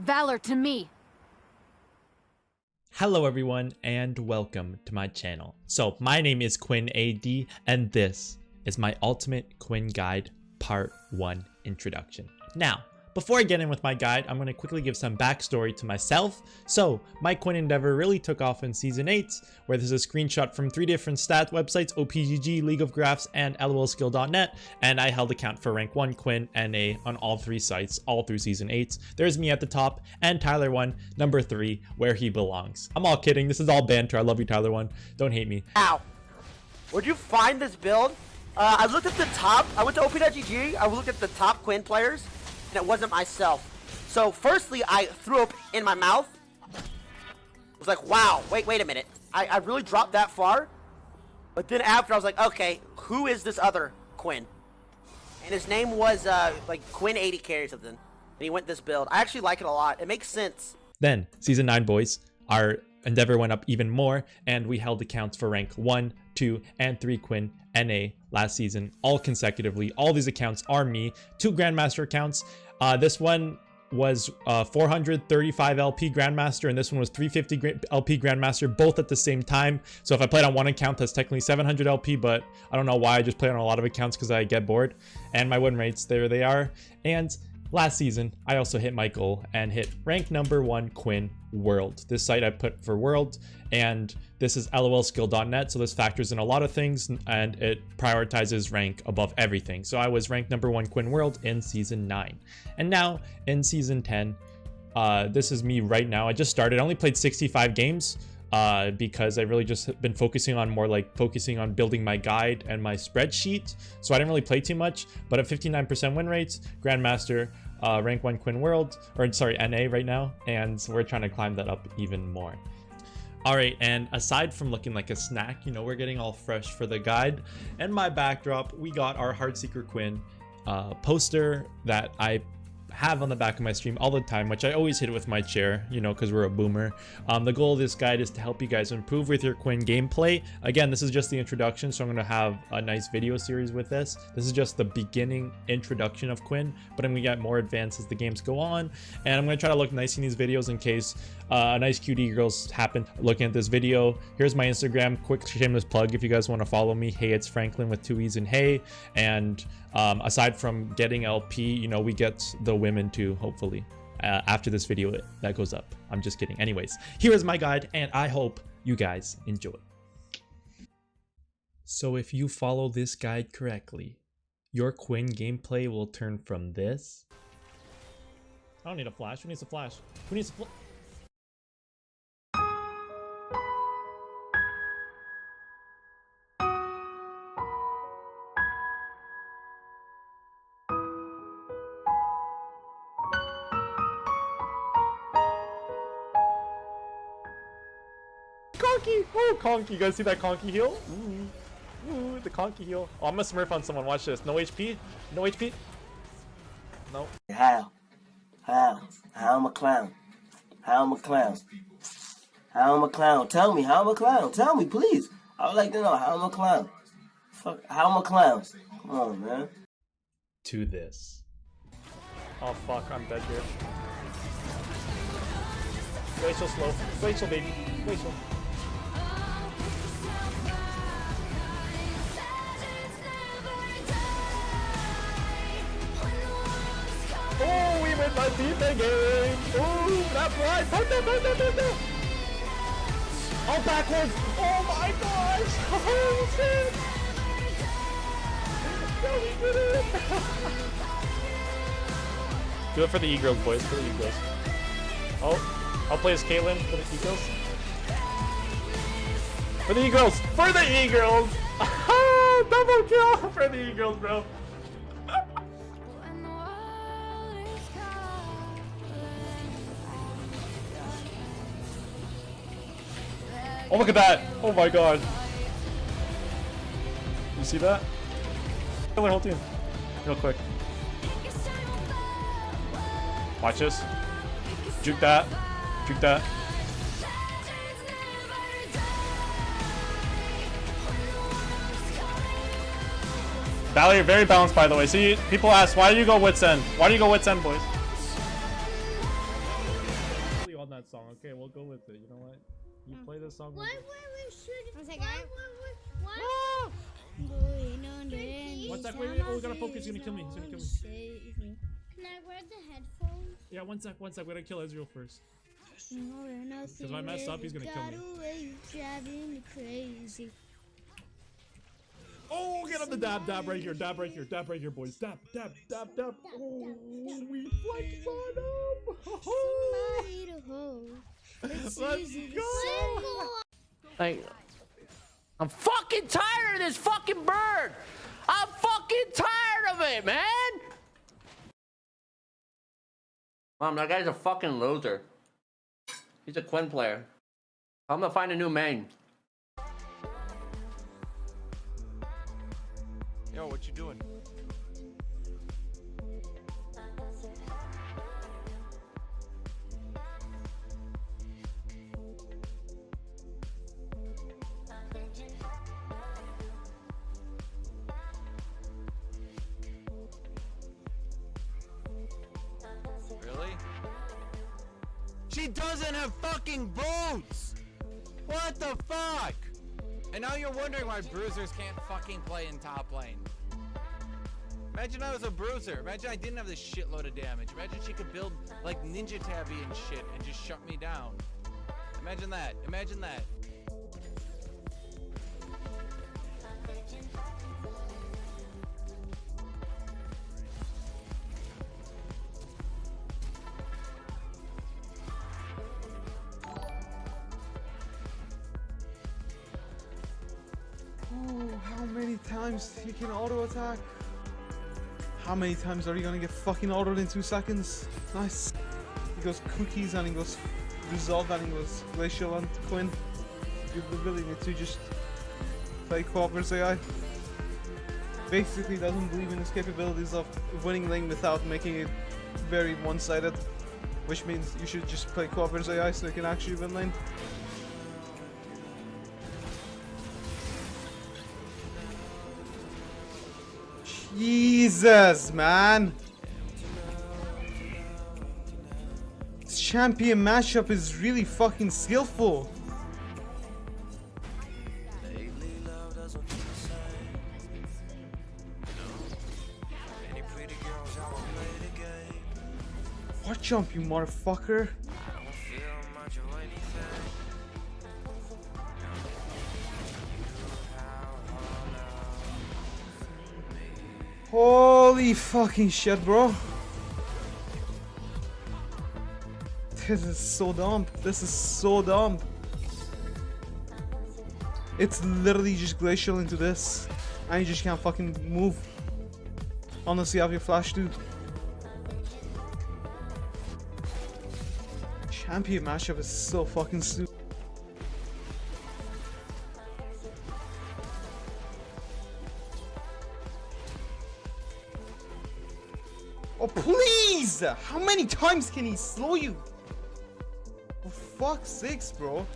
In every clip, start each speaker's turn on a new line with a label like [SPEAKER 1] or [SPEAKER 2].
[SPEAKER 1] Valor to me.
[SPEAKER 2] Hello everyone and welcome to my channel. So my name is QuinnAD and this is my Ultimate Quinn Guide Part 1 introduction. Now, before I get in with my guide, I'm going to quickly give some backstory to myself. So, my Quinn endeavor really took off in Season 8, where there's a screenshot from 3 different stat websites, OPGG, League of Graphs, and LOLskill.net, and I held account for rank 1 Quinn NA on all 3 sites, all through Season 8. There's me at the top, and Tyler 1, number 3, where he belongs. I'm all kidding, this is all banter, I love you Tyler 1, don't hate me.
[SPEAKER 3] Ow! Where'd you find this build? I looked at the top, I went to OP.GG, I looked at the top Quinn players, and it wasn't myself. So firstly, I threw up in my mouth. I was like, wow, wait a minute. I really dropped that far? But then after I was like, okay, who is this other Quinn? And his name was like QuinnAD carry or something. And he went this build. I actually like it a lot. It makes sense.
[SPEAKER 2] Then, Season 9 boys, our endeavor went up even more, and we held accounts for rank 1, 2, and 3 Quinn NA last season, all consecutively. All these accounts are me. 2 Grandmaster accounts. This one was 435 LP Grandmaster, and this one was 350 LP Grandmaster, both at the same time. So if I played on one account, that's technically 700 LP, but I don't know why I just play on a lot of accounts because I get bored. And my win rates, there they are. And last season, I also hit my goal and hit rank number 1 Quinn World. This site I put for World, and this is LOLskill.net, so this factors in a lot of things, and it prioritizes rank above everything. So I was ranked number 1 Quinn World in Season 9. And now, in Season 10, this is me right now. I just started. I only played 65 games, because I really just been focusing on building my guide and my spreadsheet. So I didn't really play too much, but at 59% win rates, Grandmaster, rank 1 Quinn World, or sorry, NA right now, and we're trying to climb that up even more. All right, and aside from looking like a snack, you know, we're getting all fresh for the guide. And my backdrop, we got our Heartseeker Quinn poster that I have on the back of my stream all the time, which I always hit with my chair, you know, because we're a boomer. The goal of this guide is to help you guys improve with your Quinn gameplay. Again, this is just the introduction, so I'm going to have a nice video series with this. This is just the beginning introduction of Quinn, but I'm going to get more advanced as the games go on, and I'm going to try to look nice in these videos in case a nice cutie girls happen looking at this video. Here's my Instagram, quick shameless plug if you guys want to follow me. Hey, it's Franklin with 2 E's and hey. And aside from getting LP, you know, we get the women too, hopefully, after this video that goes up. I'm just kidding. Anyways, here is my guide, and I hope you guys enjoy. So if you follow this guide correctly, your Quinn gameplay will turn from this. I don't need a flash. Who needs a flash? Who needs a flash? Conky! Oh, Conky. You guys see that Conky heal? Ooh, the Conky heal. Oh, I'm gonna smurf on someone. Watch this. No HP? No HP? No.
[SPEAKER 4] How I'm a clown. How I'm a clown. How I'm a clown. Tell me, how I'm a clown. Tell me, please. I would like to know how I'm a clown. Fuck, how I'm a clown. Come on, man.
[SPEAKER 2] To this. Oh, fuck. I'm dead here. Glacial slow. Glacial, baby. Glacial. Oh, we went my DPSing game! Oh, that's right! Put that! Oh, backwards! Oh my gosh! Oh, shit! No, we did it! Do it for the E-girls, boys, for the E-girls. Oh, I'll play as Caitlyn for the E-girls. For the E-girls! For the E-girls! Double kill for the E-girls, bro! Oh, look at that! Oh my god! You see that? Kill our whole team. Real quick. Watch this. Juke that. Juke that. Valley, very balanced, by the way. See, people ask, why do you go Wits End? Why do you go Wits End, boys? that song. Okay, we'll go with it. You know what? You play this song.
[SPEAKER 1] Why were we shooting?
[SPEAKER 5] One second.
[SPEAKER 1] Why?
[SPEAKER 2] One sec, wait, oh, we gotta focus. He's gonna kill me. He's gonna kill me.
[SPEAKER 1] Can I wear the headphones?
[SPEAKER 2] Yeah, one sec. We gotta kill Ezreal first. Because if I mess up, he's gonna kill me.
[SPEAKER 1] Crazy.
[SPEAKER 2] Oh, get on the dab right here, boys. Dab. Oh, we flex on him.
[SPEAKER 1] Somebody to hold.
[SPEAKER 2] Let's go.
[SPEAKER 3] Like, I'm fucking tired of this fucking bird. I'm fucking tired of it, man. Mom, that guy's a fucking loser. He's a Quinn player. I'm gonna find a new main.
[SPEAKER 6] Yo, what you doing? Really? She doesn't have fucking boots! What the fuck? And now you're wondering why bruisers can't fucking play in top lane. Imagine I was a bruiser. Imagine I didn't have this shitload of damage. Imagine she could build like Ninja Tabby and shit and just shut me down. Imagine that. Imagine that.
[SPEAKER 7] Oh, how many times you can auto attack? How many times are you gonna get fucking autoed in 2 seconds? Nice. He goes cookies and he goes resolve and he goes glacial and Quinn. You're ability to just play co-op versus AI. Basically doesn't believe in his capabilities of winning lane without making it very one-sided. Which means you should just play co-op versus AI so you can actually win lane. Jesus, man! This champion matchup is really fucking skillful. What jump, you motherfucker? Holy fucking shit, bro. This is so dumb. This is so dumb. It's literally just glacial into this. And you just can't fucking move. Unless you have your flash, dude. Champion matchup is so fucking stupid. Oh, please! How many times can he slow you? For fuck's sakes, bro.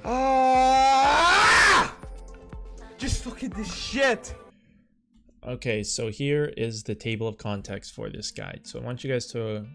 [SPEAKER 7] Ah! Just look at this shit.
[SPEAKER 2] Okay, so here is the table of context for this guide. So I want you guys to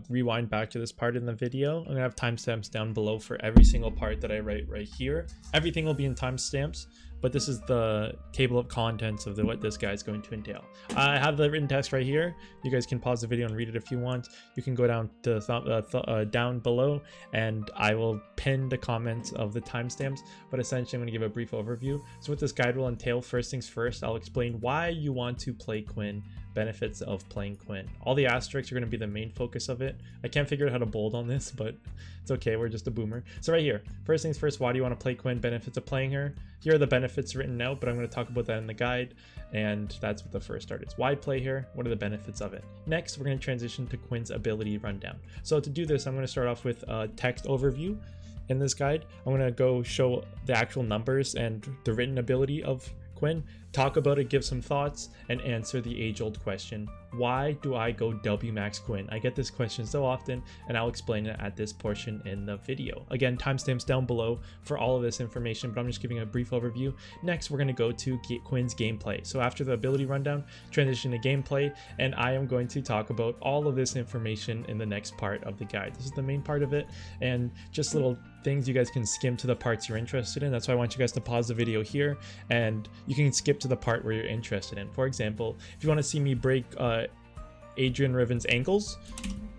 [SPEAKER 2] rewind back to this part in the video. I'm gonna have timestamps down below for every single part that I write right here. Everything will be in timestamps, but this is the table of contents of what this guide is going to entail. I have the written text right here. You guys can pause the video and read it if you want. You can go down to down below, and I will pin the comments of the timestamps. But essentially, I'm going to give a brief overview. So what this guide will entail, first things first, I'll explain why you want to play Quinn, benefits of playing Quinn. All the asterisks are going to be the main focus of it. I can't figure out how to bold on this, but it's okay, we're just a boomer. So right here, first things first, why do you want to play Quinn, benefits of playing her? Here are the benefits written out, but I'm going to talk about that in the guide, and that's what the first start is. Why play her? What are the benefits of it? Next, we're going to transition to Quinn's ability rundown. So to do this, I'm going to start off with a text overview. In this guide, I'm going to go show the actual numbers and the written ability of Quinn, talk about it, give some thoughts, and answer the age-old question, why do I go W max Quinn? I get this question so often, and I'll explain it at this portion in the video. Again, timestamps down below for all of this information, but I'm just giving a brief overview. Next, we're going to go to Quinn's gameplay. So after the ability rundown, transition to gameplay, and I am going to talk about all of this information in the next part of the guide. This is the main part of it, and just little things you guys can skim to the parts you're interested in. That's why I want you guys to pause the video here, and you can skip to the part where you're interested in. For example, if you want to see me break Adrian Riven's ankles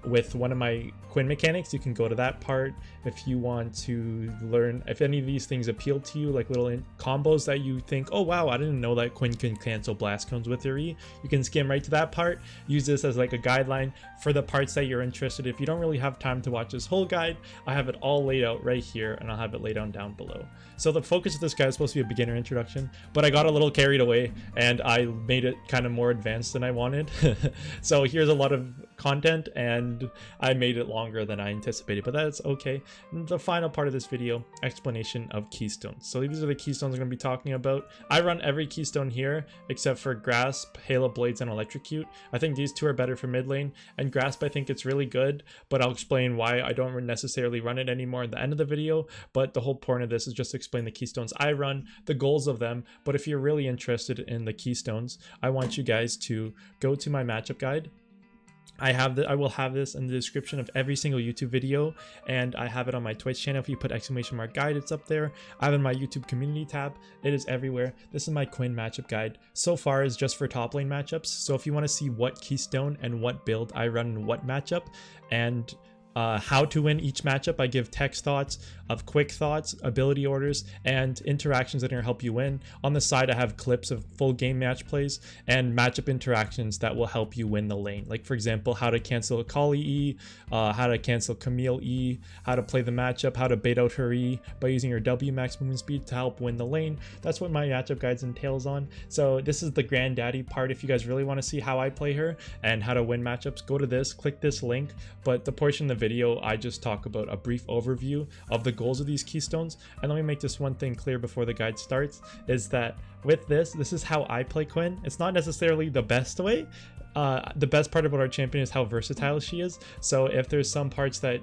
[SPEAKER 2] with one of my Quinn mechanics, you can go to that part. If you want to learn if any of these things appeal to you, like little combos that you think, oh wow, I didn't know that Quinn can cancel blast cones with her E, you can skim right to that part. Use this as like a guideline for the parts that you're interested in. If you don't really have time to watch this whole guide, I have it all laid out right here, and I'll have it laid down below. So the focus of this guide is supposed to be a beginner introduction, but I got a little carried away and I made it kind of more advanced than I wanted. So here's a lot of content and I made it longer than I anticipated, but that's okay. And the final part of this video, explanation of keystones. So these are the keystones I'm going to be talking about. I run every keystone here except for Grasp, Halo Blades, and Electrocute. I think these two are better for mid lane, and Grasp I think it's really good, but I'll explain why I don't necessarily run it anymore at the end of the video. But the whole point of this is just to explain the keystones I run, the goals of them. But if you're really interested in the keystones, I want you guys to go to my matchup guide. I will have this in the description of every single YouTube video, and I have it on my Twitch channel. If you put ! guide, it's up there. I have it in my YouTube community tab. It is everywhere. This is my Quinn matchup guide. So far is just for top lane matchups. So if you want to see what keystone and what build I run in what matchup, and how to win each matchup, I give text thoughts of quick thoughts, ability orders, and interactions that are going to help you win. On the side, I have clips of full game match plays and matchup interactions that will help you win the lane. Like for example, how to cancel a Kali E, how to cancel Camille E, how to play the matchup, how to bait out her E by using your W max movement speed to help win the lane. That's what my matchup guides entails on. So this is the granddaddy part. If you guys really want to see how I play her and how to win matchups, go to this, click this link. But the portion of the video, I just talk about a brief overview of the goals of these keystones. And let me make this one thing clear before the guide starts, is that with this is how I play Quinn. It's not necessarily the best way. The best part about our champion is how versatile she is. So if there's some parts that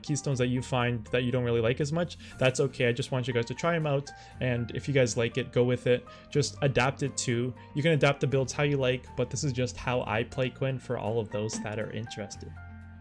[SPEAKER 2] keystones that you find that you don't really like as much, that's okay. I just want you guys to try them out, and if you guys like it, go with it. Just adapt it too. You can adapt the builds how you like, but this is just how I play Quinn for all of those that are interested.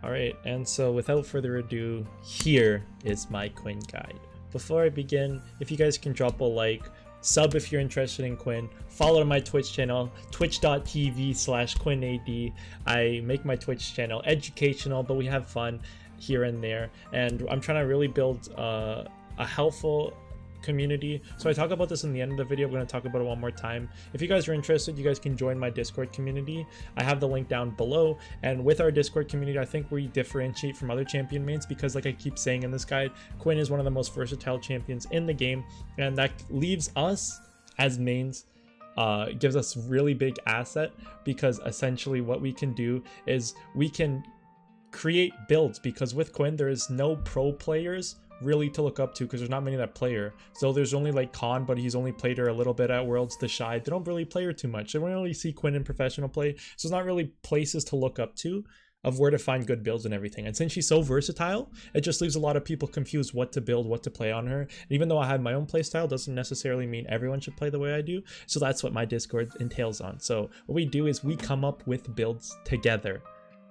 [SPEAKER 2] Alright, and so without further ado, here is my Quinn guide. Before I begin, if you guys can drop a like, sub if you're interested in Quinn, follow my Twitch channel, twitch.tv/QuinnAD. I make my Twitch channel educational, but we have fun here and there, and I'm trying to really build a helpful community. So I talk about this in the end of the video. I'm going to talk about it one more time. If you guys are interested, you guys can join my Discord community. I have the link down below, and with our Discord community, I think we differentiate from other champion mains because, like I keep saying in this guide, Quinn is one of the most versatile champions in the game, and that leaves us as mains, gives us really big asset, because essentially what we can do is we can create builds, because with Quinn there is no pro players really to look up to, because there's not many that play her. So there's only like Khan, but he's only played her a little bit at Worlds. The Shy, they don't really play her too much. They don't really see Quinn in professional play, so there's not really places to look up to of where to find good builds and everything. And since she's so versatile, it just leaves a lot of people confused what to build, what to play on her. And even though I have my own playstyle, doesn't necessarily mean everyone should play the way I do. So that's what my Discord entails on. So what we do is we come up with builds together.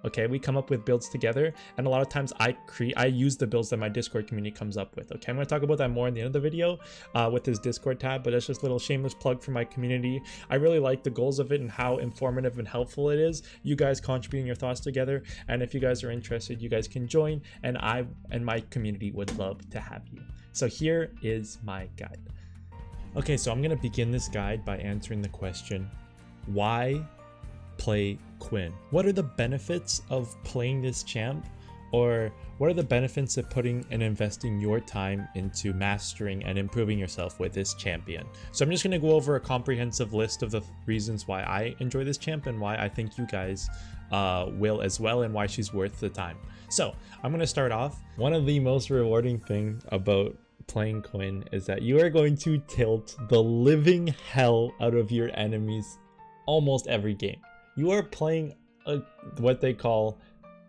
[SPEAKER 2] Okay, we come up with builds together, and a lot of times I use the builds that my Discord community comes up with. Okay, I'm going to talk about that more in the end of the video with this Discord tab, but that's just a little shameless plug for my community. I really like the goals of it and how informative and helpful it is. You guys contributing your thoughts together, and if you guys are interested, you guys can join, and I and my community would love to have you. So here is my guide. Okay, so I'm going to begin this guide by answering the question, why play Quinn? What are the benefits of playing this champ? Or what are the benefits of putting and investing your time into mastering and improving yourself with this champion? So I'm just going to go over a comprehensive list of the reasons why I enjoy this champ and why I think you guys will as well, and why she's worth the time. So I'm going to start off. One of the most rewarding things about playing Quinn is that you are going to tilt the living hell out of your enemies almost every game. you are playing what they call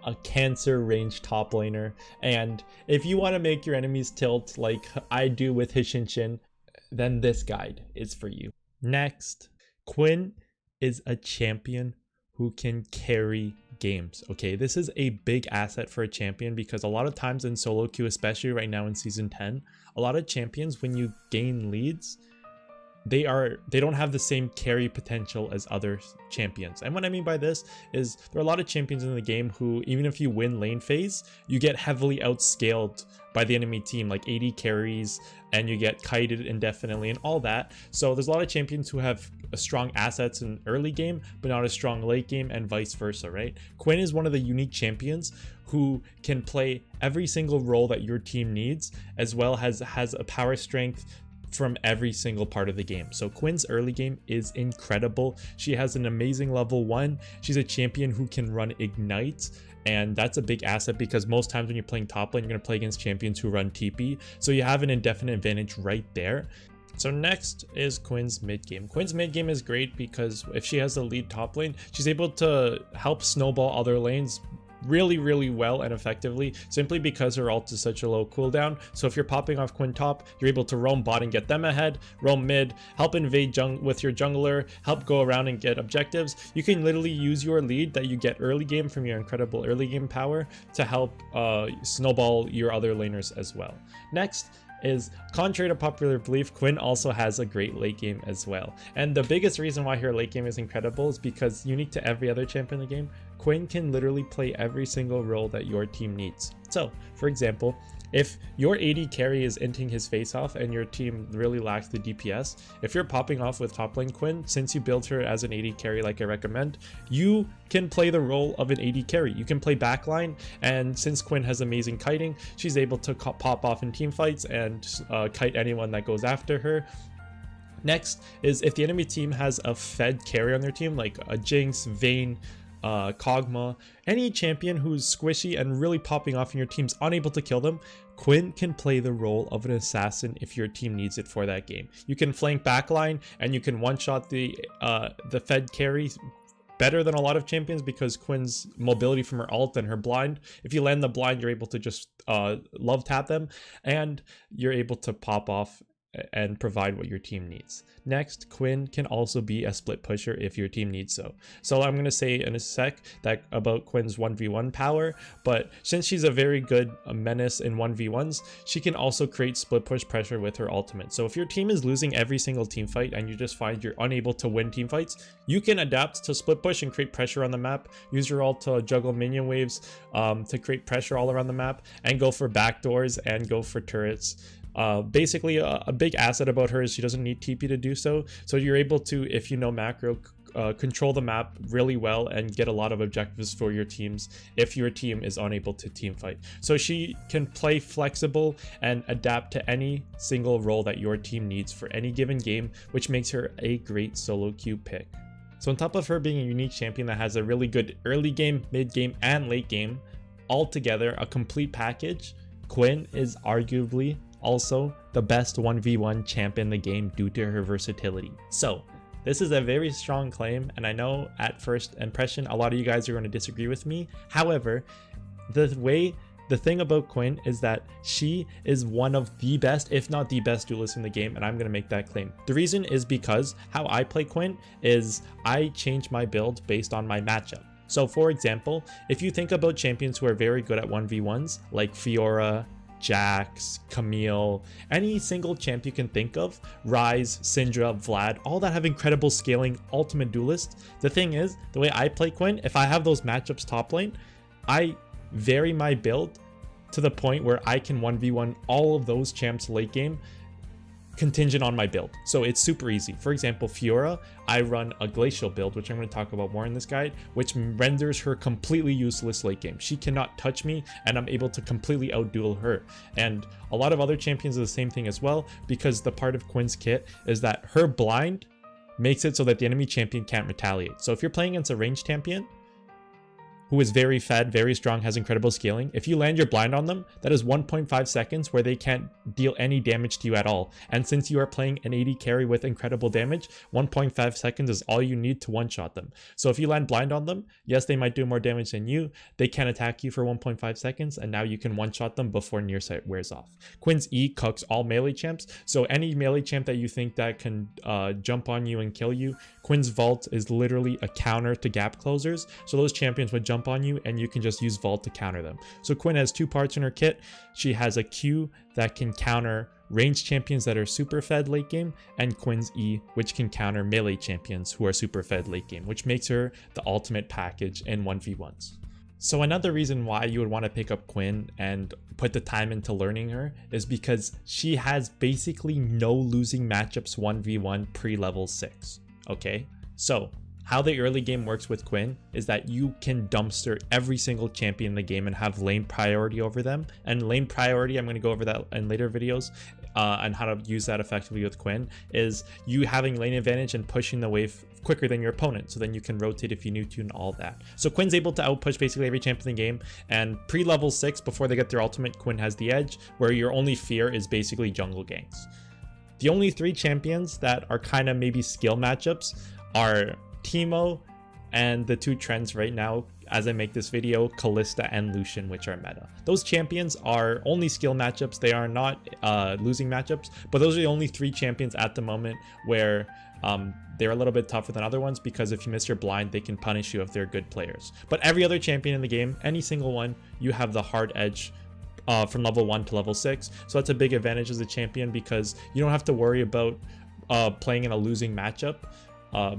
[SPEAKER 2] a cancer range top laner, and if you want to make your enemies tilt like I do with Hashinshin, then this guide is for you. Next, Quinn is a champion who can carry games. Okay, this is a big asset for a champion because a lot of times in solo queue, especially right now in season 10, a lot of champions, when you gain leads, they don't have the same carry potential as other champions. And what I mean by this is there are a lot of champions in the game who, even if you win lane phase, you get heavily outscaled by the enemy team, like 80 carries, and you get kited indefinitely and all that. So there's a lot of champions who have strong assets in early game but not as strong late game, and vice versa, right? Quinn is one of the unique champions who can play every single role that your team needs, as well as has a power strength from every single part of the game. So Quinn's early game is incredible. She has an amazing level 1. She's a champion who can run Ignite, and that's a big asset because most times when you're playing top lane, you're going to play against champions who run TP. So you have an indefinite advantage right there. So next is Quinn's mid game. Quinn's mid game is great because if she has the lead top lane, she's able to help snowball other lanes really well and effectively, simply because her ult is such a low cooldown. So if you're popping off Quinn top, you're able to roam bot and get them ahead, roam mid, help invade with your jungler, help go around and get objectives. You can literally use your lead that you get early game from your incredible early game power to help snowball your other laners as well. Next is, contrary to popular belief, Quinn also has a great late game as well. And the biggest reason why her late game is incredible is because, unique to every other champion in the game, Quinn can literally play every single role that your team needs. So, for example, if your AD carry is inting his face off and your team really lacks the DPS, if you're popping off with top lane Quinn, since you build her as an AD carry like I recommend, you can play the role of an AD carry. You can play backline, and since Quinn has amazing kiting, she's able to pop off in team fights and kite anyone that goes after her. Next is, if the enemy team has a fed carry on their team, like a Jinx, Vayne, Kog'Maw, any champion who's squishy and really popping off and your team's unable to kill them, Quinn can play the role of an assassin if your team needs it for that game. You can flank backline and you can one-shot the fed carry better than a lot of champions because Quinn's mobility from her ult and her blind, if you land the blind, you're able to just love tap them, and you're able to pop off and provide what your team needs. Next, Quinn can also be a split pusher if your team needs so. So I'm going to say in a sec that about Quinn's 1v1 power, but since she's a very good menace in 1v1s, she can also create split push pressure with her ultimate. So if your team is losing every single team fight and you just find you're unable to win team fights, you can adapt to split push and create pressure on the map, use your ult to juggle minion waves to create pressure all around the map, and go for backdoors and go for turrets. Basically a big asset about her is she doesn't need TP to do so, so you're able to, if you know macro, control the map really well and get a lot of objectives for your teams if your team is unable to team fight. So she can play flexible and adapt to any single role that your team needs for any given game, which makes her a great solo queue pick. So on top of her being a unique champion that has a really good early game, mid game, and late game, all together a complete package, Quinn is arguably also the best 1v1 champ in the game due to her versatility. So this is a very strong claim, and I know at first impression a lot of you guys are going to disagree with me. However, the thing about Quinn is that she is one of the best, if not the best, duelist in the game, and I'm going to make that claim. The reason is because how I play Quinn is I change my build based on my matchup. So for example, if you think about champions who are very good at 1v1s like Fiora, Jax, Camille, any single champ you can think of, Ryze, Syndra, Vlad, all that have incredible scaling ultimate duelist. The thing is, the way I play Quinn, if I have those matchups top lane, I vary my build to the point where I can 1v1 all of those champs late game contingent on my build. So it's super easy. For example, Fiora, I run a Glacial build, which I'm going to talk about more in this guide, which renders her completely useless late game. She cannot touch me, and I'm able to completely outduel her. And a lot of other champions are the same thing as well, because the part of Quinn's kit is that her blind makes it so that the enemy champion can't retaliate. So if you're playing against a ranged champion, who is very fed, very strong, has incredible scaling. If you land your blind on them, that is 1.5 seconds where they can't deal any damage to you at all. And since you are playing an AD carry with incredible damage, 1.5 seconds is all you need to one-shot them. So if you land blind on them, yes, they might do more damage than you. They can attack you for 1.5 seconds, and now you can one-shot them before Nearsight wears off. Quinn's E cooks all melee champs, so any melee champ that you think that can jump on you and kill you, Quinn's Vault is literally a counter to gap closers, so those champions would jump on you and you can just use Vault to counter them. So Quinn has 2 parts in her kit. She has a Q that can counter ranged champions that are super fed late game, and Quinn's E, which can counter melee champions who are super fed late game, which makes her the ultimate package in 1v1s. So another reason why you would want to pick up Quinn and put the time into learning her is because she has basically no losing matchups 1v1 pre-level 6. Okay, so how the early game works with Quinn is that you can dumpster every single champion in the game and have lane priority over them. And lane priority, I'm going to go over that in later videos, and how to use that effectively with Quinn, is you having lane advantage and pushing the wave quicker than your opponent, so then you can rotate if you need to and all that. So Quinn's able to outpush basically every champion in the game, and pre-level 6, before they get their ultimate, Quinn has the edge, where your only fear is basically jungle ganks. The only 3 champions that are kind of maybe skill matchups are Teemo and the 2 trends right now as I make this video, Kalista and Lucian, which are meta. Those champions are only skill matchups. They are not losing matchups, but those are the only 3 champions at the moment where they're a little bit tougher than other ones, because if you miss your blind, they can punish you if they're good players. But every other champion in the game, any single one, you have the hard edge from level 1 to level 6. So that's a big advantage as a champion, because you don't have to worry about playing in a losing matchup,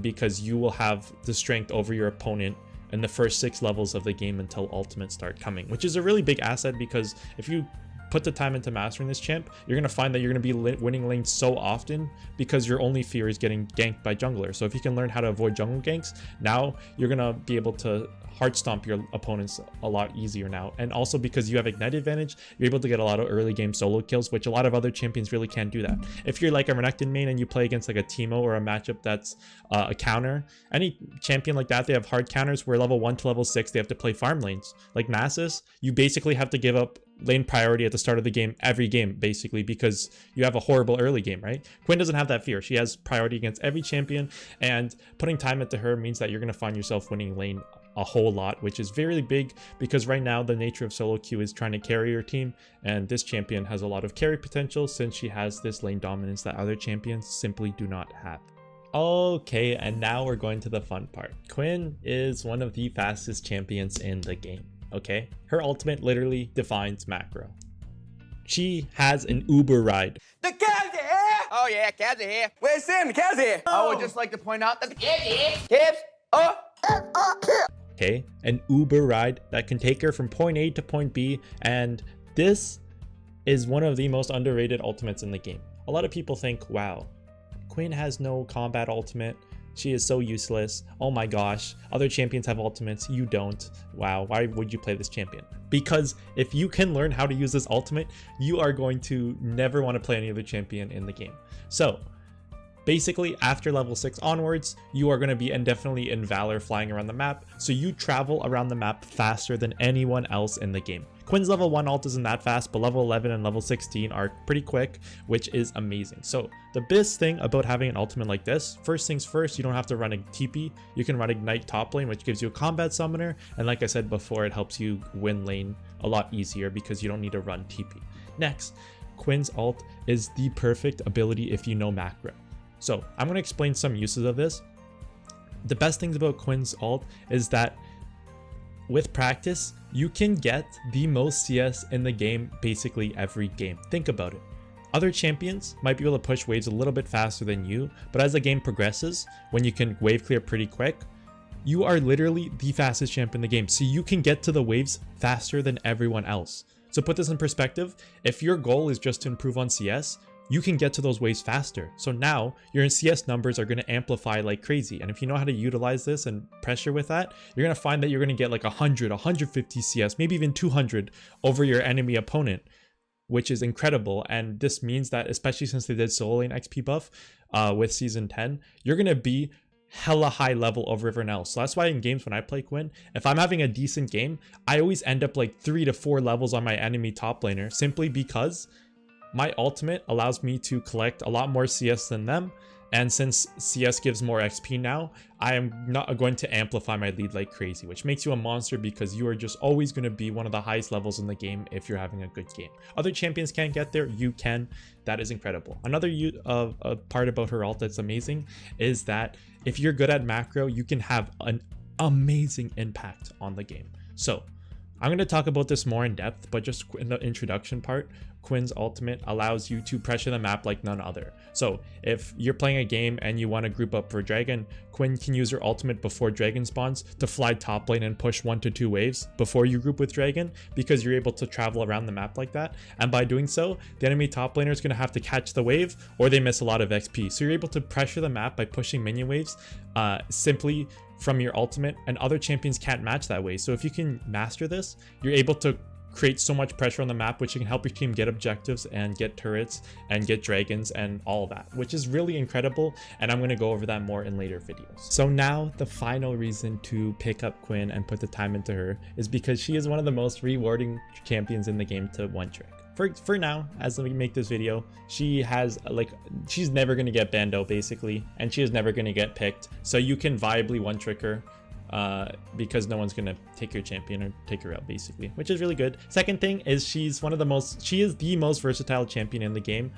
[SPEAKER 2] because you will have the strength over your opponent in the first 6 levels of the game until ultimates start coming, which is a really big asset, because if you put the time into mastering this champ, you're going to find that you're going to be winning lanes so often because your only fear is getting ganked by junglers. So if you can learn how to avoid jungle ganks, now you're going to be able to heart stomp your opponents a lot easier now. And also because you have ignite advantage, you're able to get a lot of early game solo kills, which a lot of other champions really can't do that. If you're like a Renekton main and you play against like a Teemo or a matchup that's a counter, any champion like that, they have hard counters where level 1 to level 6 they have to play farm lanes. Like Nasus, you basically have to give up lane priority at the start of the game every game, basically, because you have a horrible early game, right? Quinn doesn't have that fear. She has priority against every champion, and putting time into her means that you're going to find yourself winning lane a whole lot, which is very big, because right now the nature of solo queue is trying to carry your team, and this champion has a lot of carry potential since she has this lane dominance that other champions simply do not have. Okay, and now we're going to the fun part. Quinn is one of the fastest champions in the game. Okay, her ultimate literally defines macro. She has an Uber ride.
[SPEAKER 5] The cabs are here! Oh yeah, cabs are here. Where's Sam? The cabs are here. I would just like to point out that the cabs are here. Cabs are
[SPEAKER 2] Okay, an Uber ride that can take her from point A to point B, and this is one of the most underrated ultimates in the game. A lot of people think, wow, Quinn has no combat ultimate. She is so useless. Oh my gosh, other champions have ultimates, you don't. Wow, why would you play this champion? Because if you can learn how to use this ultimate, you are going to never want to play any other champion in the game. So basically, after level 6 onwards, you are going to be indefinitely in Valor flying around the map, so you travel around the map faster than anyone else in the game. Quinn's level 1 ult isn't that fast, but level 11 and level 16 are pretty quick, which is amazing. So the best thing about having an ultimate like this, first things first, you don't have to run a TP. You can run Ignite top lane, which gives you a combat summoner, and like I said before, it helps you win lane a lot easier because you don't need to run TP. Next, Quinn's ult is the perfect ability if you know macro. So I'm going to explain some uses of this. The best things about Quinn's ult is that with practice, you can get the most CS in the game basically every game. Think about it. Other champions might be able to push waves a little bit faster than you, but as the game progresses, when you can wave clear pretty quick, you are literally the fastest champ in the game. So you can get to the waves faster than everyone else. So put this in perspective, if your goal is just to improve on CS, you can get to those waves faster. So now your CS numbers are going to amplify like crazy. And if you know how to utilize this and pressure with that, you're going to find that you're going to get like 100, 150 CS, maybe even 200 over your enemy opponent, which is incredible. And this means that, especially since they did solo lane XP buff with season 10, you're going to be hella high level over everyone else. So that's why in games when I play Quinn, if I'm having a decent game, I always end up like 3 to 4 levels on my enemy top laner, simply because my ultimate allows me to collect a lot more CS than them. And since CS gives more XP now, I am not going to amplify my lead like crazy, which makes you a monster because you are just always going to be one of the highest levels in the game if you're having a good game. Other champions can't get there, you can. That is incredible. Another part about her ult that's amazing is that if you're good at macro, you can have an amazing impact on the game. So I'm going to talk about this more in depth, but just in the introduction part, Quinn's ultimate allows you to pressure the map like none other. So if you're playing a game and you want to group up for Dragon, Quinn can use her ultimate before Dragon spawns to fly top lane and push 1 to 2 waves before you group with Dragon, because you're able to travel around the map like that. And by doing so, the enemy top laner is going to have to catch the wave or they miss a lot of XP. So you're able to pressure the map by pushing minion waves simply from your ultimate, and other champions can't match that way. So if you can master this, you're able to create so much pressure on the map, which can help your team get objectives and get turrets and get dragons and all that, which is really incredible. And I'm going to go over that more in later videos. So now the final reason to pick up Quinn and put the time into her is because she is one of the most rewarding champions in the game to one trick. For now, as we make this video, she has she's never going to get banned out basically, and she is never going to get picked. So you can viably one trick her because no one's going to take your champion or take her out basically, which is really good. Second thing is she is the most versatile champion in the game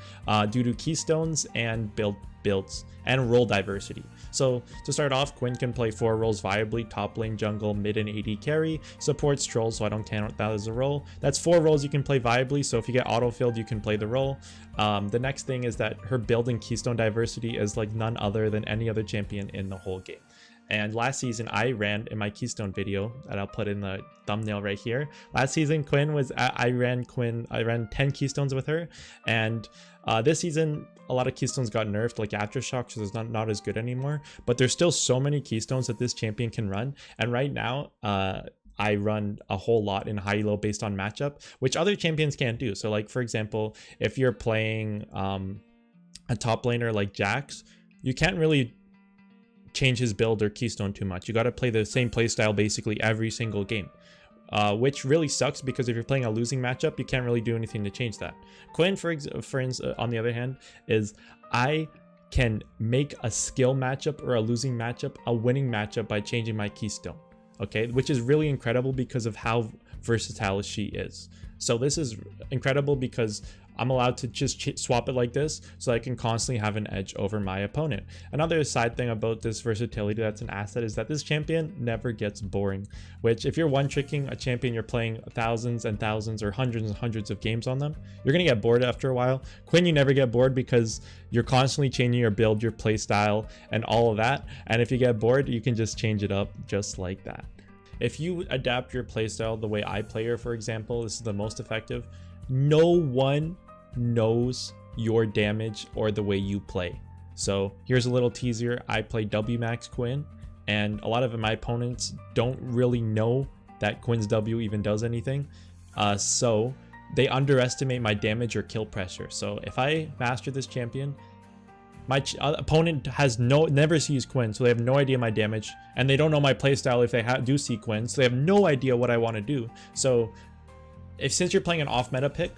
[SPEAKER 2] due to keystones and builds and role diversity. So to start off, Quinn can play 4 roles viably: top lane, jungle, mid, and AD carry. Supports trolls, so I don't count that as a role. That's 4 roles you can play viably, so if you get auto-filled, you can play the role. The next thing is that her build and keystone diversity is like none other than any other champion in the whole game. And last season I ran in my Keystone video that I'll put in the thumbnail right here. Last season I ran 10 Keystones with her, and this season a lot of Keystones got nerfed, like Aftershock, so it's not as good anymore. But there's still so many Keystones that this champion can run, and right now I run a whole lot in high-low based on matchup, which other champions can't do. So like for example, if you're playing a top laner like Jax, you can't really change his build or keystone too much. You got to play the same playstyle basically every single game, which really sucks because if you're playing a losing matchup, you can't really do anything to change that. Quinn, for instance, on the other hand, is I can make a skill matchup or a losing matchup a winning matchup by changing my keystone, okay, which is really incredible because of how versatile she is. So this is incredible because I'm allowed to just swap it like this, so I can constantly have an edge over my opponent. Another side thing about this versatility that's an asset is that this champion never gets boring, which if you're one-tricking a champion, you're playing thousands and thousands or hundreds and hundreds of games on them, you're going to get bored after a while. Quinn, you never get bored because you're constantly changing your build, your play style, and all of that. And if you get bored, you can just change it up just like that. If you adapt your playstyle the way I play her, for example, this is the most effective. No one knows your damage or the way you play. So here's a little teaser. I play W Max Quinn, and a lot of my opponents don't really know that Quinn's W even does anything. So they underestimate my damage or kill pressure. So if I master this champion, my opponent has never sees Quinn, so they have no idea my damage, and they don't know my playstyle if they do see Quinn, so they have no idea what I want to do. So since you're playing an off meta pick,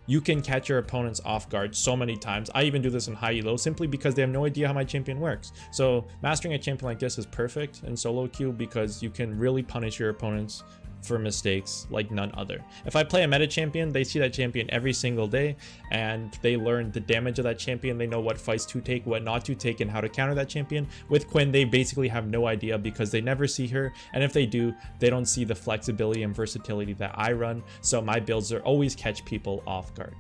[SPEAKER 2] you can catch your opponents off guard so many times. I even do this in high elo simply because they have no idea how my champion works. So mastering a champion like this is perfect in solo queue because you can really punish your opponents for mistakes like none other. If I play a meta champion, they see that champion every single day and they learn the damage of that champion. They know what fights to take, what not to take, and how to counter that champion. With Quinn, they basically have no idea because they never see her, and if they do, they don't see the flexibility and versatility that I run, so my builds are always catch people off guard.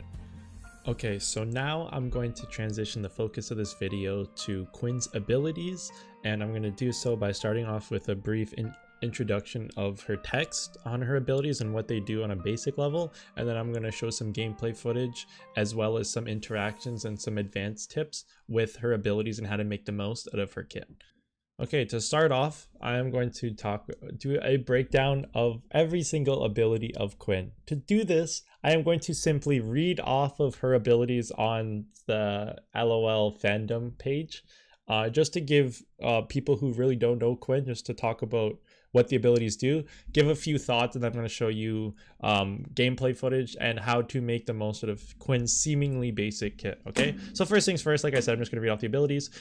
[SPEAKER 2] Okay, so now I'm going to transition the focus of this video to Quinn's abilities, and I'm going to do so by starting off with a brief introduction of her text on her abilities and what they do on a basic level, and then I'm going to show some gameplay footage as well as some interactions and some advanced tips with her abilities and how to make the most out of her kit. Okay, to start off, I am going to do a breakdown of every single ability of Quinn. To do this, I am going to simply read off of her abilities on the LOL fandom page. just to give people who really don't know Quinn, just to talk about what the abilities do, give a few thoughts, and then I'm going to show you gameplay footage and how to make the most out of Quinn's seemingly basic kit. Okay, so first things first, like I said, I'm just going to read off the abilities.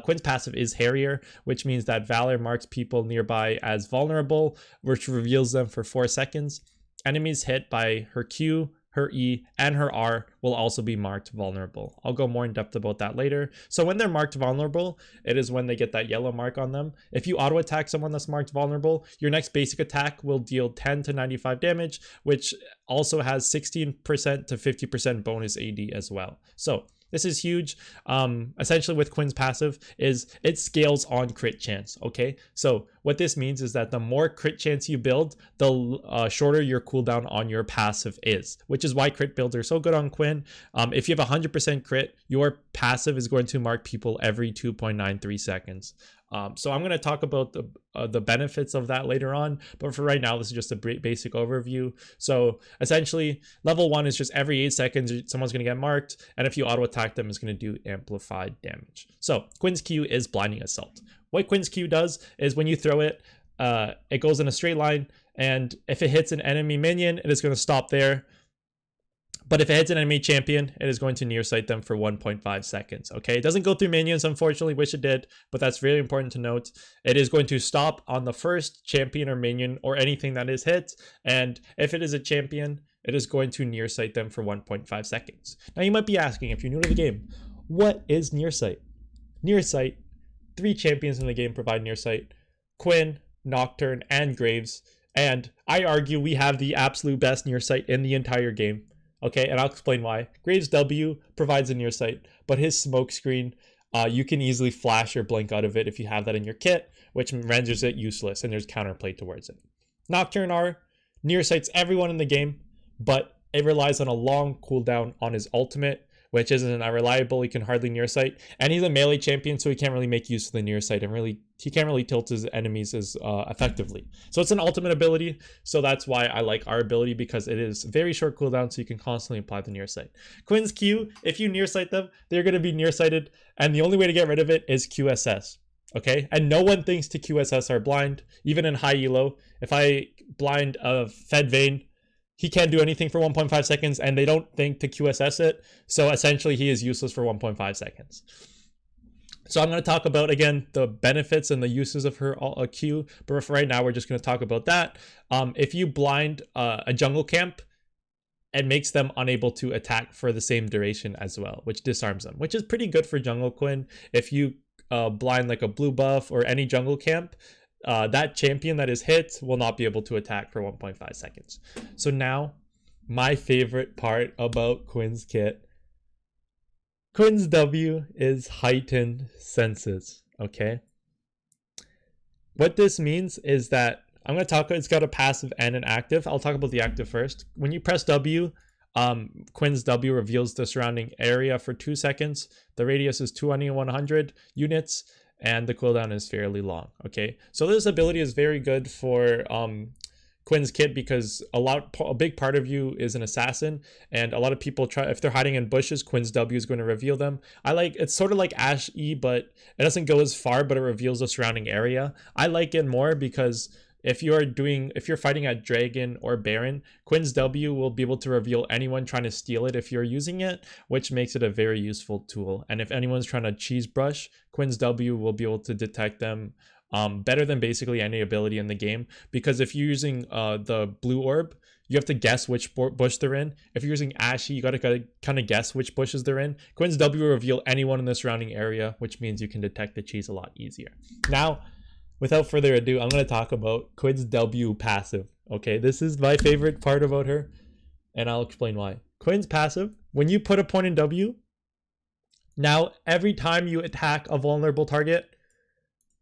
[SPEAKER 2] Quinn's passive is Harrier, which means that Valor marks people nearby as vulnerable, which reveals them for 4 seconds. Enemies hit by her Q, her E, and her R will also be marked vulnerable. I'll go more in depth about that later. So when they're marked vulnerable, it is when they get that yellow mark on them. If you auto attack someone that's marked vulnerable, your next basic attack will deal 10 to 95 damage, which also has 16% to 50% bonus AD as well. So this is huge. Essentially with Quinn's passive is it scales on crit chance, okay? So what this means is that the more crit chance you build, the shorter your cooldown on your passive is, which is why crit builds are so good on Quinn. If you have 100% crit, your passive is going to mark people every 2.93 seconds. So I'm going to talk about the benefits of that later on, but for right now, this is just a basic overview. So essentially, level 1 is just every 8 seconds, someone's going to get marked, and if you auto attack them, it's going to do amplified damage. So Quinn's Q is Blinding Assault. What Quinn's Q does is when you throw it, it goes in a straight line, and if it hits an enemy minion, it is going to stop there. But if it hits an enemy champion, it is going to Nearsight them for 1.5 seconds, okay? It doesn't go through minions, unfortunately, wish it did, but that's really important to note. It is going to stop on the first champion or minion or anything that is hit, and if it is a champion, it is going to Nearsight them for 1.5 seconds. Now, you might be asking, if you're new to the game, what is Nearsight? Nearsight, 3 champions in the game provide Nearsight: Quinn, Nocturne, and Graves, and I argue we have the absolute best Nearsight in the entire game. Okay, and I'll explain why. Graves W provides a Nearsight, but his smoke screen, you can easily flash or blink out of it if you have that in your kit, which renders it useless, and there's counterplay towards it. Nocturne R Nearsights everyone in the game, but it relies on a long cooldown on his ultimate, which isn't reliable. He can hardly Nearsight, and he's a melee champion, so he can't really make use of the Nearsight, and he can't really tilt his enemies as effectively. So it's an ultimate ability, so that's why I like our ability, because it is very short cooldown, so you can constantly apply the Nearsight. Quinn's Q, if you Nearsight them, they're going to be Nearsighted, and the only way to get rid of it is QSS. Okay, and no one thinks to QSS are blind, even in high elo. If I blind a Fed Vayne, he can't do anything for 1.5 seconds, and they don't think to QSS it, so essentially he is useless for 1.5 seconds. So I'm going to talk about, again, the benefits and the uses of her Q, but for right now, we're just going to talk about that. If you blind a jungle camp, it makes them unable to attack for the same duration as well, which disarms them, which is pretty good for jungle Quinn. If you blind like a blue buff or any jungle camp, that champion that is hit will not be able to attack for 1.5 seconds. So now, my favorite part about Quinn's kit. Quinn's W is heightened senses, okay? What this means is that I'm going to talk about, it's got a passive and an active. I'll talk about the active first. When you press W, Quinn's W reveals the surrounding area for 2 seconds. The radius is 200 units, and the cooldown is fairly long, okay? So this ability is very good for Quinn's kit, because a big part of you is an assassin, and a lot of people try, if they're hiding in bushes, Quinn's W is going to reveal them. It's sort of like Ash E, but it doesn't go as far, but it reveals the surrounding area. I like it more because if you're fighting at Dragon or Baron, Quinn's W will be able to reveal anyone trying to steal it if you're using it, which makes it a very useful tool. And if anyone's trying to cheese brush, Quinn's W will be able to detect them better than basically any ability in the game, because if you're using the blue orb, you have to guess which bush they're in. If you're using Ashy, you gotta kind of guess which bushes they're in. Quinn's W will reveal anyone in the surrounding area, which means you can detect the cheese a lot easier. Now, without further ado, I'm going to talk about Quinn's W passive. Okay, this is my favorite part about her, and I'll explain why. Quinn's passive, when you put a point in W, now every time you attack a vulnerable target,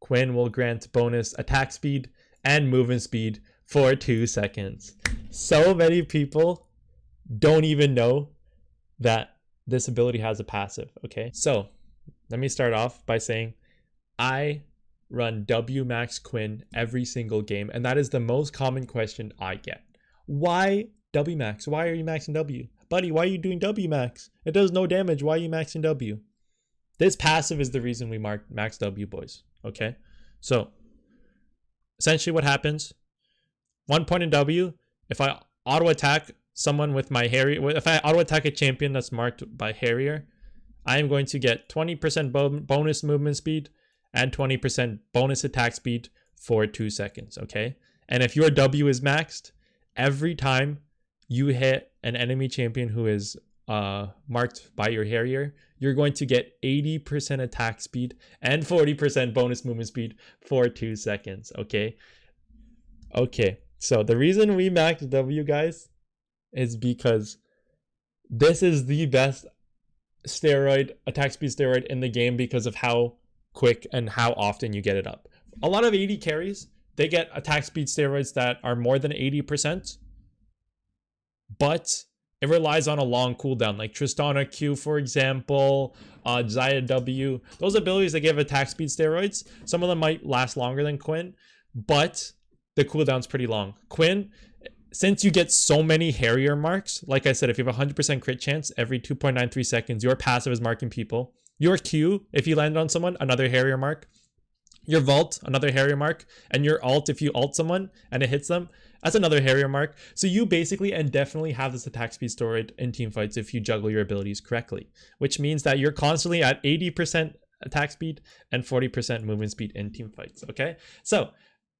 [SPEAKER 2] Quinn will grant bonus attack speed and movement speed for 2 seconds. So many people don't even know that this ability has a passive, okay? So let me start off by saying I run W max Quinn every single game, and that is the most common question I get. Why W max? Why are you maxing W? Buddy, why are you doing W max? It does no damage. Why are you maxing W? This passive is the reason we marked max W, boys. Okay, so essentially what happens, 1 point in W, if I auto attack someone with my Harrier, if I auto attack a champion that's marked by Harrier, I am going to get 20% bonus movement speed and 20% bonus attack speed for 2 seconds, okay? And if your W is maxed, every time you hit an enemy champion who is marked by your Harrier, you're going to get 80% attack speed and 40% bonus movement speed for 2 seconds, okay? Okay, so the reason we maxed W, guys, is because this is the best attack speed steroid in the game because of how quick and how often you get it up. A lot of 80 carries, they get attack speed steroids that are more than 80%, but it relies on a long cooldown, like Tristana Q, for example, Zaya W. Those abilities that give attack speed steroids, some of them might last longer than Quinn, but the cooldown's pretty long. Quinn, since you get so many Harrier marks, like I said, if you have a 100% crit chance every 2.93 seconds, your passive is marking people. Your Q, if you land on someone, another Harrier mark. Your Vault, another Harrier mark. And your Alt, if you ult someone and it hits them, that's another Harrier mark. So you basically and definitely have this attack speed steroid in teamfights if you juggle your abilities correctly, which means that you're constantly at 80% attack speed and 40% movement speed in teamfights, okay? So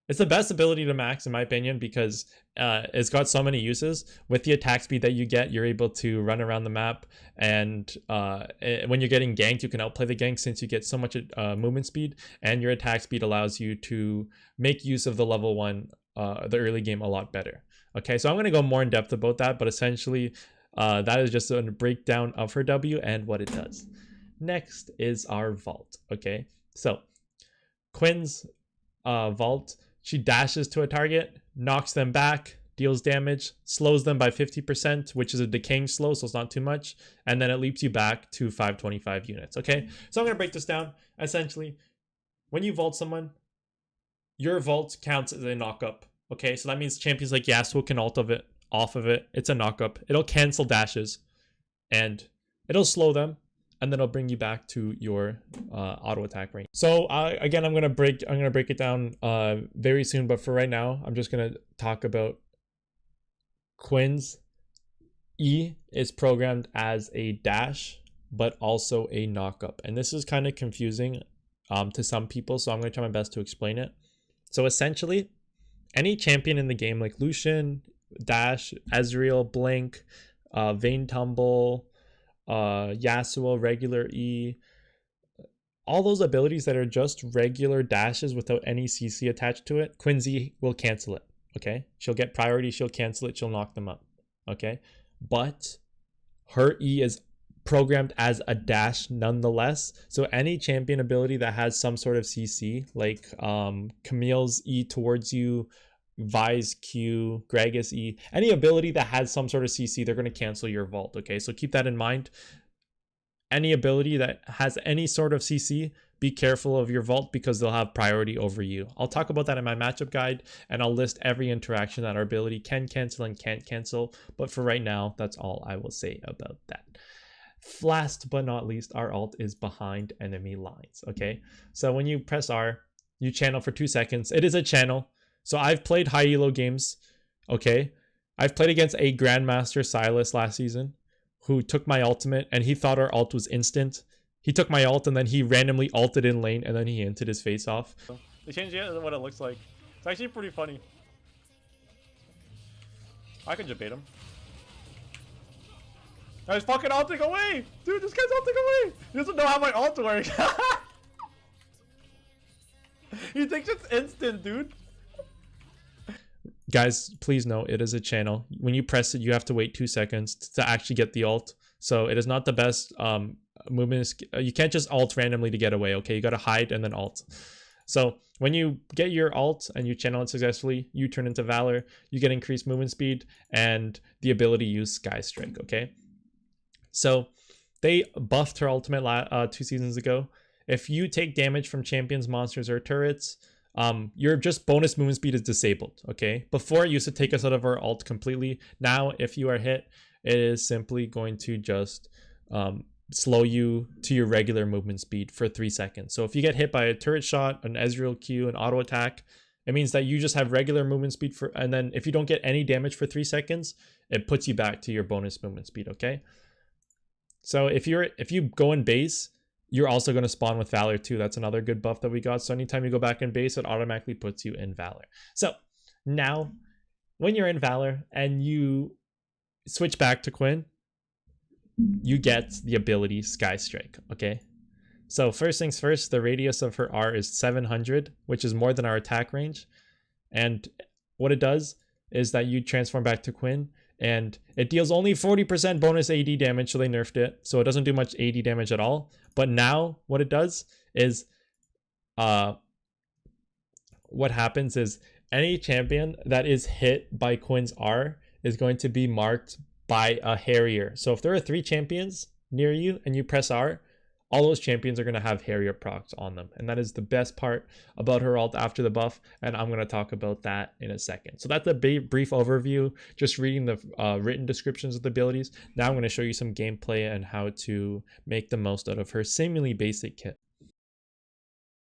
[SPEAKER 2] it's the best ability to max, in my opinion, because it's got so many uses. With the attack speed that you get, you're able to run around the map, and when you're getting ganked, you can outplay the gank since you get so much movement speed, and your attack speed allows you to make use of the level 1, the early game, a lot better. Okay, so I'm going to go more in depth about that, but essentially that is just a breakdown of her W and what it does. Next is our Vault. Okay, so Quinn's Vault, she dashes to a target, knocks them back, deals damage, slows them by 50%, which is a decaying slow, so it's not too much, and then it leaps you back to 525 units. Okay, so I'm going to break this down. Essentially, when you vault someone, your vault counts as a knock-up. Okay, so that means champions like Yasuo can ult off of it. It's a knock-up. It'll cancel dashes, and it'll slow them, and then it'll bring you back to your auto attack range. So again, I'm gonna break it down very soon, but for right now, I'm just gonna talk about Quinn's E is programmed as a dash, but also a knock-up, and this is kind of confusing to some people, so I'm gonna try my best to explain it. So essentially, any champion in the game like Lucian, Dash, Ezreal, Blink, Vayne Tumble, Yasuo, regular E, all those abilities that are just regular dashes without any CC attached to it, Quinn's E will cancel it. Okay, she'll get priority, she'll cancel it, she'll knock them up. Okay, but her E is programmed as a dash nonetheless, so any champion ability that has some sort of CC, like Camille's E towards you, Vi's Q, Gragas E, any ability that has some sort of CC, they're going to cancel your vault. Okay, so keep that in mind. Any ability that has any sort of CC, be careful of your vault because they'll have priority over you. I'll talk about that in my matchup guide, and I'll list every interaction that our ability can cancel and can't cancel, but for right now, that's all I will say about that. Last but not least, our ult is behind enemy lines. Okay, so when you press R, you channel for 2 seconds. It is a channel. So I've played high elo games, okay? I've played against a Grandmaster Silas last season who took my ultimate and he thought our ult was instant. He took my ult and then he randomly ulted in lane and then he inted his face off. They changed what it looks like. It's actually pretty funny. I can just bait him. I was fucking ulting away! Dude, this guy's ulting away! He doesn't know how my ult works. He thinks it's instant, dude. Guys, please know it is a channel. When you press it, you have to wait 2 seconds to actually get the ult. So it is not the best movement. You can't just ult randomly to get away, okay? You gotta hide and then ult. So when you get your ult and you channel it successfully, you turn into Valor, you get increased movement speed and the ability to use Sky Strike, okay? So they buffed her ultimate 2 seasons ago. If you take damage from champions, monsters, or turrets, your just bonus movement speed is disabled. Okay, before it used to take us out of our ult completely. Now if you are hit, it is simply going to just slow you to your regular movement speed for 3 seconds. So if you get hit by a turret shot, an Ezreal Q, an auto attack, it means that you just have regular movement speed for, and then if you don't get any damage for 3 seconds, it puts you back to your bonus movement speed, okay? So if you go in base, you're also going to spawn with Valor too. That's another good buff that we got. So anytime you go back in base, it automatically puts you in Valor. So now when you're in Valor and you switch back to Quinn, you get the ability Sky Strike, okay? So first things first, the radius of her R is 700, which is more than our attack range. And what it does is that you transform back to Quinn, and it deals only 40% bonus AD damage, so they nerfed it. So it doesn't do much AD damage at all. But now what it does is, what happens is any champion that is hit by Quinn's R is going to be marked by a Harrier. So if there are 3 champions near you and you press R, all those champions are going to have Harrier procs on them. And that is the best part about her ult after the buff. And I'm going to talk about that in a second. So that's a brief overview, just reading the written descriptions of the abilities. Now I'm going to show you some gameplay and how to make the most out of her seemingly basic kit.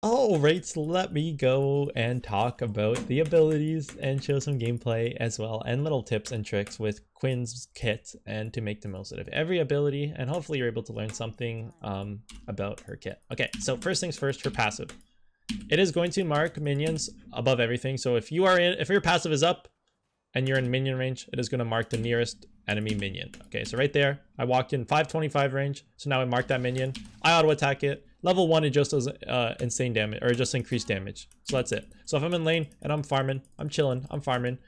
[SPEAKER 2] Alright, so let me go and talk about the abilities and show some gameplay as well, and little tips and tricks with Quinn's kit and to make the most out of every ability, and hopefully you're able to learn something about her kit. Okay, so first things first, her passive. It is going to mark minions above everything. So if your passive is up and you're in minion range, it is going to mark the nearest enemy minion. Okay, so right there, I walked in 525 range, so now I mark that minion. I auto attack it. Level 1, it just does insane damage, or just increased damage. So that's it. So if I'm in lane and I'm farming, I'm chilling, I'm farming,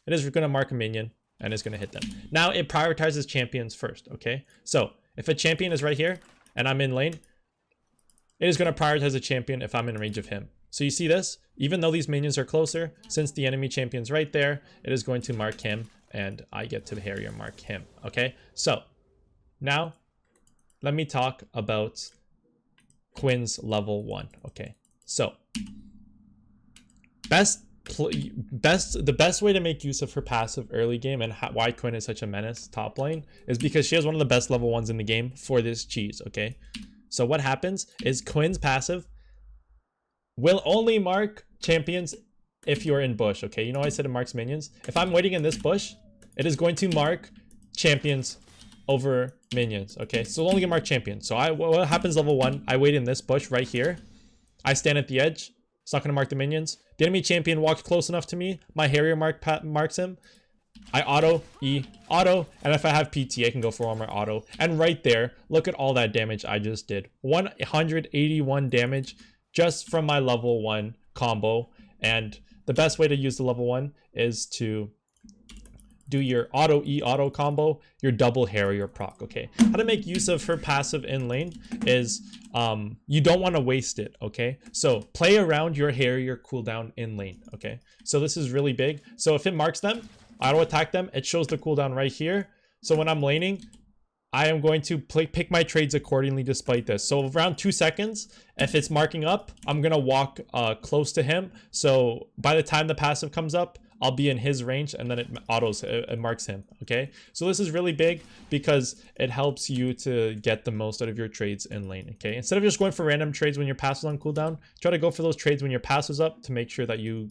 [SPEAKER 2] it is going to mark a minion and it's going to hit them. Now it prioritizes champions first, okay? So if a champion is right here and I'm in lane, it is going to prioritize a champion if I'm in range of him. So you see this? Even though these minions are closer, since the enemy champion's right there, it is going to mark him and I get to the Harrier mark him, okay? So now let me talk about Quinn's level 1. Okay, so the best way to make use of her passive early game and why Quinn is such a menace top lane is because she has one of the best level 1s in the game for this cheese. Okay, so what happens is Quinn's passive will only mark champions if you're in bush. Okay, you know I said it marks minions. If I'm waiting in this bush, it is going to mark champions over minions. Okay, so it's only gonna mark champions. So what happens level 1, I wait in this bush right here, I stand at the edge, it's not gonna mark the minions. The enemy champion walks close enough to me, my Harrier marks him, I auto, and if I have PT, I can go for armor auto. And right there, look at all that damage I just did. 181 damage just from my level 1 combo. And the best way to use the level 1 is to do your auto combo, your double Harrier proc. Okay, how to make use of her passive in lane is you don't want to waste it. Okay, so play around your Harrier cooldown in lane. Okay, so this is really big. So if it marks them, auto attack them, it shows the cooldown right here. So when I'm laning, I am going to pick my trades accordingly despite this. So around 2 seconds, if it's marking up, I'm gonna walk close to him. So by the time the passive comes up, I'll be in his range and then it marks him. Okay, so this is really big because it helps you to get the most out of your trades in lane. Okay, instead of just going for random trades when your passive's on cooldown, try to go for those trades when your passive's up to make sure that you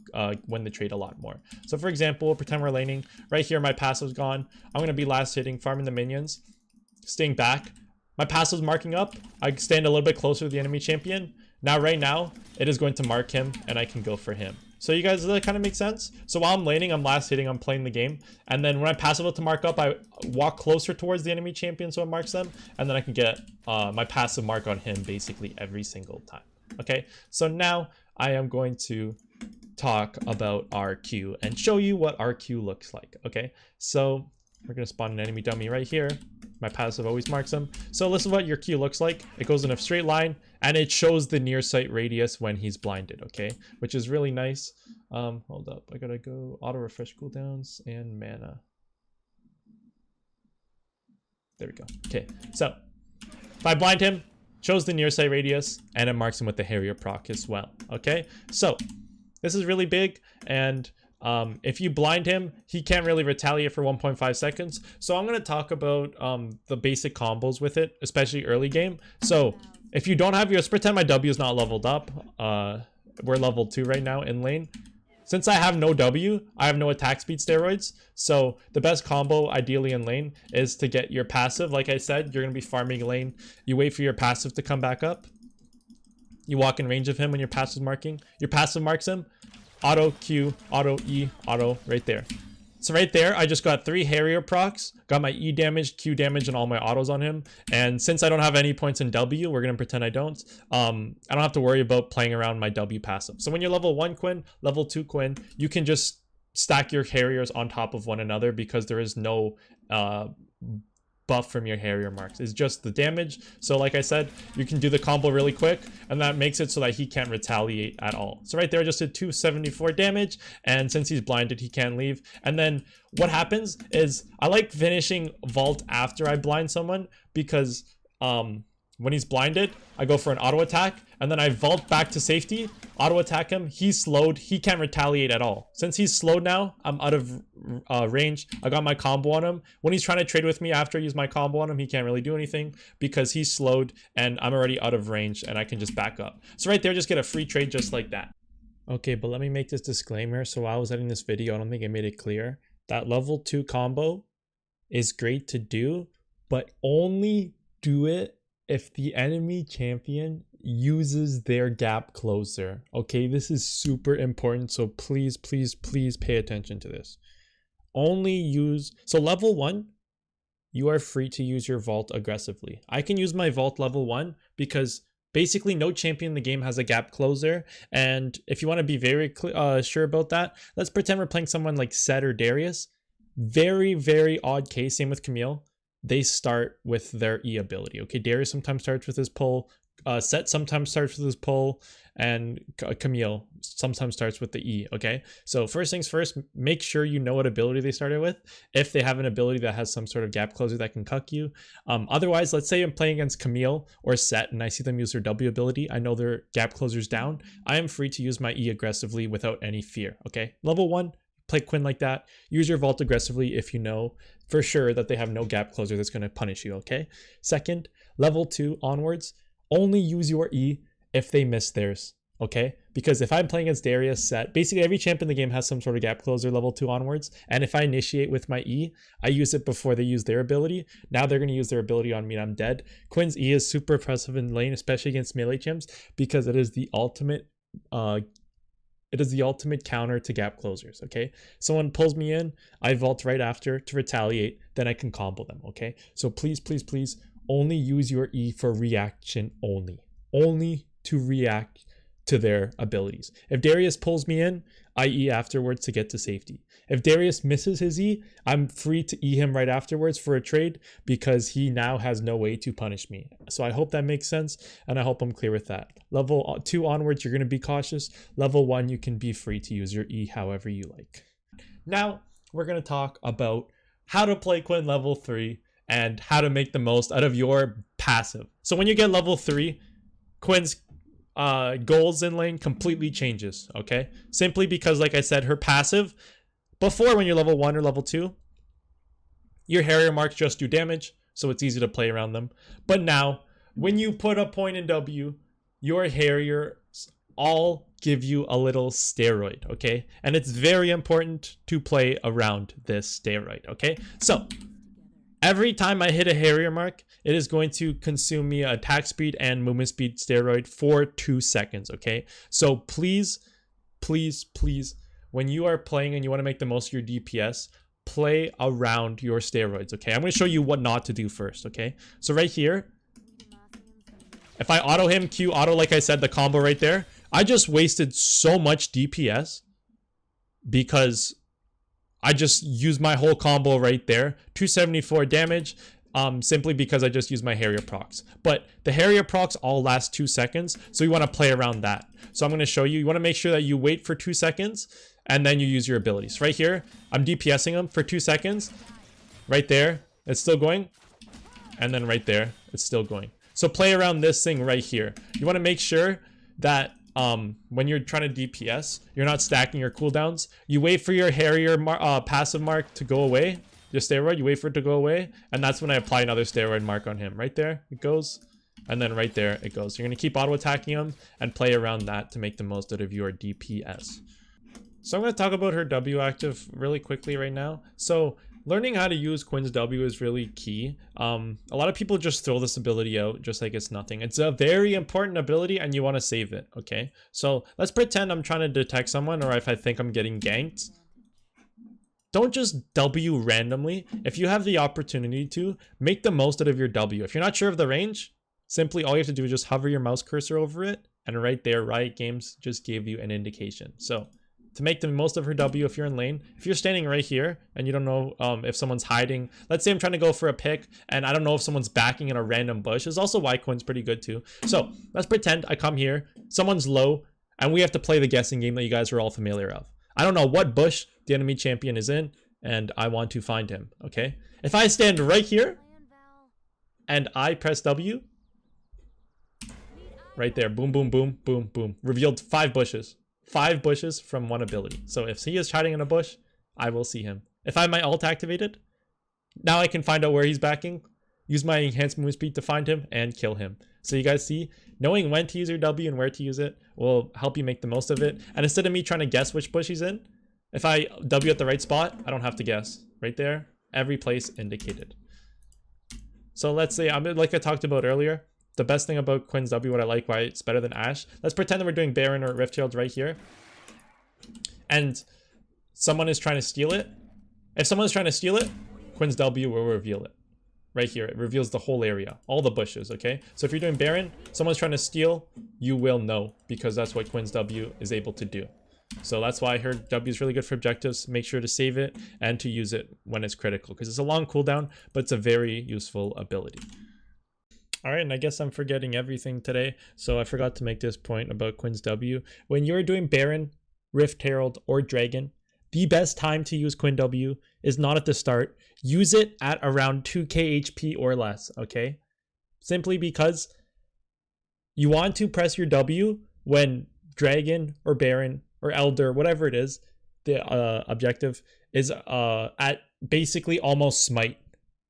[SPEAKER 2] win the trade a lot more. So for example, we'll pretend we're laning. Right here, my passive's gone. I'm gonna be last hitting, farming the minions, staying back. My passive's marking up. I stand a little bit closer to the enemy champion. Now, right now, it is going to mark him and I can go for him. So you guys, does that kind of make sense? So while I'm laning, I'm last hitting, I'm playing the game. And then when I passive out to mark up, I walk closer towards the enemy champion so it marks them. And then I can get my passive mark on him basically every single time. Okay, so now I am going to talk about RQ and show you what RQ looks like. Okay, so we're going to spawn an enemy dummy right here. My passive always marks them. So this is what your Q looks like. It goes in a straight line and it shows the near sight radius when he's blinded, okay? Which is really nice. Hold up, I gotta go auto refresh cooldowns and mana. There we go. Okay, so if I blind him, shows the near sight radius and it marks him with the Harrier proc as well, okay? So this is really big, and If you blind him, he can't really retaliate for 1.5 seconds. So I'm going to talk about the basic combos with it, especially early game. So if you don't have your, let's pretend my W is not leveled up. We're level 2 right now in lane. Since I have no W, I have no attack speed steroids. So the best combo ideally in lane is to get your passive. Like I said, you're going to be farming lane. You wait for your passive to come back up. You walk in range of him when your passive marking. Your passive marks him. Auto Q, auto E, auto right there. So right there, I just got 3 Harrier procs, got my E damage, Q damage, and all my autos on him. And since I don't have any points in W, we're gonna pretend I don't. I don't have to worry about playing around my W passive. So when you're level 1 Quinn, level 2 Quinn, you can just stack your Harriers on top of one another because there is no buff from your Harrier marks. It's just the damage. So like I said, you can do the combo really quick, and that makes it so that he can't retaliate at all. So right there, I just did 274 damage, and since he's blinded, he can't leave. And then what happens is I like finishing vault after I blind someone, because when he's blinded, I go for an auto attack, and then I vault back to safety, auto attack him. He's slowed. He can't retaliate at all. Since he's slowed now, I'm out of range. I got my combo on him. When he's trying to trade with me after I use my combo on him, he can't really do anything because he's slowed and I'm already out of range and I can just back up. So right there, just get a free trade just like that. Okay, but let me make this disclaimer. So while I was editing this video, I don't think I made it clear. That level 2 combo is great to do, but only do it if the enemy champion uses their gap closer. Okay, this is super important, so please pay attention to this. Only use, so level 1, you are free to use your vault aggressively. I can use my vault level 1 because basically no champion in the game has a gap closer, and if you want to be very sure about that, let's pretend we're playing someone like Set or Darius. Very odd case, same with Camille. They start with their E ability. Okay, Darius sometimes starts with his pull, Set sometimes starts with his pull, and Camille sometimes starts with the E. Okay, so first things first, make sure you know what ability they started with. If they have an ability that has some sort of gap closer that can cuck you. Otherwise, let's say I'm playing against Camille or Set and I see them use their W ability. I know their gap closer's down. I am free to use my E aggressively without any fear. Okay, level 1. Play Quinn like that. Use your vault aggressively if you know for sure that they have no gap closer that's going to punish you, okay? Second, level 2 onwards, only use your E if they miss theirs, okay? Because if I'm playing against Darius, Set, basically every champ in the game has some sort of gap closer level 2 onwards, and if I initiate with my E, I use it before they use their ability. Now they're going to use their ability on me and I'm dead. Quinn's E is super impressive in lane, especially against melee champs, because it is the ultimate counter to gap closers, okay? Someone pulls me in, I vault right after to retaliate, then I can combo them, okay? So please only use your E for reaction only. Only to react to their abilities. If Darius pulls me in, I E afterwards to get to safety. If Darius misses his E, I'm free to E him right afterwards for a trade because he now has no way to punish me. So I hope that makes sense, and I hope I'm clear with that. Level 2 onwards, you're going to be cautious. Level 1, you can be free to use your E however you like. Now, we're going to talk about how to play Quinn level 3 and how to make the most out of your passive. So when you get level 3, Quinn's goals in lane completely changes, okay? Simply because, like I said, her passive, before when you're level 1 or level 2, your Harrier marks just do damage, so it's easy to play around them. But now, when you put a point in W, your Harriers all give you a little steroid, okay? And it's very important to play around this steroid, okay? So, every time I hit a Harrier mark, it is going to consume me attack speed and movement speed steroid for 2 seconds, okay? So please, when you are playing and you want to make the most of your DPS, play around your steroids, okay? I'm going to show you what not to do first, okay? So right here, if I auto him, Q auto, like I said, the combo right there, I just wasted so much DPS because I just used my whole combo right there. 274 damage, simply because I just used my Harrier procs. But the Harrier procs all last 2 seconds, so you want to play around that. So I'm going to show you. You want to make sure that you wait for 2 seconds, and then you use your abilities. Right here, I'm DPSing them for 2 seconds. Right there, it's still going. And then right there, it's still going. So play around this thing right here. You want to make sure that when you're trying to DPS, you're not stacking your cooldowns. You wait for your Harrier passive mark to go away, your steroid, you wait for it to go away, and that's when I apply another steroid mark on him. Right there, it goes, and then right there, it goes. You're going to keep auto-attacking him and play around that to make the most out of your DPS. So I'm going to talk about her W active really quickly right now. So learning how to use Quinn's W is really key. A lot of people just throw this ability out just like it's nothing. It's a very important ability and you want to save it, okay? So let's pretend I'm trying to detect someone, or if I think I'm getting ganked. Don't just W randomly. If you have the opportunity to, make the most out of your W. If you're not sure of the range, simply all you have to do is just hover your mouse cursor over it, and right there, Riot Games just gave you an indication. So to make the most of her W, if you're in lane, if you're standing right here and you don't know if someone's hiding, let's say I'm trying to go for a pick and I don't know if someone's backing in a random bush, is also why Quinn's pretty good too. So let's pretend I come here, someone's low, and we have to play the guessing game that you guys are all familiar of. I don't know what bush the enemy champion is in, and I want to find him, okay? If I stand right here and I press W, right there, boom, boom, boom, boom, boom, revealed 5 bushes. 5 bushes from one ability. So if he is hiding in a bush, I will see him. If I have my ult activated, now I can find out where he's backing, use my enhanced move speed to find him and kill him. So you guys see, knowing when to use your W and where to use it will help you make the most of it. And instead of me trying to guess which bush he's in, if I W at the right spot, I don't have to guess. Right there, every place indicated. So let's say, like I talked about earlier, the best thing about Quinn's W, what I like, why it's better than Ashe. Let's pretend that we're doing Baron or Rift Herald right here. And someone is trying to steal it. If someone is trying to steal it, Quinn's W will reveal it. Right here, it reveals the whole area, all the bushes, okay? So if you're doing Baron, someone's trying to steal, you will know, because that's what Quinn's W is able to do. So that's why her W is really good for objectives. Make sure to save it and to use it when it's critical, because it's a long cooldown, but it's a very useful ability. All right, and I guess I'm forgetting everything today, so I forgot to make this point about Quinn's W. When you're doing Baron, Rift Herald, or Dragon, the best time to use Quinn W is not at the start. Use it at around 2k HP or less, okay? Simply because you want to press your W when Dragon or Baron or Elder, whatever it is, the objective is at basically almost smite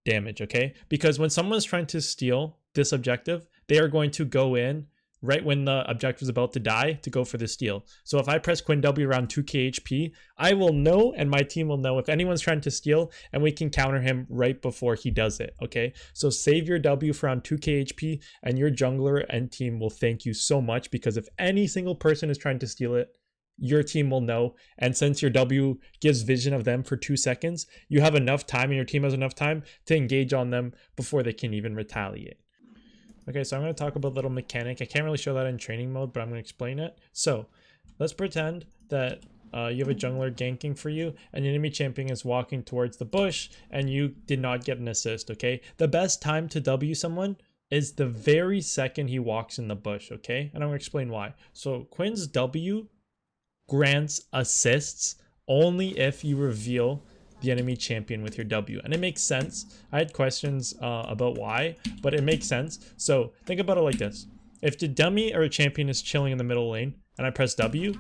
[SPEAKER 2] damage, okay? Because when someone's trying to steal this objective, they are going to go in right when the objective is about to die to go for the steal. So if I press Quinn W around 2k HP, I will know and my team will know if anyone's trying to steal, and we can counter him right before he does it, okay? So save your W for around 2k HP and your jungler and team will thank you so much, because if any single person is trying to steal it, your team will know. And since your W gives vision of them for 2 seconds, you have enough time and your team has enough time to engage on them before they can even retaliate. Okay, so I'm going to talk about a little mechanic. I can't really show that in training mode, but I'm going to explain it. So let's pretend that you have a jungler ganking for you and the enemy champion is walking towards the bush and you did not get an assist, okay? The best time to W someone is the very second he walks in the bush, okay? And I'm going to explain why. So Quinn's W grants assists only if you reveal the enemy champion with your W, and it makes sense. I had questions about why, but it makes sense. So think about it like this: if the dummy or a champion is chilling in the middle lane and I press W,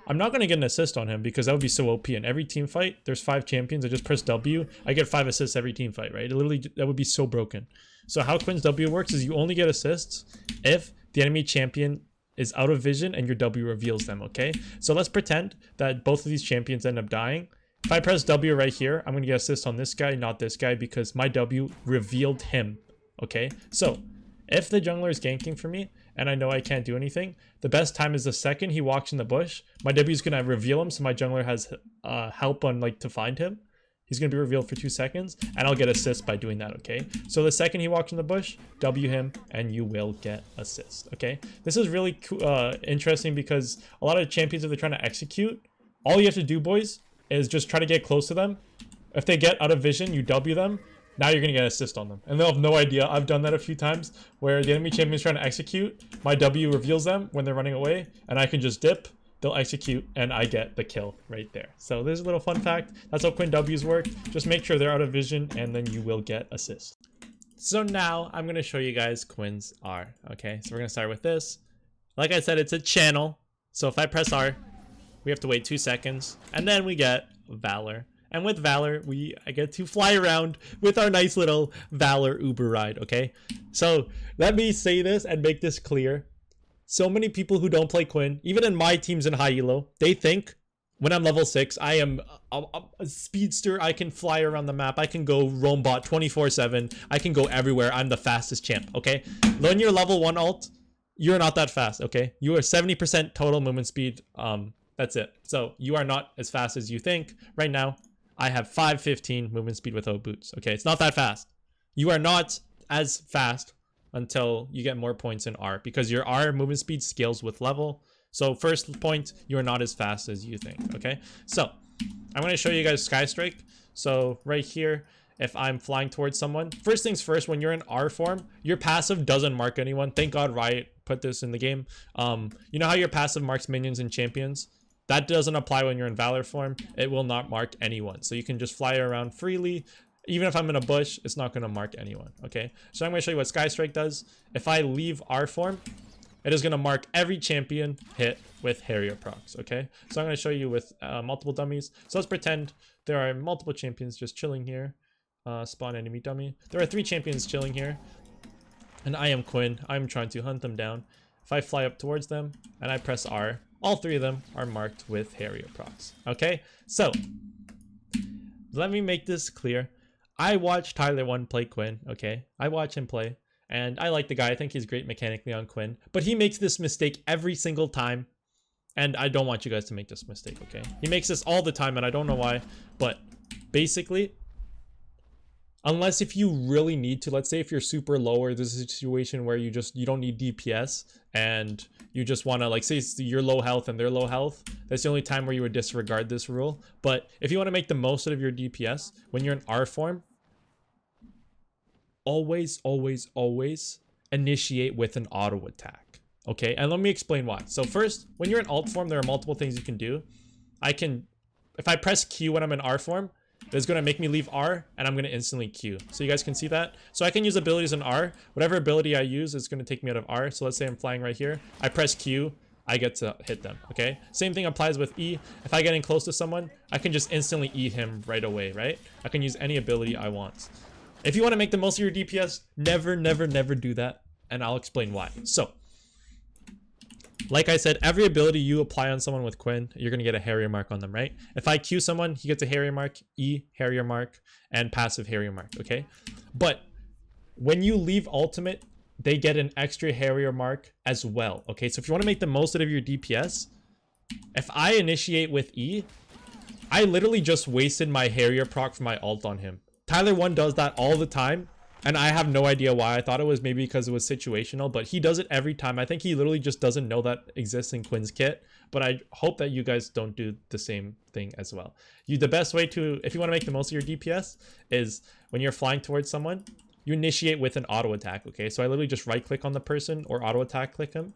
[SPEAKER 2] I'm not going to get an assist on him because that would be so OP. In every team fight, there's 5 champions. I just press W, I get 5 assists every team fight, right? It literally, that would be so broken. So how Quinn's W works is you only get assists if the enemy champion is out of vision and your W reveals them, okay? So let's pretend that both of these champions end up dying. If I press W right here, I'm going to get assist on this guy, not this guy, because my W revealed him, okay? So if the jungler is ganking for me and I know I can't do anything, the best time is the second he walks in the bush. My W is going to reveal him, so my jungler has help on like to find him. He's going to be revealed for 2 seconds, and I'll get assist by doing that, okay? So the second he walks in the bush, W him, and you will get assist, okay? This is really interesting because a lot of champions, if they're trying to execute, all you have to do, boys, is just try to get close to them. If they get out of vision, you W them. Now you're going to get assist on them. And they'll have no idea. I've done that a few times where the enemy champion is trying to execute. My W reveals them when they're running away, and I can just dip. They'll execute, and I get the kill right there. So there's a little fun fact. That's how Quinn W's work. Just make sure they're out of vision, and then you will get assist. So now I'm going to show you guys Quinn's R. Okay, so we're going to start with this. Like I said, it's a channel. So if I press R, we have to wait 2 seconds, and then we get Valor. And with Valor, I get to fly around with our nice little Valor Uber ride, okay? So let me say this and make this clear. So many people who don't play Quinn, even in my teams in high elo, they think when I'm level 6, I am a speedster. I can fly around the map. I can go roam bot 24/7. I can go everywhere. I'm the fastest champ, okay? When you're level 1 alt, you're not that fast, okay? You are 70% total movement speed. That's it. So you are not as fast as you think. Right now, I have 515 movement speed without boots, okay? It's not that fast. You are not as fast until you get more points in R, because your R movement speed scales with level. So first point, you are not as fast as you think, okay? So I'm going to show you guys Sky Strike. So right here, if I'm flying towards someone, first things first, when you're in R form, your passive doesn't mark anyone. Thank God Riot put this in the game. You know how your passive marks minions and champions? That doesn't apply when you're in Valor form. It will not mark anyone. So you can just fly around freely. Even if I'm in a bush, it's not going to mark anyone, okay? So I'm going to show you what Sky Strike does. If I leave R form, it is going to mark every champion hit with Harrier procs, okay? So I'm going to show you with multiple dummies. So let's pretend there are multiple champions just chilling here. Spawn enemy dummy. There are 3 champions chilling here. And I am Quinn. I'm trying to hunt them down. If I fly up towards them and I press R, all 3 of them are marked with Harrier procs, okay? So let me make this clear. I watch Tyler 1 play Quinn, okay? I watch him play, and I like the guy. I think he's great mechanically on Quinn, but he makes this mistake every single time, and I don't want you guys to make this mistake, okay? He makes this all the time, and I don't know why, but basically, unless if you really need to, let's say if you're super low or there's a situation where you don't need DPS and you just want to, like, say you're low health and they're low health, that's the only time where you would disregard this rule. But if you want to make the most out of your DPS when you're in R form, always initiate with an auto attack, okay? And let me explain why. So first, when you're in alt form, there are multiple things you can do. If I press Q when I'm in R form, it's going to make me leave R, and I'm going to instantly Q. So you guys can see that. So I can use abilities in R. Whatever ability I use is going to take me out of R. So let's say I'm flying right here. I press Q. I get to hit them, okay? Same thing applies with E. If I get in close to someone, I can just instantly E him right away, right? I can use any ability I want. If you want to make the most of your DPS, never do that. And I'll explain why. So, like I said, every ability you apply on someone with Quinn, you're going to get a Harrier mark on them, right? If I Q someone, he gets a Harrier mark, E, Harrier mark, and passive Harrier mark, okay? But when you leave ultimate, they get an extra Harrier mark as well, okay? So if you want to make the most out of your DPS, if I initiate with E, I literally just wasted my Harrier proc for my ult on him. Tyler 1 does that all the time. And I have no idea why. I thought it was maybe because it was situational, but he does it every time. I think he literally just doesn't know that exists in Quinn's kit, but I hope that you guys don't do the same thing as well. The best way to, if you want to make the most of your DPS, is when you're flying towards someone, you initiate with an auto attack, okay? So I literally just right click on the person or auto attack click him.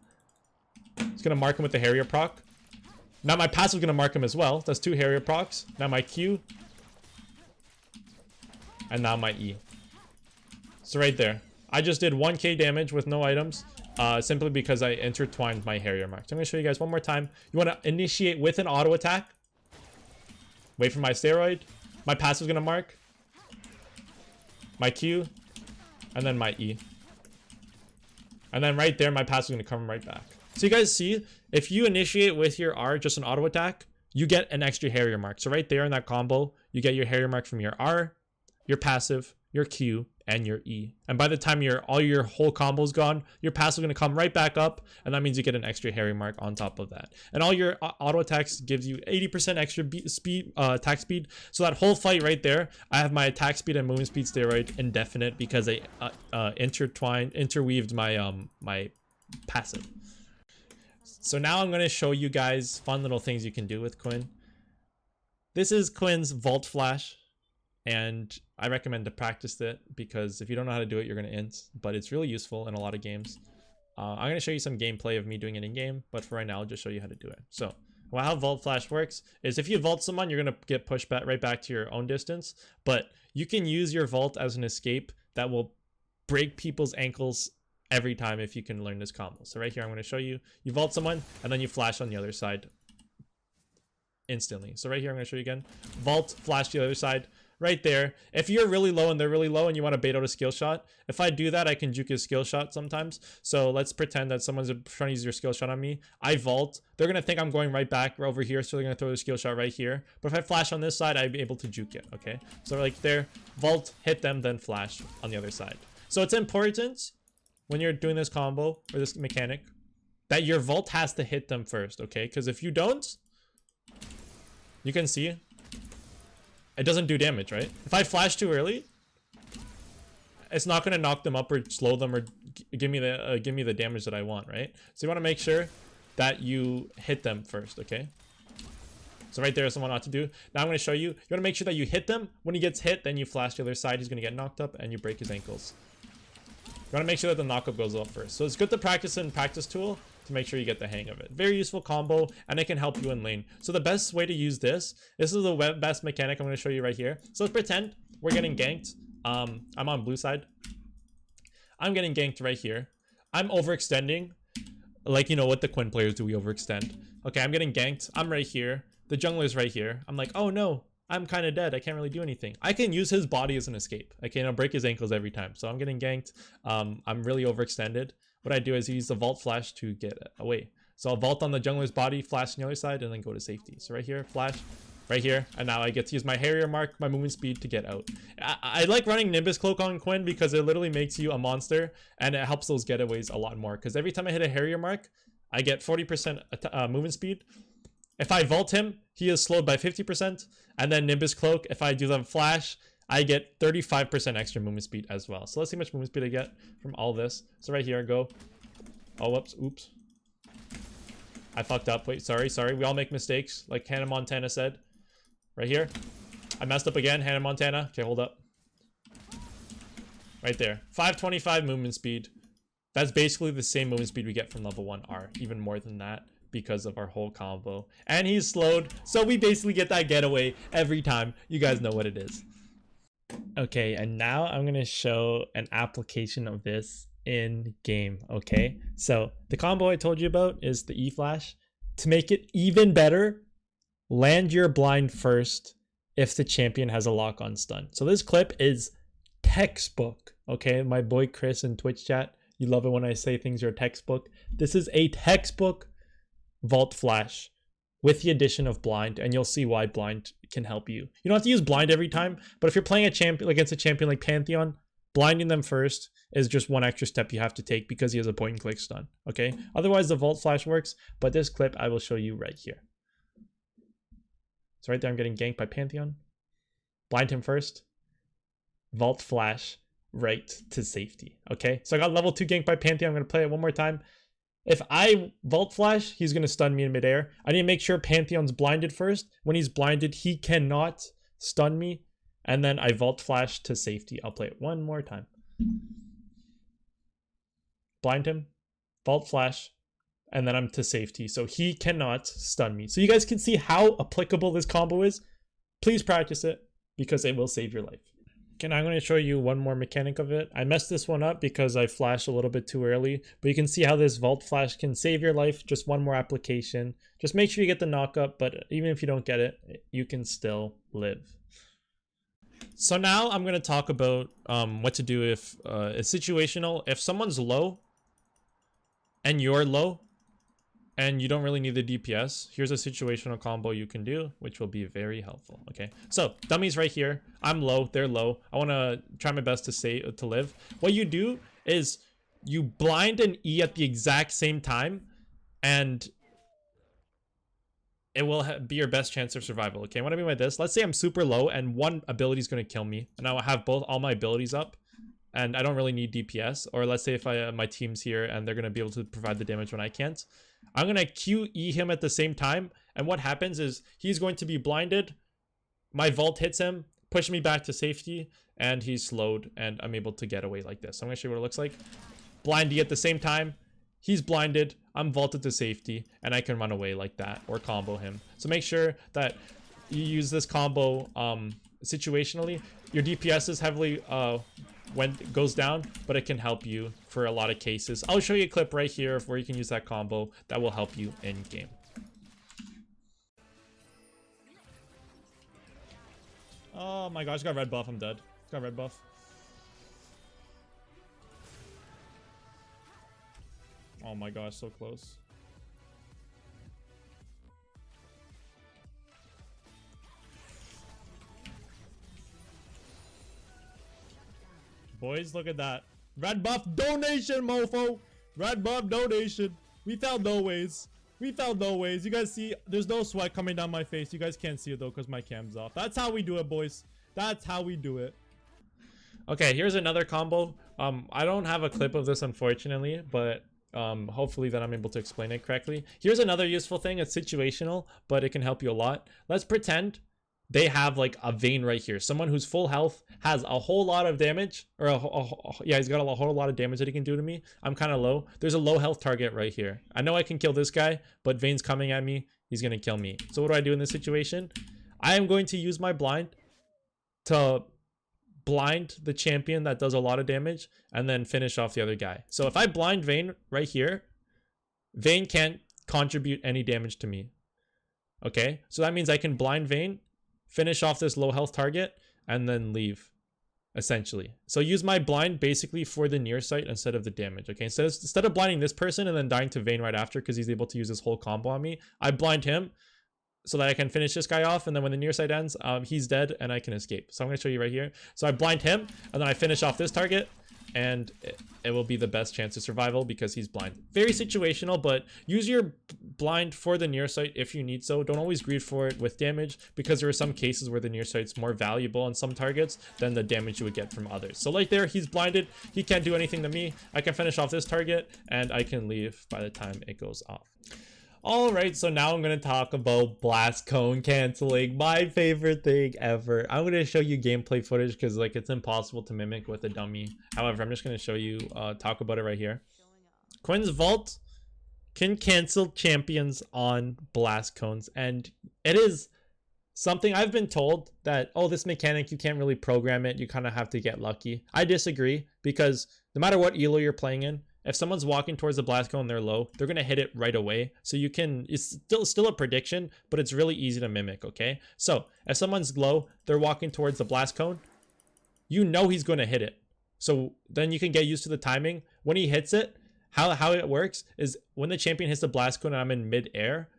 [SPEAKER 2] It's going to mark him with the Harrier proc. Now my passive is going to mark him as well. That's 2 Harrier procs. Now my Q. And now my E. So right there, I just did 1k damage with no items, simply because I intertwined my Harrier mark. So I'm going to show you guys one more time. You want to initiate with an auto attack. Wait for my steroid. My passive is going to mark. My Q. And then my E. And then right there, my passive is going to come right back. So you guys see, if you initiate with your R, just an auto attack, you get an extra Harrier mark. So right there in that combo, you get your Harrier mark from your R, your passive, your Q, and your E. And by the time all your whole combo's gone, your passive is going to come right back up, and that means you get an extra Harrier mark on top of that. And all your auto attacks gives you 80% extra attack speed. So that whole fight right there, I have my attack speed and movement speed steroid indefinite because I interweaved my my passive. So now I'm going to show you guys fun little things you can do with Quinn. This is Quinn's Vault Flash. And I recommend to practice it because if you don't know how to do it, you're going to int. But it's really useful in a lot of games. I'm going to show you some gameplay of me doing it in game. But for right now, I'll just show you how to do it. So how Vault Flash works is if you vault someone, you're going to get pushed back right back to your own distance. But you can use your vault as an escape that will break people's ankles every time if you can learn this combo. So right here, I'm going to show you. You vault someone, and then you flash on the other side instantly. So right here, I'm going to show you again. Vault, flash to the other side. Right there. If you're really low and they're really low and you want to bait out a skill shot, if I do that, I can juke his skill shot sometimes. So let's pretend that someone's trying to use your skill shot on me. I vault. They're going to think I'm going right back over here, so they're going to throw the skill shot right here. But if I flash on this side, I'd be able to juke it, okay? So like there, vault, hit them, then flash on the other side. So it's important when you're doing this combo or this mechanic that your vault has to hit them first, okay? Because if you don't, you can see it doesn't do damage, right? If I flash too early, it's not going to knock them up or slow them or give me the damage that I want, right? So you want to make sure that you hit them first, okay? So right there is someone ought to do. Now I'm going to show you. You want to make sure that you hit them. When he gets hit, then you flash the other side. He's going to get knocked up and you break his ankles. You want to make sure that the knockup goes off first. So it's good to practice in practice tool to make sure you get the hang of it. Very useful combo, and it can help you in lane. So the best way to use this is the best mechanic I'm going to show you right here. So let's pretend we're getting ganked. I'm on blue side. I'm getting ganked right here. I'm overextending. Like, you know what the Quinn players do, we overextend. Okay, I'm getting ganked. I'm right here. The jungler's right here. I'm like, oh no, I'm kind of dead. I can't really do anything. I can use his body as an escape. Okay, and I'll break his ankles every time. So I'm getting ganked. I'm really overextended. What I do is use the vault flash to get away. So I'll vault on the jungler's body, flash on the other side, and then go to safety. So right here, flash, right here, and now I get to use my Harrier mark, my movement speed to get out. I like running Nimbus Cloak on Quinn because it literally makes you a monster, and it helps those getaways a lot more. Because every time I hit a Harrier mark, I get 40% movement speed. If I vault him, he is slowed by 50%, and then Nimbus Cloak, if I do the flash, I get 35% extra movement speed as well. So let's see how much movement speed I get from all this. So right here, I go. Oh, whoops, oops. I fucked up. Wait, sorry. We all make mistakes, like Hannah Montana said. Right here. I messed up again, Hannah Montana. Okay, hold up. Right there. 525 movement speed. That's basically the same movement speed we get from level 1 R. Even more than that because of our whole combo. And he's slowed, so we basically get that getaway every time. You guys know what it is. Okay, and now I'm going to show an application of this in game, okay? So the combo I told you about is the E flash. To make it even better, land your blind first if the champion has a lock on stun. So this clip is textbook, okay? My boy Chris in Twitch chat, you love it when I say things are textbook. This is a textbook vault flash with the addition of blind, and you'll see why blind can help you. You don't have to use blind every time, but if you're playing a champion against a champion like Pantheon, blinding them first is just one extra step you have to take because he has a point and click stun, okay? Otherwise, the vault flash works, but this clip I will show you right here. So right there, I'm getting ganked by Pantheon. Blind him first. Vault flash right to safety, okay? So I got level 2 ganked by Pantheon. I'm going to play it one more time. If I vault flash, he's going to stun me in midair. I need to make sure Pantheon's blinded first. When he's blinded, he cannot stun me. And then I vault flash to safety. I'll play it one more time. Blind him, vault flash, and then I'm to safety. So he cannot stun me. So you guys can see how applicable this combo is. Please practice it because it will save your life. Okay, now I'm going to show you one more mechanic of it. I messed this one up because I flashed a little bit too early, but you can see how this vault flash can save your life. Just one more application. Just make sure you get the knockup, but even if you don't get it, you can still live. So now I'm going to talk about what to do if it's situational. If someone's low and you're low and you don't really need the DPS, here's a situational combo you can do, which will be very helpful. Okay, so dummies right here. I'm low, they're low. I want to try my best to live. What you do is you blind an E at the exact same time, and it will be your best chance of survival. Okay, what I mean by this, let's say I'm super low and one ability is going to kill me, and I will have all my abilities up, and I don't really need DPS. Or let's say if my team's here and they're going to be able to provide the damage when I can't, I'm going to QE him at the same time, and what happens is he's going to be blinded, my vault hits him, push me back to safety, and he's slowed, and I'm able to get away like this. So I'm going to show you what it looks like. Blind E at the same time, he's blinded, I'm vaulted to safety, and I can run away like that or combo him. So make sure that you use this combo situationally. Your DPS is heavily when it goes down, but it can help you for a lot of cases. I'll show you a clip right here of where you can use that combo that will help you in game. Oh my gosh, got red buff, I'm dead. Got red buff. Oh my gosh, so close. Boys, look at that. Red buff donation, mofo. Red buff donation. We found no ways. We found no ways. You guys see, there's no sweat coming down my face. You guys can't see it though because my cam's off. That's how we do it, boys. That's how we do it. Okay, here's another combo. I don't have a clip of this, unfortunately, but hopefully that I'm able to explain it correctly. Here's another useful thing. It's situational, but it can help you a lot. Let's pretend they have like a Vayne right here. Someone who's full health, has a whole lot of damage, or yeah, he's got a whole lot of damage that he can do to me. I'm kind of low. There's a low health target right here. I know I can kill this guy, but Vayne's coming at me. He's gonna kill me. So what do I do in this situation? I am going to use my blind to blind the champion that does a lot of damage and then finish off the other guy. So if I blind Vayne right here, Vayne can't contribute any damage to me. Okay, so that means I can blind Vayne, finish off this low health target, and then leave, essentially. So use my blind basically for the near sight instead of the damage. Okay, instead of blinding this person and then dying to Vayne right after because he's able to use this whole combo on me, I blind him so that I can finish this guy off, and then when the near sight ends, he's dead and I can escape. So I'm going to show you right here. So I blind him and then I finish off this target, and it will be the best chance of survival because he's blind. Very situational, but use your blind for the near sight if you need so. Don't always greed for it with damage because there are some cases where the near sight's more valuable on some targets than the damage you would get from others. So like there, he's blinded, he can't do anything to me. I can finish off this target and I can leave by the time it goes off. Alright, so now I'm going to talk about blast cone canceling, my favorite thing ever. I'm going to show you gameplay footage because like it's impossible to mimic with a dummy. However, I'm just going to show you, talk about it right here. Quinn's Vault can cancel champions on blast cones, and it is something I've been told that, oh, this mechanic, you can't really program it, you kind of have to get lucky. I disagree, because no matter what elo you're playing in, if someone's walking towards the blast cone and they're low, they're going to hit it right away. So you can, it's still a prediction, but it's really easy to mimic, okay? So if someone's low, they're walking towards the blast cone, you know he's going to hit it. So then you can get used to the timing. When he hits it, how it works is when the champion hits the blast cone and I'm in mid-air,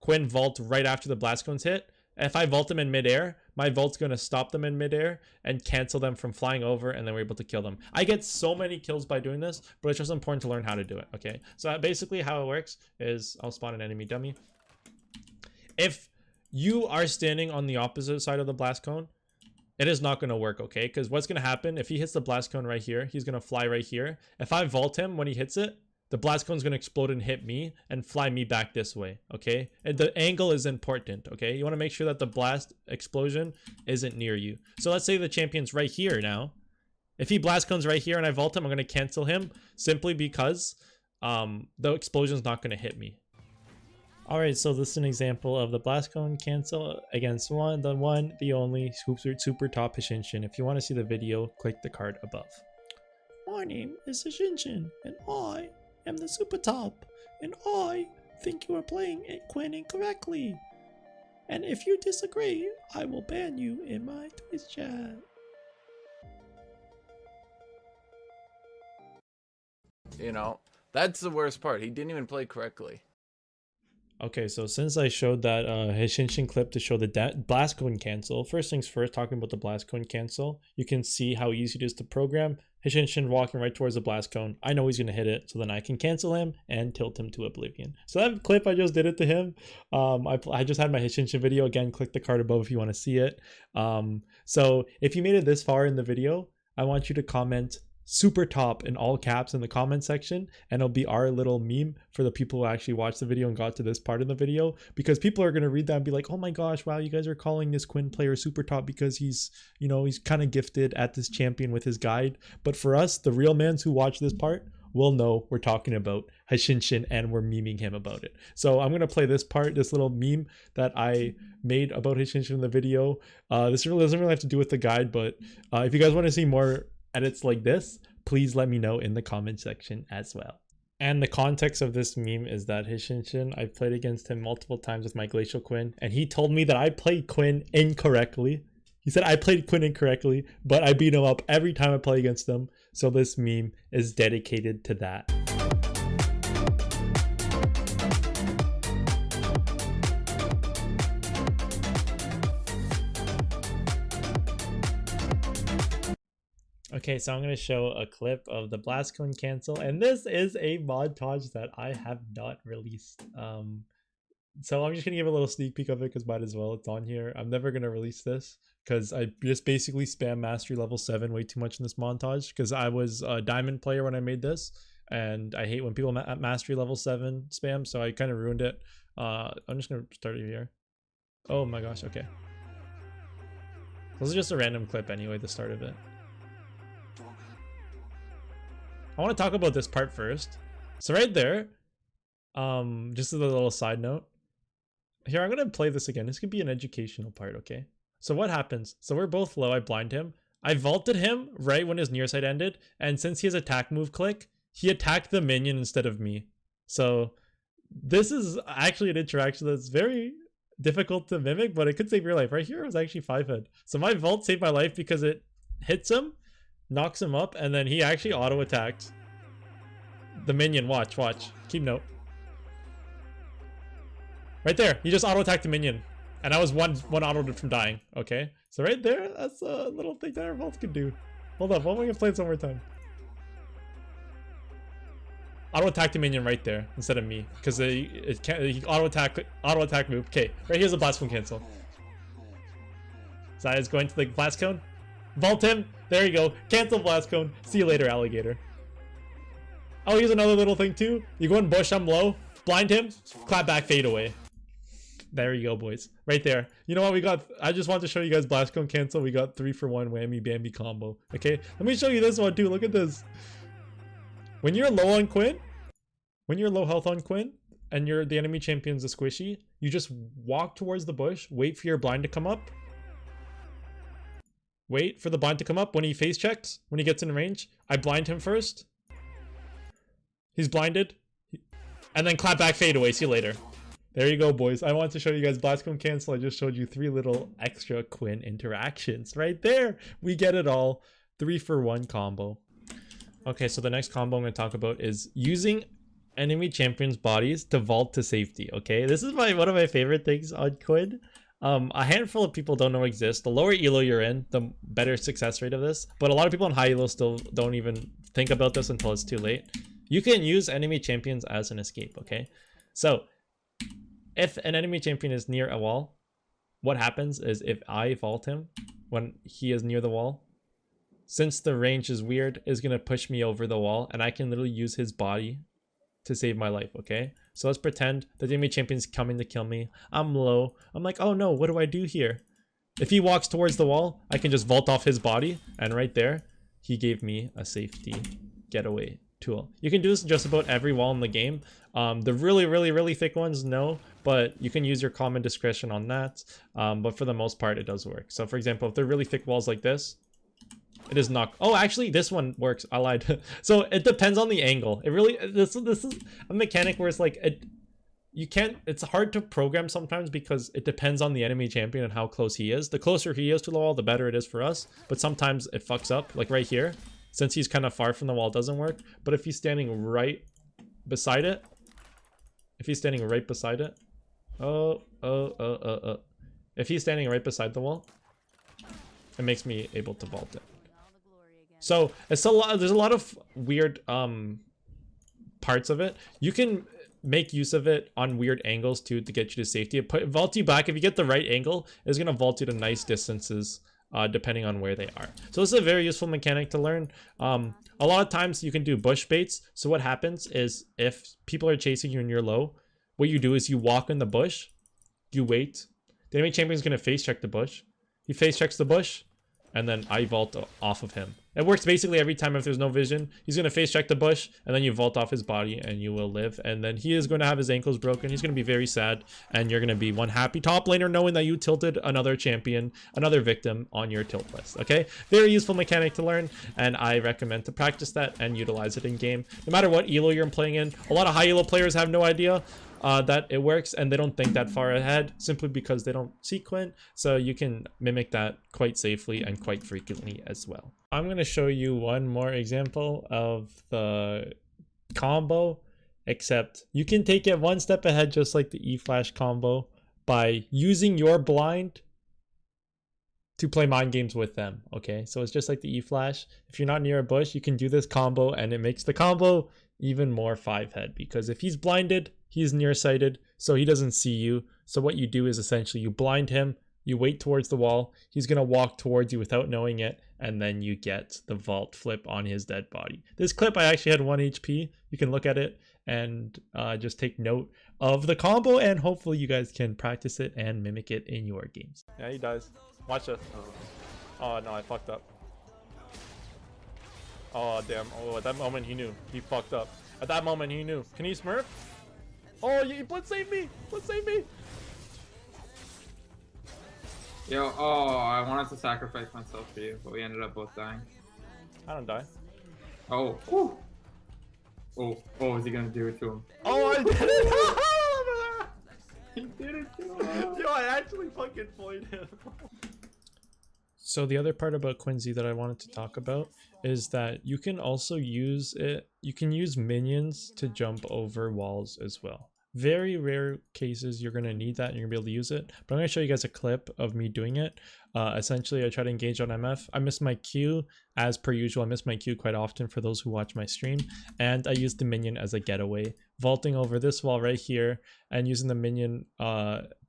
[SPEAKER 2] Quinn vault right after the blast cone's hit. If I vault them in mid-air, my vault's going to stop them in mid-air and cancel them from flying over, and then we're able to kill them. I get so many kills by doing this, but it's just important to learn how to do it, okay? So basically how it works is I'll spawn an enemy dummy. If you are standing on the opposite side of the blast cone, it is not going to work, okay? Because what's going to happen, if he hits the blast cone right here, he's going to fly right here. If I vault him when he hits it, the blast cone is going to explode and hit me and fly me back this way, okay? And the angle is important, okay? You want to make sure that the blast explosion isn't near you. So let's say the champion's right here now. If he blast cones right here and I vault him, I'm going to cancel him simply because the explosion's not going to hit me. Alright, so this is an example of the blast cone cancel against the only super top Hashinshin. If you want to see the video, click the card above. My name is Hashinshin, and I am the super top, and I think you are playing Quinn incorrectly. And if you disagree, I will ban you in my Twitch chat.
[SPEAKER 6] You know, that's the worst part. He didn't even play correctly.
[SPEAKER 2] Okay, so since I showed that Hashinshin clip to show the blast cone cancel, first things first, talking about the blast cone cancel, you can see how easy it is to program. Hashinshin walking right towards the blast cone. I know he's going to hit it, so then I can cancel him and tilt him to oblivion. So that clip, I just did it to him. I just had my Hashinshin video. Again, click the card above if you want to see it. So if you made it this far in the video, I want you to comment super top in all caps in the comment section, and it'll be our little meme for the people who actually watched the video and got to this part of the video, because people are going to read that and be like, oh my gosh, wow, you guys are calling this Quinn player super top because he's, you know, he's kind of gifted at this champion with his guide. But for us, the real mans who watch this part will know we're talking about Hashinshin and we're memeing him about it. So I'm going to play this part, this little meme that I made about Hashinshin in the video. This really doesn't really have to do with the guide, but if you guys want to see more edits like this, please let me know in the comment section as well. And the context of this meme is that Hashinshin, I've played against him multiple times with my Glacial Quinn, and he told me that I played Quinn incorrectly. He said I played Quinn incorrectly, but I beat him up every time I play against him. So this meme is dedicated to that. Okay, so I'm going to show a clip of the Blast Cone cancel, and this is a montage that I have not released. So I'm just going to give a little sneak peek of it because might as well, it's on here. I'm never going to release this because I just basically spam mastery level 7 way too much in this montage because I was a diamond player when I made this, and I hate when people at mastery level 7 spam, so I kind of ruined it. I'm just going to start it here. Oh my gosh, okay. This is just a random clip anyway, the start of it. I want to talk about this part first. So right there, just as a little side note, here I'm gonna play this again. This could be an educational part, okay? So what happens? So we're both low. I blind him. I vaulted him right when his Nearsight ended, and since he has attack move click, he attacked the minion instead of me. So this is actually an interaction that's very difficult to mimic, but it could save your life. Right here, it was actually 5-head. So my vault saved my life because it hits him, knocks him up, and then he actually auto attacked the minion. Watch, keep note. Right there, he just auto attacked the minion, and I was one auto from dying. Okay, so right there, that's a little thing that our vault could do. Hold up, I'm gonna play it one more time. Auto attack the minion right there instead of me because it can't. He auto attack move. Okay, right here's a blast cone cancel. So I was going to the blast cone. Vault him. There you go. Cancel blast cone. See you later, alligator. Oh, here's another little thing too. You go in bush, I'm low. Blind him. Clap back, fade away. There you go, boys. Right there. You know what we got? I just want to show you guys blast cone cancel. We got 3-for-1 whammy bambi combo. Okay, let me show you this one too. Look at this. When you're low on Quinn, when you're low health on Quinn, and the enemy champion's a squishy, you just walk towards the bush, wait for your blind to come up. Wait for the blind to come up. When he face checks, when he gets in range, I blind him first. He's blinded. And then clap back, fade away. See you later. There you go, boys. I want to show you guys blast cone cancel. I just showed you 3 little extra Quinn interactions. Right there. We get it all. 3-for-1 combo. Okay, so the next combo I'm going to talk about is using enemy champions' bodies to vault to safety. Okay, this is one of my favorite things on Quinn. A handful of people don't know exist. The lower elo you're in, the better success rate of this. But a lot of people in high elo still don't even think about this until it's too late. You can use enemy champions as an escape, okay? So, if an enemy champion is near a wall, what happens is if I vault him when he is near the wall, since the range is weird, is going to push me over the wall, and I can literally use his body to save my life, okay? So let's pretend the enemy champion's coming to kill me. I'm low. I'm like, oh no, what do I do here? If he walks towards the wall, I can just vault off his body, and right there, he gave me a safety getaway tool. You can do this just about every wall in the game. The really thick ones, no, but you can use your common discretion on that. But for the most part, it does work. So for example, if they're really thick walls like this, it is not. Oh, actually, this one works. I lied. So it depends on the angle. It really, this is a mechanic where it's like you can't. It's hard to program sometimes because it depends on the enemy champion and how close he is. The closer he is to the wall, the better it is for us. But sometimes it fucks up. Like right here, since he's kind of far from the wall, it doesn't work. But if he's standing right beside it, if he's standing right beside it, if he's standing right beside the wall, it makes me able to vault it. So it's a lot. There's a lot of weird parts of it. You can make use of it on weird angles too to get you to safety. It vault you back. If you get the right angle, it's gonna vault you to nice distances depending on where they are. So this is a very useful mechanic to learn. A lot of times you can do bush baits. So what happens is if people are chasing you and you're low, what you do is you walk in the bush, you wait. The enemy champion is gonna face check the bush. He face checks the bush, and then I vault off of him. It works basically every time if there's no vision. He's going to face check the bush, and then you vault off his body, and you will live. And then he is going to have his ankles broken. He's going to be very sad, and you're going to be one happy top laner knowing that you tilted another champion, another victim on your tilt list, okay? Very useful mechanic to learn, and I recommend to practice that and utilize it in game. No matter what elo you're playing in, a lot of high elo players have no idea that it works, and they don't think that far ahead simply because they don't see Quinn. So you can mimic that quite safely and quite frequently as well. I'm going to show you one more example of the combo, except you can take it one step ahead, just like the E-Flash combo, by using your blind to play mind games with them. Okay, so it's just like the E-Flash. If you're not near a bush, you can do this combo, and it makes the combo even more 5-head, because if he's blinded, he's nearsighted, so he doesn't see you. So what you do is essentially you blind him, you wait towards the wall, he's going to walk towards you without knowing it, and then you get the vault flip on his dead body. This clip, I actually had 1 HP. You can look at it and just take note of the combo, and hopefully you guys can practice it and mimic it in your games. Yeah, he dies. Watch this. Oh no, I fucked up. Oh damn. Oh, at that moment he knew. He fucked up. At that moment he knew. Can he smurf? Oh, blood save me! Blood save me!
[SPEAKER 8] Yo, oh, I wanted to sacrifice myself for you, but we ended up both dying.
[SPEAKER 2] I don't die.
[SPEAKER 8] Oh, whew. Oh, is he gonna do it to him?
[SPEAKER 2] Oh, I did it!
[SPEAKER 8] He did it to him!
[SPEAKER 2] Yo, I actually fucking played him. So the other part about Quinn Z that I wanted to talk about is that you can also use it. You can use minions to jump over walls as well. Very rare cases you're going to need that and you're going to be able to use it. But I'm going to show you guys a clip of me doing it. Essentially, I try to engage on MF. I miss my Q as per usual. I miss my Q quite often for those who watch my stream. And I use the minion as a getaway, vaulting over this wall right here and using the minion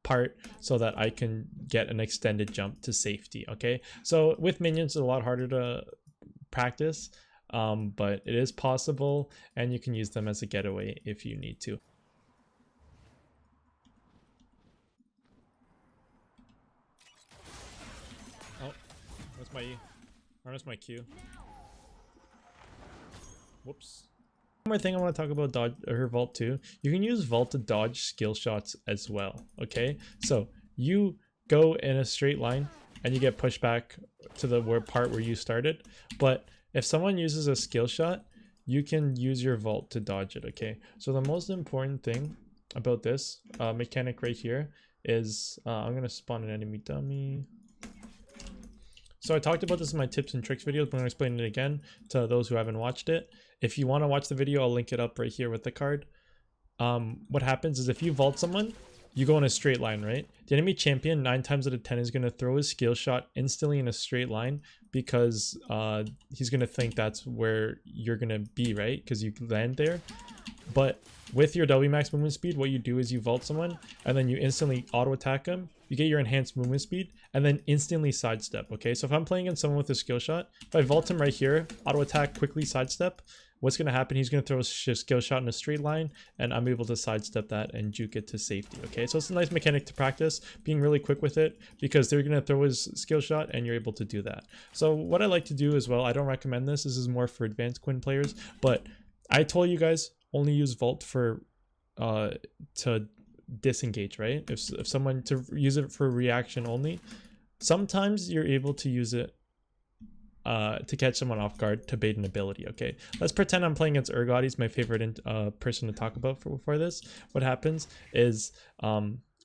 [SPEAKER 2] part so that I can get an extended jump to safety. Okay, so with minions it's a lot harder to practice, but it is possible, and you can use them as a getaway if you need to. Oh, that's my E. Or that's my Q. Whoops. One more thing I want to talk about dodge or vault too. You can use vault to dodge skill shots as well. Okay, so you go in a straight line and you get pushed back to the part where you started. But if someone uses a skill shot, you can use your vault to dodge it. Okay, so the most important thing about this mechanic right here is I'm gonna spawn an enemy dummy. So I talked about this in my tips and tricks videos, but I'm going to explain it again to those who haven't watched it. If you want to watch the video, I'll link it up right here with the card. What happens is if you vault someone, you go in a straight line, right? The enemy champion 9 times out of 10 is going to throw his skill shot instantly in a straight line because he's going to think that's where you're going to be, right? Because you land there. But with your W max movement speed, what you do is you vault someone and then you instantly auto attack them. You get your enhanced movement speed and then instantly sidestep. Okay, so if I'm playing against someone with a skill shot, if I vault him right here, auto attack, quickly sidestep, what's going to happen? He's going to throw a skill shot in a straight line and I'm able to sidestep that and juke it to safety. Okay, so it's a nice mechanic to practice, being really quick with it because they're going to throw his skill shot and you're able to do that. So what I like to do as well, I don't recommend this. This is more for advanced Quinn players, but I told you guys only use vault for to disengage, right? If someone to use it for reaction only, sometimes you're able to use it to catch someone off guard to bait an ability. Okay, let's pretend I'm playing against Urgot. He's my favorite person to talk about for this. What happens is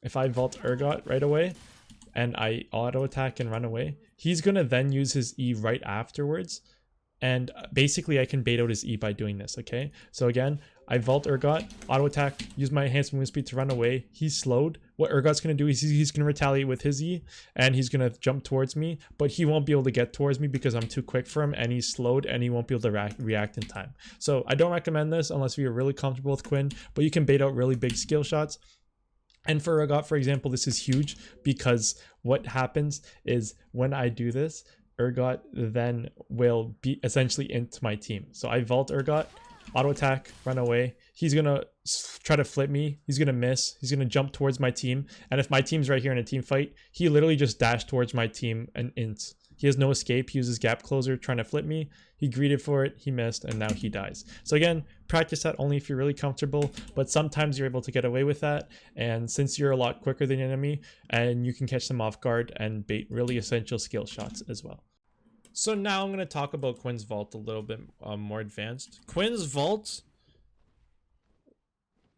[SPEAKER 2] if I vault Urgot right away and I auto attack and run away, he's gonna then use his E right afterwards, and basically I can bait out his E by doing this. Okay, so again, I vault Urgot, auto attack, use my enhanced movement speed to run away. He's slowed. What Urgot's going to do is he's going to retaliate with his E and he's going to jump towards me, but he won't be able to get towards me because I'm too quick for him and he's slowed and he won't be able to react in time. So I don't recommend this unless you're really comfortable with Quinn, but you can bait out really big skill shots. And for Urgot, for example, this is huge because what happens is when I do this, Urgot then will be essentially into my team. So I vault Urgot, auto attack, run away. He's gonna try to flip me. He's gonna miss. He's gonna jump towards my team. And if my team's right here in a team fight, he literally just dashed towards my team and ints. He has no escape. He uses gap closer trying to flip me. He greeted for it. He missed, and now he dies. So again, practice that only if you're really comfortable, but sometimes you're able to get away with that. And since you're a lot quicker than the enemy, and you can catch them off guard and bait really essential skill shots as well. So now I'm going to talk about Quinn's vault a little bit more advanced. Quinn's vault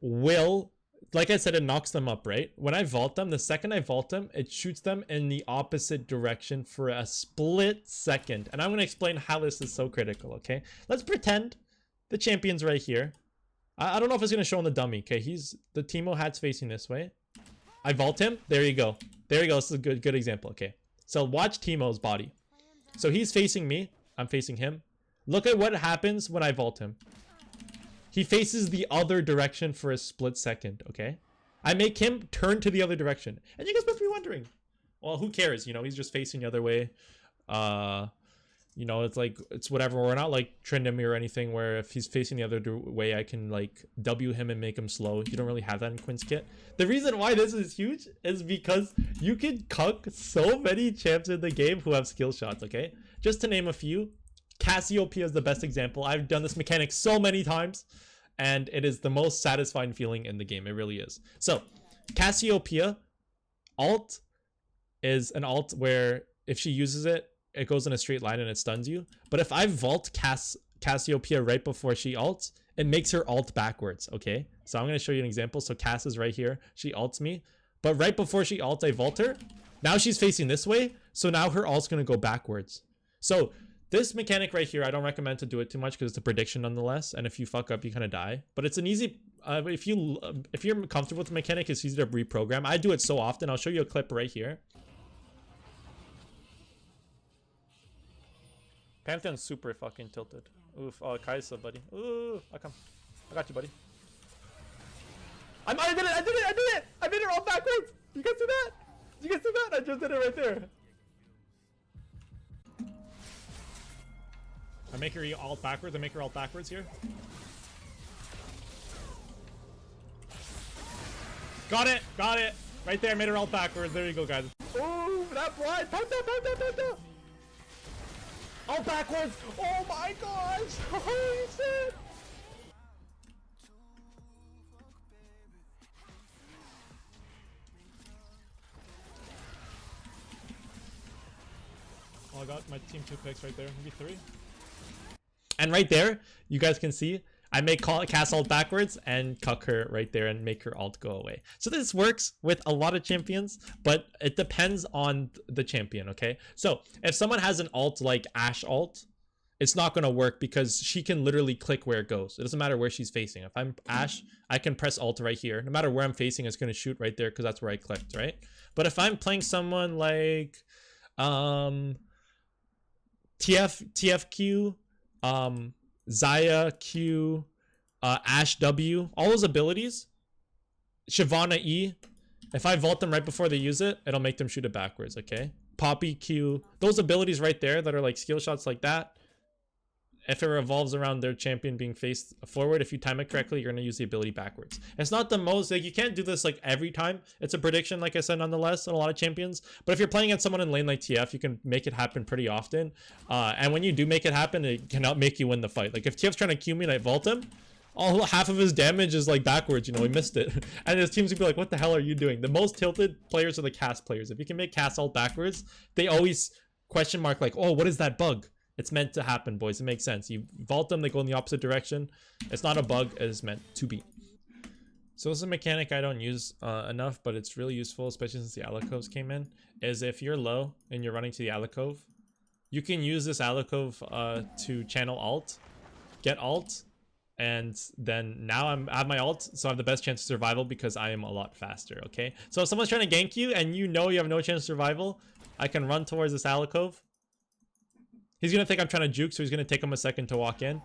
[SPEAKER 2] will, like I said, it knocks them up, right? When I vault them, the second I vault them, it shoots them in the opposite direction for a split second. And I'm going to explain how this is so critical, okay? Let's pretend the champion's right here. I don't know if it's going to show on the dummy, okay? The Teemo hat's facing this way. I vault him. There you go. There you go. This is a good example, okay? So watch Teemo's body. So he's facing me. I'm facing him. Look at what happens when I vault him. He faces the other direction for a split second, okay? I make him turn to the other direction. And you guys must be wondering, well, who cares? You know, he's just facing the other way. You know, it's like, it's whatever. We're not like Trindamir or anything where if he's facing the other way, I can like W him and make him slow. You don't really have that in Quinn's kit. The reason why this is huge is because you can cuck so many champs in the game who have skill shots, okay? Just to name a few, Cassiopeia is the best example. I've done this mechanic so many times, and it is the most satisfying feeling in the game. It really is. So, Cassiopeia alt is an alt where if she uses it, it goes in a straight line and it stuns you. But if I vault Cassiopeia right before she ults, it makes her alt backwards, okay? So I'm going to show you an example. So Cass is right here. She ults me. But right before she ults, I vault her. Now she's facing this way. So now her ult's going to go backwards. So this mechanic right here, I don't recommend to do it too much because it's a prediction nonetheless. And if you fuck up, you kind of die. But it's an easy... if you're comfortable with the mechanic, it's easy to reprogram. I do it so often. I'll show you a clip right here. Pantheon's super fucking tilted. Oof. Oh, Kaisa, buddy. Ooh, I come. I got you, buddy. I did it! I made it all backwards! You guys see that? Did you guys see that? I just did it right there. I make her alt backwards. I make her alt backwards here. Got it! Got it! Right there, I made her alt backwards. There you go, guys. Ooh, that blind! Time down! All backwards! Oh my gosh! Holy shit! Oh, I got my team 2 picks right there. Maybe 3. And right there, you guys can see, I make cast alt backwards and cuck her right there and make her alt go away. So this works with a lot of champions, but it depends on the champion, okay? So if someone has an alt like Ashe alt, it's not going to work because she can literally click where it goes. It doesn't matter where she's facing. If I'm Ashe, I can press alt right here. No matter where I'm facing, it's going to shoot right there because that's where I clicked, right? But if I'm playing someone like TFQ, Xayah Q, Ashe W, all those abilities, Shyvana E, if I vault them right before they use it, it'll make them shoot it backwards, okay? Poppy Q, those abilities right there that are like skill shots like that, if it revolves around their champion being faced forward, if you time it correctly, you're going to use the ability backwards. It's not the most, like, you can't do this like every time. It's a prediction, like I said, nonetheless, on a lot of champions. But if you're playing against someone in lane like TF, you can make it happen pretty often. And when you do make it happen, it cannot make you win the fight. Like, if TF's trying to Q me and I vault him, half of his damage is like backwards, you know, he missed it. And his teams would be like, what the hell are you doing? The most tilted players are the cast players. If you can make cast alt backwards, they always question mark like, oh, what is that bug? It's meant to happen, boys. It makes sense. You vault them, they go in the opposite direction. It's not a bug, it is meant to be. So this is a mechanic I don't use enough, but it's really useful, especially since the Alcoves came in, is if you're low and you're running to the Alcove, you can use this Alcove to channel alt, get alt, and then now I have my alt, so I have the best chance of survival because I am a lot faster, okay? So if someone's trying to gank you and you know you have no chance of survival, I can run towards this Alcove. He's gonna think I'm trying to juke, so he's gonna take him a second to walk in.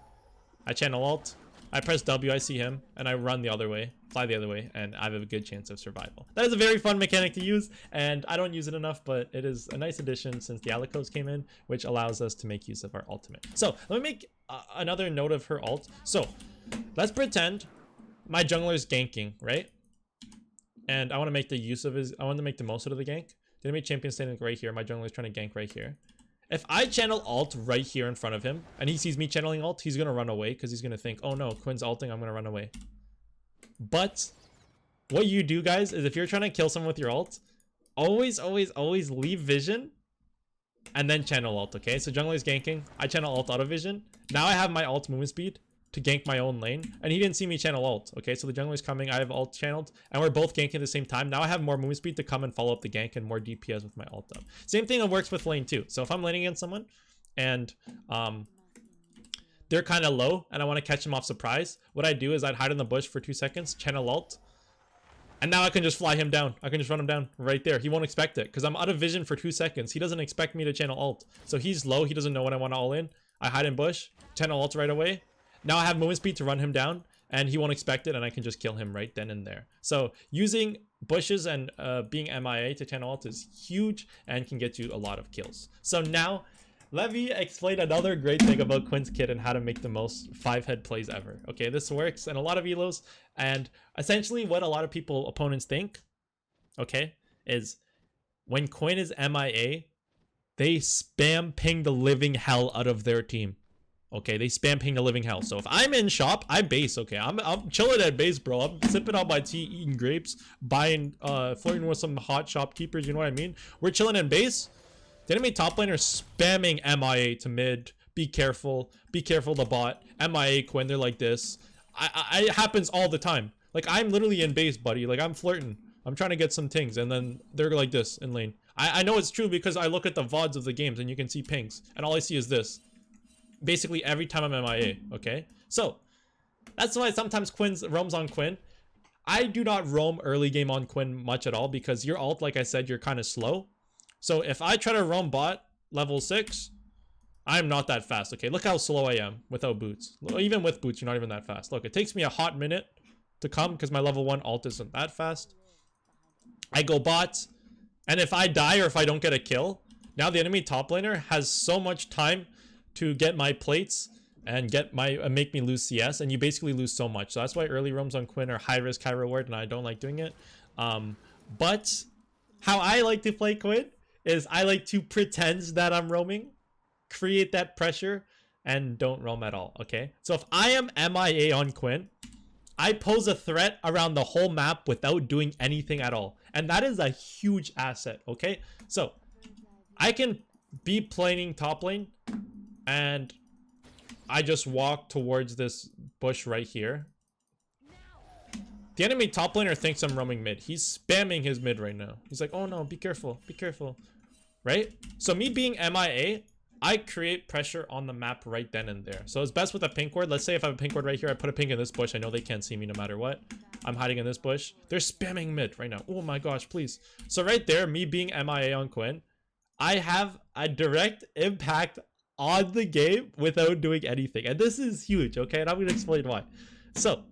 [SPEAKER 2] I channel alt, I press W, I see him, and I run the other way, fly the other way, and I have a good chance of survival. That is a very fun mechanic to use, and I don't use it enough, but it is a nice addition since the Alcoves came in, which allows us to make use of our ultimate. So let me make another note of her ult. So let's pretend my jungler is ganking, right? And I want to make the use of his, I want to make the most out of the gank. The enemy champion standing right here, my jungler is trying to gank right here. if I channel alt right here in front of him and he sees me channeling alt, he's gonna run away because he's gonna think, oh no, Quinn's alting, I'm gonna run away. But what you do, guys, is if you're trying to kill someone with your ult, always leave vision and then channel alt, okay? So jungler's ganking, I channel alt auto vision. Now I have my alt movement speed to gank my own lane, and he didn't see me channel alt, okay? So the jungler's coming, I have alt channeled, and we're both ganking at the same time. Now I have more movement speed to come and follow up the gank and more DPS with my alt up. Same thing that works with lane too. So if I'm laning against someone and they're kind of low and I want to catch them off surprise, what I do is I'd hide in the bush for 2 seconds, channel alt, and now I can just fly him down. I can just run him down right there. He won't expect it because I'm out of vision for 2 seconds. He doesn't expect me to channel alt. So he's low, he doesn't know when I want to all in. I hide in bush, channel alt right away. Now I have movement speed to run him down, and he won't expect it, and I can just kill him right then and there. So using bushes and being MIA to channel alt is huge and can get you a lot of kills. So now, let me explain another great thing about Quinn's kit and how to make the most 5-head plays ever. Okay, this works in a lot of elos, and essentially what a lot of opponents think, okay, is when Quinn is MIA, they spam ping the living hell out of their team. Okay, they spam ping the living hell. So if I'm in shop, I base. Okay, I'm chilling at base, bro. I'm sipping on my tea, eating grapes, buying, flirting with some hot shopkeepers. You know what I mean? We're chilling in base. The enemy top laner spamming MIA to mid. Be careful the bot. MIA Quinn, they're like this. It happens all the time. Like I'm literally in base, buddy. Like I'm flirting. I'm trying to get some things, and then they're like this in lane. I know it's true because I look at the VODs of the games and you can see pings, and all I see is this. Basically every time I'm MIA, okay? So, that's why sometimes Quinn roams on Quinn. I do not roam early game on Quinn much at all because your ult, like I said, you're kind of slow. So if I try to roam bot level 6, I'm not that fast, okay? Look how slow I am without boots. Even with boots, you're not even that fast. Look, it takes me a hot minute to come because my level 1 ult isn't that fast. I go bot, and if I die or if I don't get a kill, now the enemy top laner has so much time to get my plates and get my make me lose CS, and you basically lose so much. So that's why early roams on Quinn are high risk, high reward, and I don't like doing it. But how I like to play Quinn is I like to pretend that I'm roaming, create that pressure, and don't roam at all, okay? So if I am MIA on Quinn, I pose a threat around the whole map without doing anything at all, and that is a huge asset, okay? So I can be playing top lane and I just walk towards this bush right here. The enemy top laner thinks I'm roaming mid. He's spamming his mid right now. He's like, oh no, be careful, right? So me being MIA, I create pressure on the map right then and there. So it's best with a pink ward. Let's say if I have a pink ward right here, I put a pink in this bush. I know they can't see me no matter what. I'm hiding in this bush. They're spamming mid right now. Oh my gosh, please. So right there, me being MIA on Quinn, I have a direct impact on the game without doing anything, and this is huge, okay? And I'm gonna explain why. So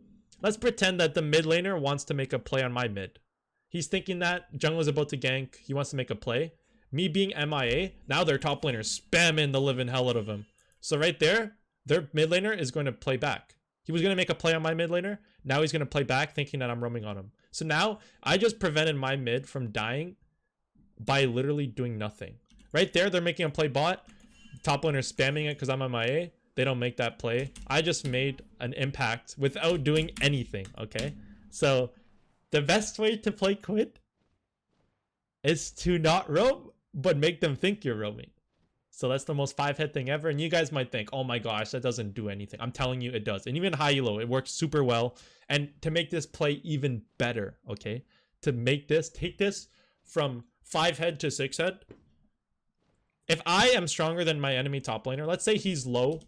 [SPEAKER 2] let's pretend that the mid laner wants to make a play on my mid. He's thinking that jungler's about to gank, he wants to make a play. Me being MIA, now their top laner spamming the living hell out of him. So right there, their mid laner is going to play back. He was gonna make a play on my mid laner, now he's gonna play back thinking that I'm roaming on him. So now I just prevented my mid from dying by literally doing nothing. Right there, they're making a play bot. Top laner spamming it because I'm MIA. They don't make that play. I just made an impact without doing anything, okay? So the best way to play Quinn is to not roam, but make them think you're roaming. So that's the most 5-head thing ever. And you guys might think, oh my gosh, that doesn't do anything. I'm telling you it does. And even high elo, it works super well. And to make this play even better, okay? To make this, take this from 5-head to 6-head. If I am stronger than my enemy top laner, let's say he's low,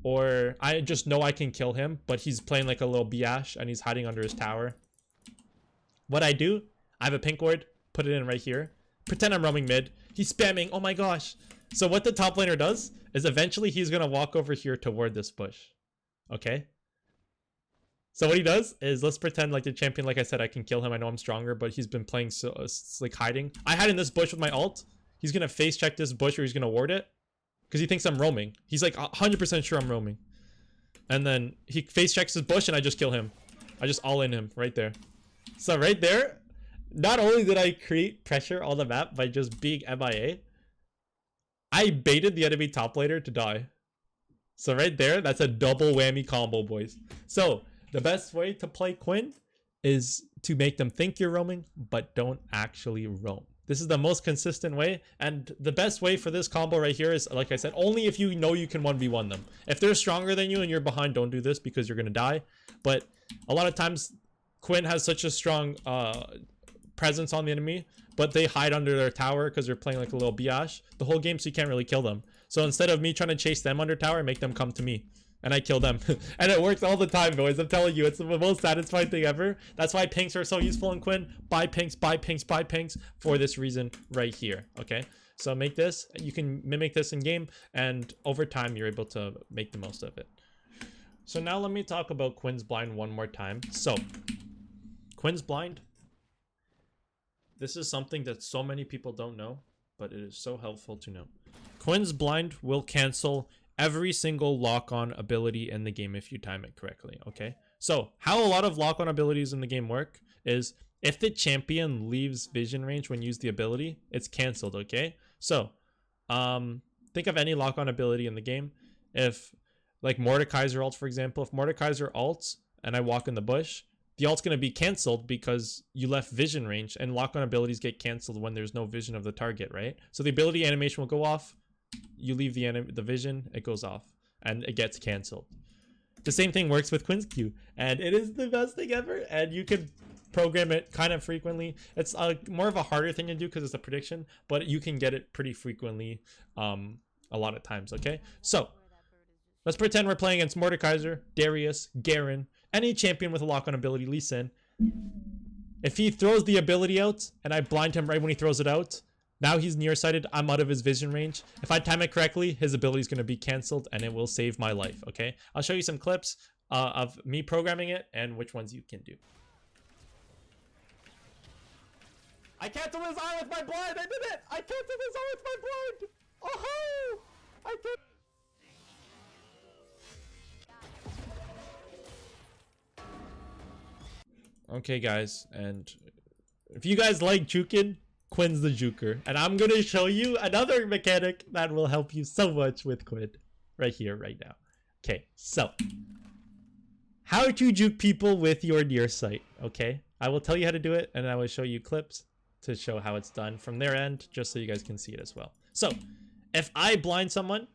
[SPEAKER 2] or I just know I can kill him, but he's playing like a little biash and he's hiding under his tower. What I do, I have a pink ward, put it in right here. Pretend I'm roaming mid. He's spamming, oh my gosh. So what the top laner does is eventually he's going to walk over here toward this bush. Okay? So what he does is, let's pretend like the champion, like I said, I can kill him. I know I'm stronger, but he's been playing so like hiding. I hide in this bush with my ult. He's going to face check this bush or he's going to ward it because he thinks I'm roaming. He's like 100% sure I'm roaming. And then he face checks his bush and I just kill him. I just all in him right there. So right there, not only did I create pressure on the map by just being MIA, I baited the enemy top laner to die. So right there, that's a double whammy combo, boys. So the best way to play Quinn is to make them think you're roaming, but don't actually roam. This is the most consistent way, and the best way for this combo right here is, like I said, only if you know you can 1v1 them. If they're stronger than you and you're behind, don't do this because you're gonna die. But a lot of times, Quinn has such a strong presence on the enemy, but they hide under their tower because they're playing like a little biatch the whole game, so you can't really kill them. So instead of me trying to chase them under tower, I make them come to me. And I kill them. And it works all the time, boys. I'm telling you, it's the most satisfying thing ever. That's why pinks are so useful in Quinn. Buy pinks, buy pinks, buy pinks for this reason right here. Okay? So make this. You can mimic this in game. And over time, you're able to make the most of it. So now let me talk about Quinn's blind one more time. So, Quinn's blind. This is something that so many people don't know, but it is so helpful to know. Quinn's blind will cancel every single lock-on ability in the game if you time it correctly, okay? So, how a lot of lock-on abilities in the game work is if the champion leaves vision range when you use the ability, it's canceled, okay? So, think of any lock-on ability in the game. If, like Mordekaiser ult, for example, if Mordekaiser ults and I walk in the bush, the ult's going to be canceled because you left vision range, and lock-on abilities get canceled when there's no vision of the target, right? So the ability animation will go off, you leave the vision, it goes off, and it gets canceled. The same thing works with Quinn's Q, and it is the best thing ever, and you can program it kind of frequently. It's more of a harder thing to do because it's a prediction, but you can get it pretty frequently a lot of times, okay? So, let's pretend we're playing against Mordekaiser, Darius, Garen, any champion with a lock-on ability, Lee Sin. If he throws the ability out, and I blind him right when he throws it out, now he's nearsighted, I'm out of his vision range. If I time it correctly, his ability is going to be canceled, and it will save my life, okay? I'll show you some clips of me programming it, and which ones you can do. I canceled his eye with my blind! I did it! I canceled his eye with my blind! Oh-ho! I can't... Okay, guys, and if you guys like Juking, Quinn's the Juker, and I'm gonna show you another mechanic that will help you so much with Quinn right here, right now. Okay, so how to juke people with your Nearsight. Okay, I will tell you how to do it, and I will show you clips to show how it's done from their end, just so you guys can see it as well. So if I blind someone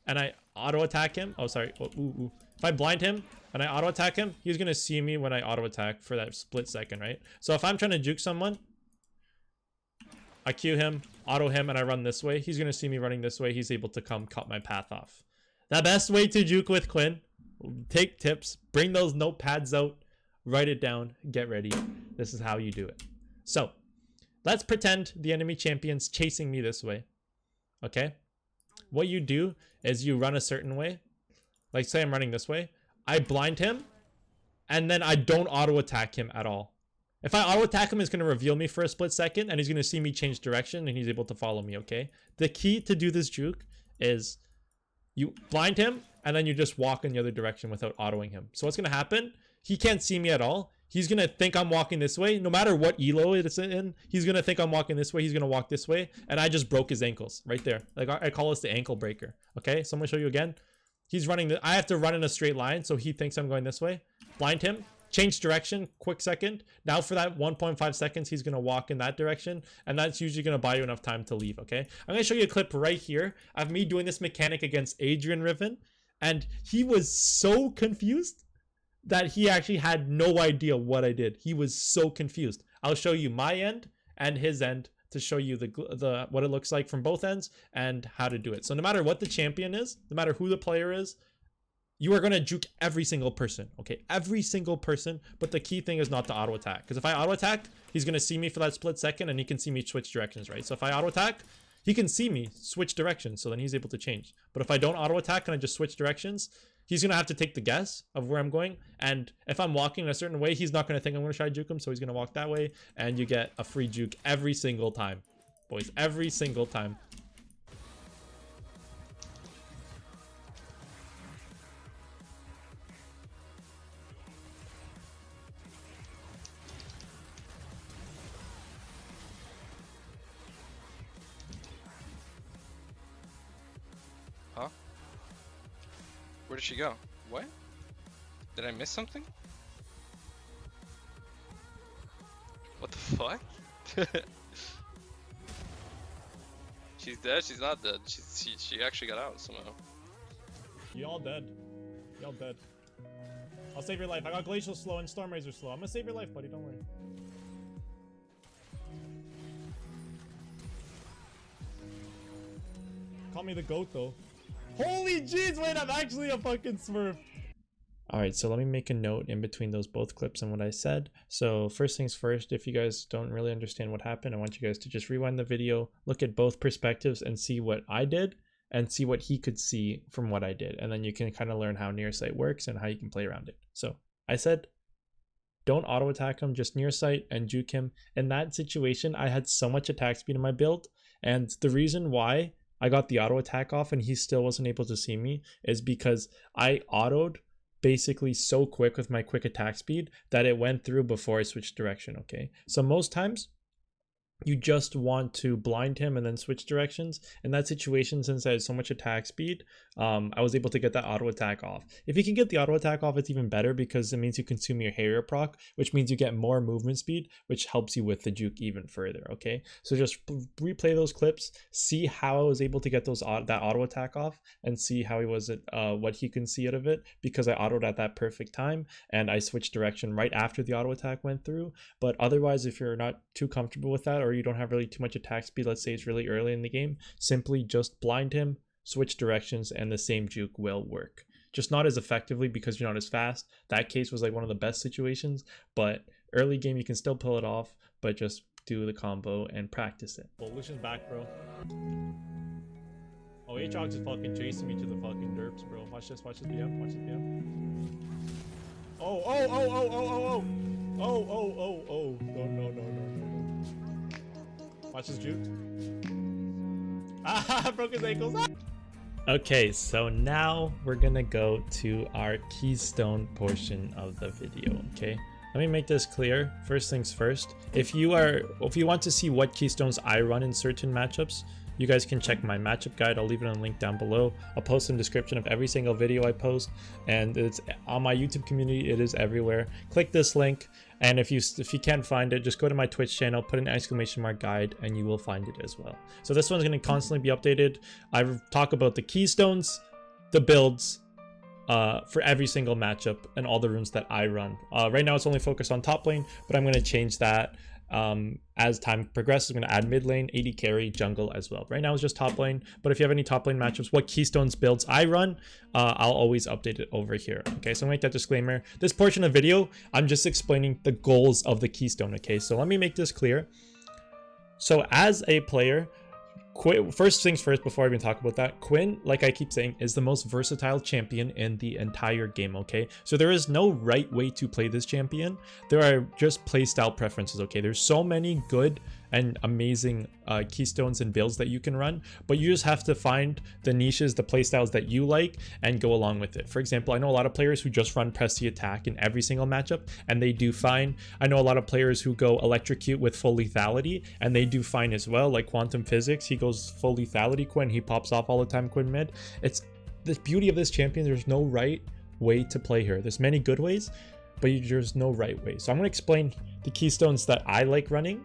[SPEAKER 2] and I auto attack him, oh sorry, if I blind him and I auto attack him, he's gonna see me when I auto attack for that split second, right? So if I'm trying to juke someone, I Q him, auto him, and I run this way, he's gonna see me running this way, he's able to come cut my path off. The best way to juke with Quinn, take tips, bring those notepads out, write it down, get ready. This is how you do it. So let's pretend the enemy champion's chasing me this way, okay? What you do is you run a certain way. Like say I'm running this way, I blind him, and then I don't auto attack him at all. If I auto attack him, it's going to reveal me for a split second, and he's going to see me change direction, and he's able to follow me, okay? The key to do this juke is you blind him, and then you just walk in the other direction without autoing him. So what's going to happen? He can't see me at all. He's going to think I'm walking this way. No matter what elo it's in, he's going to think I'm walking this way. He's going to walk this way, and I just broke his ankles right there. Like I call this the ankle breaker, okay? So I'm going to show you again. He's running, I have to run in a straight line, so he thinks I'm going this way. Blind him. Change direction, quick second. Now for that 1.5 seconds, he's going to walk in that direction, and that's usually going to buy you enough time to leave, okay? I'm going to show you a clip right here of me doing this mechanic against Adrian Riven, and he was so confused that he actually had no idea what I did. He was so confused. I'll show you my end and his end to show you the what it looks like from both ends and how to do it. So no matter what the champion is, no matter who the player is, you are going to juke every single person, okay? Every single person, but the key thing is not to auto attack. Because if I auto attack, he's going to see me for that split second, and he can see me switch directions, right? So if I auto attack, he can see me switch directions, so then he's able to change. But if I don't auto attack and I just switch directions, he's going to have to take the guess of where I'm going. And if I'm walking in a certain way, he's not going to think I'm going to try to juke him, so he's going to walk that way, and you get a free juke every single time, boys. Every single time.
[SPEAKER 9] Where did she go? What? Did I miss something? What the fuck? She's dead? She's not dead. She actually got out somehow.
[SPEAKER 2] You all dead. You all dead. I'll save your life. I got Glacial slow and Storm Razor slow. I'm gonna save your life, buddy. Don't worry. Call me the goat, though. Holy jeez, wait, I'm actually a fucking smurf. Alright, so let me make a note in between those both clips and what I said. So first things first, if you guys don't really understand what happened, I want you guys to just rewind the video, look at both perspectives and see what I did and see what he could see from what I did. And then you can kind of learn how Nearsight works and how you can play around it. So I said, don't auto attack him, just Nearsight and juke him. In that situation, I had so much attack speed in my build. And the reason why I got the auto attack off and he still wasn't able to see me is because I autoed basically so quick with my quick attack speed that it went through before I switched direction. Okay, so most times you just want to blind him and then switch directions. In that situation, since I had so much attack speed, I was able to get that auto attack off. If you can get the auto attack off, it's even better because it means you consume your Harrier proc, which means you get more movement speed, which helps you with the juke even further. Okay, so just replay those clips, see how I was able to get those that auto attack off, and see how he was what he can see out of it, because I autoed at that perfect time and I switched direction right after the auto attack went through. But otherwise, if you're not too comfortable with that, or you don't have really too much attack speed, let's say it's really early in the game, simply just blind him, switch directions, and the same juke will work. Just not as effectively because you're not as fast. That case was like one of the best situations, but early game you can still pull it off, but just do the combo and practice it. Well, Lucian's back, bro. Oh, Aatrox is fucking chasing me to the fucking derps, bro. Watch this BM, watch this BM. Oh. No. Watch his juke. Ah, broke his ankles. Okay, so now we're gonna go to our keystone portion of the video. Okay, let me make this clear. First things first, if you want to see what keystones I run in certain matchups, you guys can check my matchup guide. I'll leave it in a link down below. I'll post in the description of every single video I post, and it's on my YouTube community. It is everywhere. Click this link, and if you can't find it, just go to my Twitch channel, put an exclamation mark guide, and you will find it as well. So this one's going to constantly be updated. I talk about the keystones, the builds, for every single matchup and all the runes that I run. Right now it's only focused on top lane, but I'm going to change that as time progresses. I'm going to add mid lane, AD carry, jungle as well. Right now it's just top lane, but if you have any top lane matchups, what keystones builds I run, I'll always update it over here. Okay, so I'm going to make that disclaimer. This portion of the video, I'm just explaining the goals of the keystone. Okay, so let me make this clear. So as a player, first things first, before I even talk about that, Quinn, like I keep saying, is the most versatile champion in the entire game. Okay, so there is no right way to play this champion. There are just playstyle preferences. Okay, there's so many good and amazing keystones and builds that you can run, but you just have to find the niches, the playstyles that you like, and go along with it. For example, I know a lot of players who just run press the attack in every single matchup, and they do fine. I know a lot of players who go Electrocute with full lethality, and they do fine as well, like Quantum Physics. He goes full lethality Quinn, he pops off all the time Quinn mid. It's the beauty of this champion. There's no right way to play here. There's many good ways, but there's no right way. So I'm going to explain the keystones that I like running,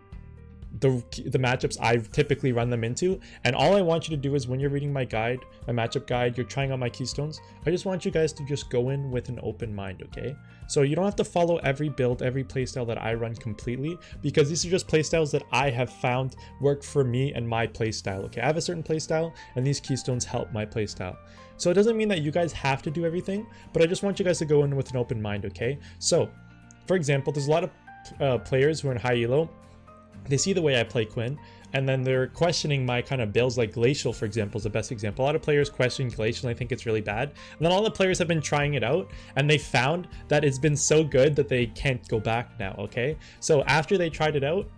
[SPEAKER 2] the matchups I typically run them into, and all I want you to do is, when you're reading my guide, my matchup guide, you're trying out my keystones, I just want you guys to just go in with an open mind. Okay, so you don't have to follow every build, every playstyle that I run completely, because these are just playstyles that I have found work for me and my playstyle. Okay, I have a certain playstyle and these keystones help my playstyle. So it doesn't mean that you guys have to do everything, but I just want you guys to go in with an open mind. Okay, so for example, there's a lot of players who are in high elo. They see the way I play Quinn, and then they're questioning my kind of builds. Like Glacial, for example, is the best example. A lot of players question Glacial and I think it's really bad. And then all the players have been trying it out, and they found that it's been so good that they can't go back now. Okay, so after they tried it out,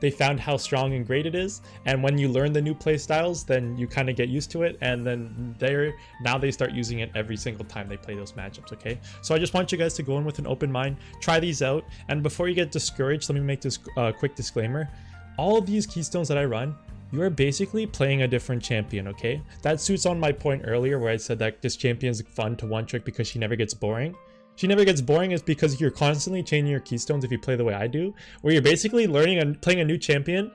[SPEAKER 2] they found how strong and great it is. And when you learn the new play styles, then you kind of get used to it, and then now they start using it every single time they play those matchups. Okay, so I just want you guys to go in with an open mind, try these out, and before you get discouraged, let me make this quick disclaimer. All of these keystones that I run you are basically playing a different champion, okay? That suits on my point earlier where I said that this champion is fun to one trick because she never gets boring. She never gets boring is because you're constantly changing your keystones if you play the way I do, where you're basically learning and playing a new champion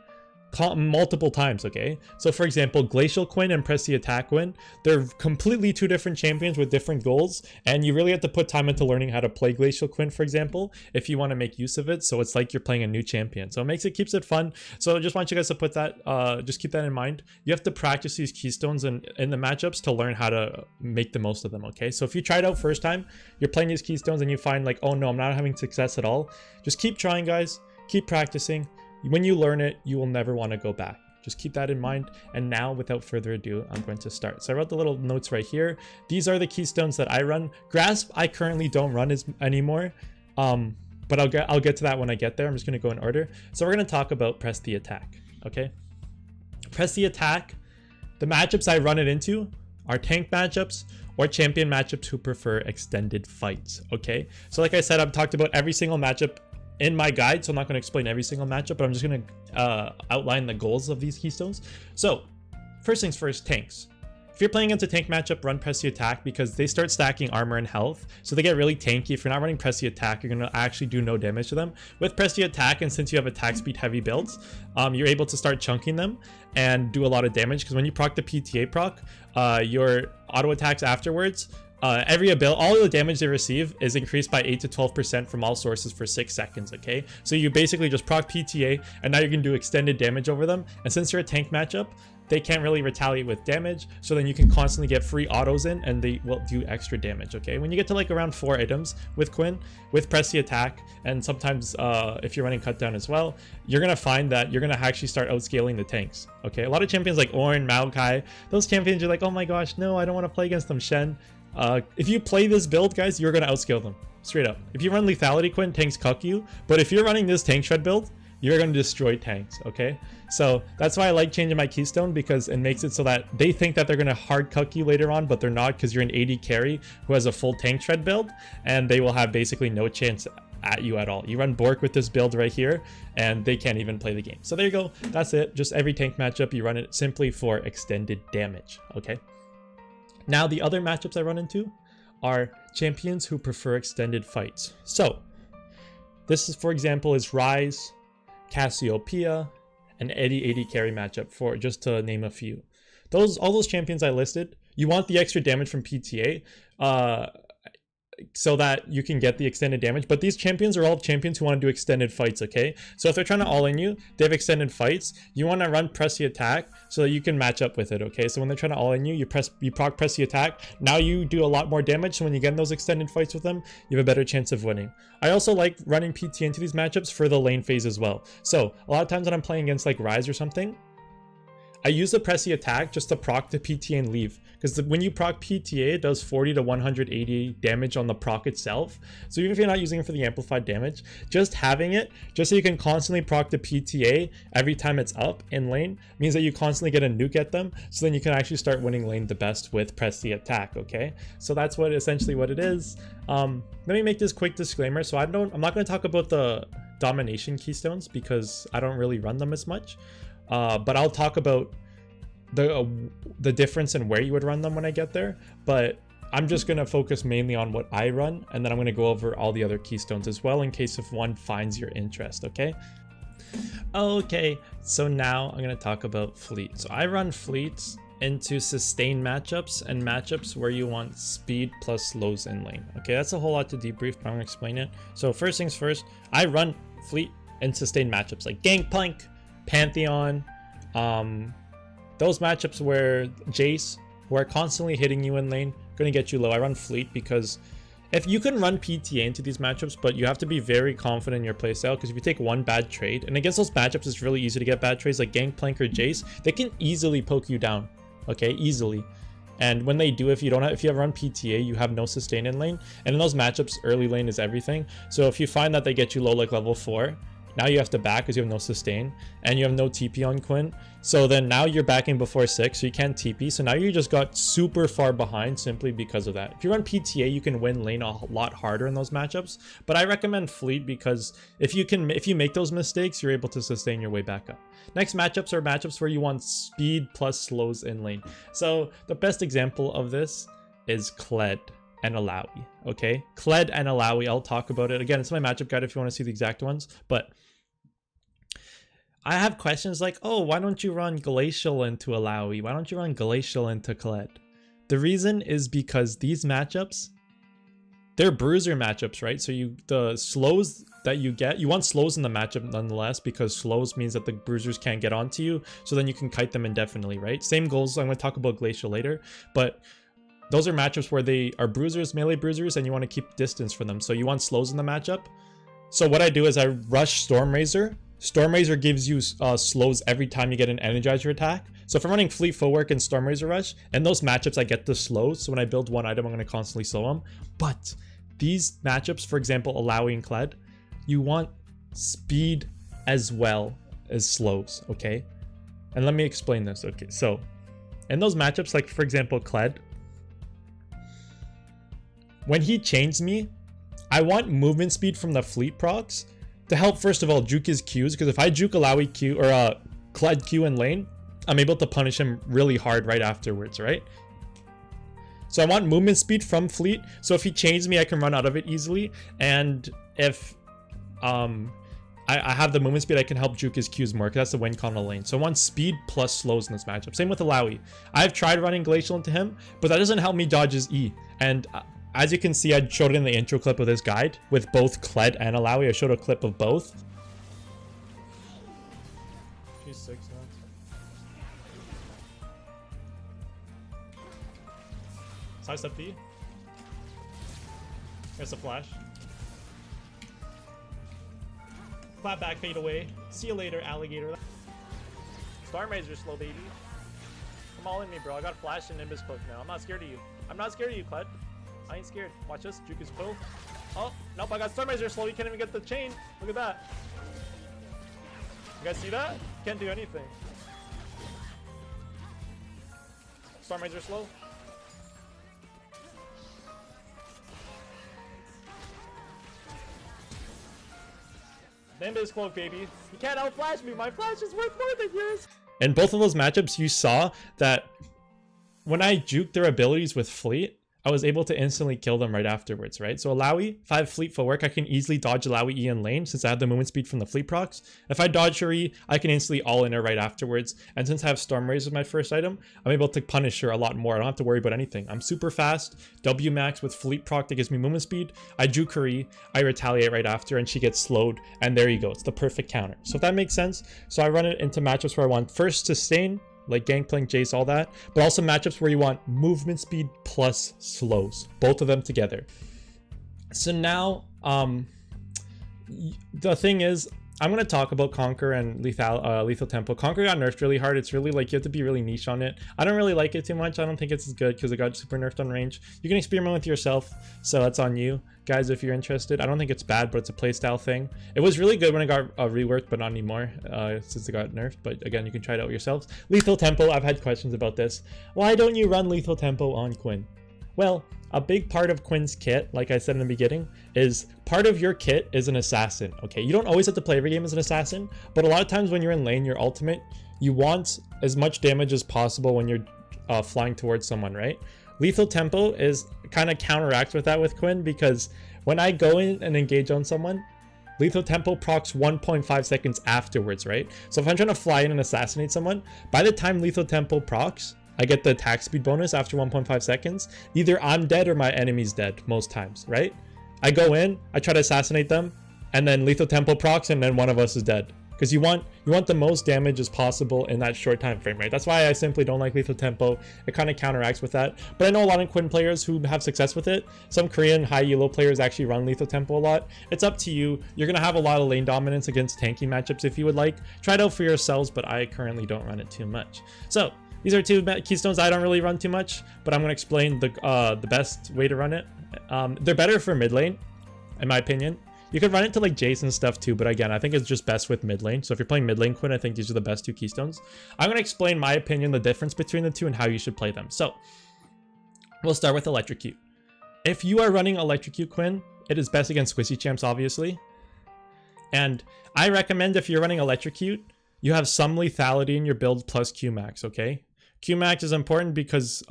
[SPEAKER 2] multiple times, okay? So for example, Glacial Quinn and Press the Attack Quinn, they're completely two different champions with different goals, and you really have to put time into learning how to play Glacial Quinn, for example, if you want to make use of it. So it's like you're playing a new champion, so keeps it fun. So I just want you guys to put that just keep that in mind. You have to practice these keystones in the matchups to learn how to make the most of them, okay? So if you try it out first time, you're playing these keystones and you find like, oh no, I'm not having success at all, just keep trying, guys. Keep practicing. When you learn it, you will never want to go back. Just keep that in mind. And now, without further ado, I'm going to start. So I wrote the little notes right here. These are the keystones that I run. Grasp, I currently don't run anymore. But I'll get to that when I get there. I'm just going to go in order. So we're going to talk about Press the Attack. Okay. Press the Attack. The matchups I run it into are tank matchups or champion matchups who prefer extended fights. Okay. So like I said, I've talked about every single matchup in my guide, so I'm not going to explain every single matchup, but I'm just going to outline the goals of these keystones. So first things first, tanks. If you're playing against a tank matchup, run Press the Attack because they start stacking armor and health, so they get really tanky. If you're not running Press the Attack, you're going to actually do no damage to them. With Press the Attack, and since you have attack speed heavy builds, you're able to start chunking them and do a lot of damage, because when you proc the PTA proc, your auto attacks afterwards, all the damage they receive is increased by 8 to 12% from all sources for 6 seconds, okay? So you basically just proc PTA, and now you can do extended damage over them. And since you're a tank matchup, they can't really retaliate with damage, so then you can constantly get free autos in, and they will do extra damage, okay? When you get to like around 4 items with Quinn, with Press the Attack, and sometimes if you're running Cut Down as well, you're gonna find that you're gonna actually start outscaling the tanks, okay? A lot of champions like Ornn, Maokai, those champions are like, oh my gosh, no, I don't want to play against them, Shen. If you play this build, guys, you're going to outscale them. Straight up. If you run Lethality Quinn, tanks cuck you. But if you're running this tank shred build, you're going to destroy tanks, okay? So that's why I like changing my keystone, because it makes it so that they think that they're going to hard cuck you later on, but they're not, because you're an AD carry who has a full tank shred build, and they will have basically no chance at you at all. You run Bork with this build right here, and they can't even play the game. So there you go. That's it. Just every tank matchup, you run it simply for extended damage, okay? Now, the other matchups I run into are champions who prefer extended fights. So, this is, for example, is Rise, Cassiopeia, and Eddie AD carry matchup, for just to name a few. All those champions I listed, you want the extra damage from PTA, so that you can get the extended damage. But these champions are all champions who want to do extended fights, okay? So if they're trying to all-in you, they have extended fights. You want to run Press the Attack so that you can match up with it, okay? So when they're trying to all-in you, you proc Press the Attack. Now you do a lot more damage, so when you get in those extended fights with them, you have a better chance of winning. I also like running PT into these matchups for the lane phase as well. So a lot of times when I'm playing against like Rise or something, I use the Press the Attack just to proc the PTA and leave, because when you proc PTA, it does 40 to 180 damage on the proc itself. So even if you're not using it for the amplified damage, just having it, just so you can constantly proc the PTA every time it's up in lane, means that you constantly get a nuke at them, so then you can actually start winning lane the best with Press the Attack, okay? So that's essentially what it is. Let me make this quick disclaimer. So I'm not going to talk about the domination keystones, because I don't really run them as much. But I'll talk about the difference in where you would run them when I get there. But I'm just going to focus mainly on what I run, and then I'm going to go over all the other keystones as well in case if one finds your interest, okay? Okay, so now I'm going to talk about fleet. So I run fleets into sustain matchups and matchups where you want speed plus lows in lane. Okay, that's a whole lot to debrief, but I'm going to explain it. So first things first, I run fleet in sustain matchups like Gangplank, Pantheon, those matchups where Jace, who are constantly hitting you in lane, gonna get you low. I run fleet because if you can run PTA into these matchups, but you have to be very confident in your playstyle, because if you take one bad trade, and against those matchups it's really easy to get bad trades like Gangplank or Jace, they can easily poke you down, okay, easily. And when they do, if you have run PTA, you have no sustain in lane, and in those matchups early lane is everything. So if you find that they get you low like level 4, Now you have to back because you have no sustain, and you have no TP on Quinn. So then now you're backing before 6, so you can't TP. So now you just got super far behind simply because of that. If you run PTA, you can win lane a lot harder in those matchups. But I recommend Fleet because if you make those mistakes, you're able to sustain your way back up. Next matchups are matchups where you want speed plus slows in lane. So the best example of this is Kled and Alawi. Okay, Kled and Alawi, I'll talk about it. Again, it's my matchup guide if you want to see the exact ones. But I have questions like, oh, why don't you run Glacial into Alawi? Why don't you run Glacial into Kled? The reason is because these matchups, they're bruiser matchups, right? So the slows that you get, you want slows in the matchup nonetheless, because slows means that the bruisers can't get onto you, so then you can kite them indefinitely, right? Same goals, I'm going to talk about Glacial later, but those are matchups where they are bruisers, melee bruisers, and you want to keep distance for them. So you want slows in the matchup. So what I do is I rush Stormrazor. Stormrazor gives you slows every time you get an Energizer attack. So if I'm running Fleet Footwork and Stormrazor Rush, in those matchups I get the slows. So when I build one item, I'm going to constantly slow them. But these matchups, for example, Alawi and Kled, you want speed as well as slows, okay? And let me explain this, okay? So in those matchups, like for example, Kled, when he chains me, I want movement speed from the Fleet procs to help, first of all, juke his Qs, because if I juke Alawi Q or Kled Q in lane, I'm able to punish him really hard right afterwards, right? So I want movement speed from Fleet, so if he chains me, I can run out of it easily, and if I have the movement speed, I can help juke his Qs more, because that's the win con of the lane. So I want speed plus slows in this matchup. Same with Alawi. I've tried running Glacial into him, but that doesn't help me dodge his E, and as you can see, I showed it in the intro clip of this guide with both Kled and Alawi. I showed a clip of both. She's 6 now. Side step D. There's a flash. Clap back, fade away. See you later, alligator. Stormrazor slow, baby. Come all in me, bro. I got flash and Nimbus cloak now. I'm not scared of you. I'm not scared of you, Kled. I ain't scared. Watch this. Juke is cool. Oh, nope. I got Stormrazor slow. You can't even get the chain. Look at that. You guys see that? Can't do anything. Stormrazor slow. Nimbus cloak, baby. You can't outflash me. My flash is worth more than yours. In both of those matchups, you saw that when I juked their abilities with Fleet, I was able to instantly kill them right afterwards, right? So Alawi, if I have Fleet Footwork, I can easily dodge Alawi E in lane since I have the movement speed from the Fleet procs. If I dodge her E, I can instantly all-in her right afterwards. And since I have Stormrazor as my first item, I'm able to punish her a lot more. I don't have to worry about anything. I'm super fast, W max with Fleet proc that gives me movement speed. I juke her E, I retaliate right after, and she gets slowed. And there you go. It's the perfect counter. So if that makes sense, so I run it into matchups where I want first sustain, like Gangplank, Jace, all that, but also matchups where you want movement speed plus slows, both of them together. So now, the thing is, I'm going to talk about Conquer and Lethal Tempo. Conquer got nerfed really hard. It's really like you have to be really niche on it. I don't really like it too much. I don't think it's as good because it got super nerfed on range. You can experiment with yourself, so that's on you guys if you're interested. I don't think it's bad, but it's a playstyle thing. It was really good when it got reworked, but not anymore since it got nerfed. But again, you can try it out yourselves. Lethal Tempo, I've had questions about this. Why don't you run Lethal Tempo on Quinn? Well, a big part of Quinn's kit, like I said in the beginning, is part of your kit is an assassin, okay? You don't always have to play every game as an assassin, but a lot of times when you're in lane, your ultimate, you want as much damage as possible when you're flying towards someone, right? Lethal Tempo is kind of counteracts with that with Quinn, because when I go in and engage on someone, Lethal Tempo procs 1.5 seconds afterwards, right? So if I'm trying to fly in and assassinate someone, by the time Lethal Tempo procs, I get the attack speed bonus after 1.5 seconds. Either I'm dead or my enemy's dead most times, right? I go in, I try to assassinate them, and then Lethal Tempo procs, and then one of us is dead. Because you want the most damage as possible in that short time frame, right? That's why I simply don't like Lethal Tempo. It kind of counteracts with that. But I know a lot of Quinn players who have success with it. Some Korean high elo players actually run Lethal Tempo a lot. It's up to you. You're going to have a lot of lane dominance against tanky matchups if you would like. Try it out for yourselves, but I currently don't run it too much. So these are two keystones I don't really run too much, but I'm going to explain the best way to run it. They're better for mid lane, in my opinion. You could run it to like Jace and stuff too, but again, I think it's just best with mid lane. So if you're playing mid lane Quinn, I think these are the best two Keystones. I'm going to explain my opinion, the difference between the two and how you should play them. So we'll start with Electrocute. If you are running Electrocute Quinn, it is best against squishy champs, obviously. And I recommend if you're running Electrocute, you have some lethality in your build plus Qmax, okay? Qmax is important because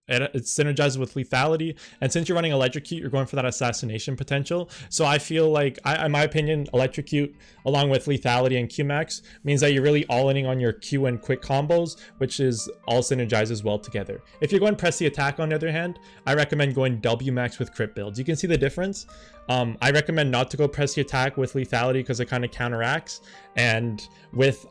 [SPEAKER 2] it synergizes with lethality, and since you're running Electrocute, you're going for that assassination potential. So I feel like, in my opinion, Electrocute along with lethality and Qmax means that you're really all-inning on your Q and quick combos, which is all synergizes well together. If you're going press the attack, on the other hand, I recommend going W max with crit builds. You can see the difference. I recommend not to go press the attack with lethality because it kind of counteracts, and with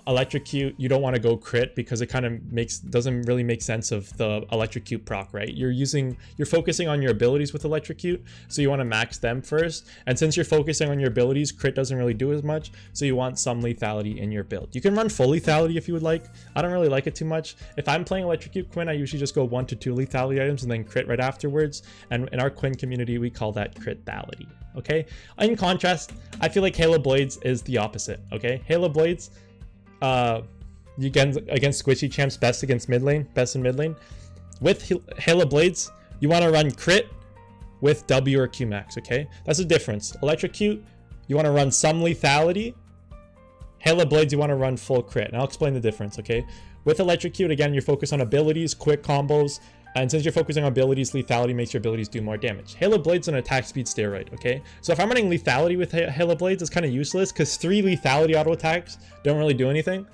[SPEAKER 2] Electrocute, you don't want to go crit because it kind of doesn't really make sense of the Electrocute proc, right? You're focusing on your abilities with Electrocute, so you want to max them first, and since you're focusing on your abilities, crit doesn't really do as much, so you want some lethality in your build. You can run full lethality if you would like. I don't really like it too much. If I'm playing Electrocute Quinn, I usually just go 1 to 2 lethality items and then crit right afterwards, and in our Quinn community, we call that crit-thality. Okay, in contrast, I feel like Halo Blades is the opposite. Okay, Halo Blades, you get against squishy champs, best against mid lane, best in mid lane. With Halo Blades, you want to run crit with W or Qmax. Okay, that's the difference. Electrocute, you want to run some lethality. Halo Blades, you want to run full crit, and I'll explain the difference. Okay, with Electrocute, again, you're focused on abilities, quick combos. And since you're focusing on abilities, lethality makes your abilities do more damage. Halo Blade's an attack speed steroid, okay? So if I'm running lethality with Halo Blades, it's kind of useless because 3 lethality auto attacks don't really do anything.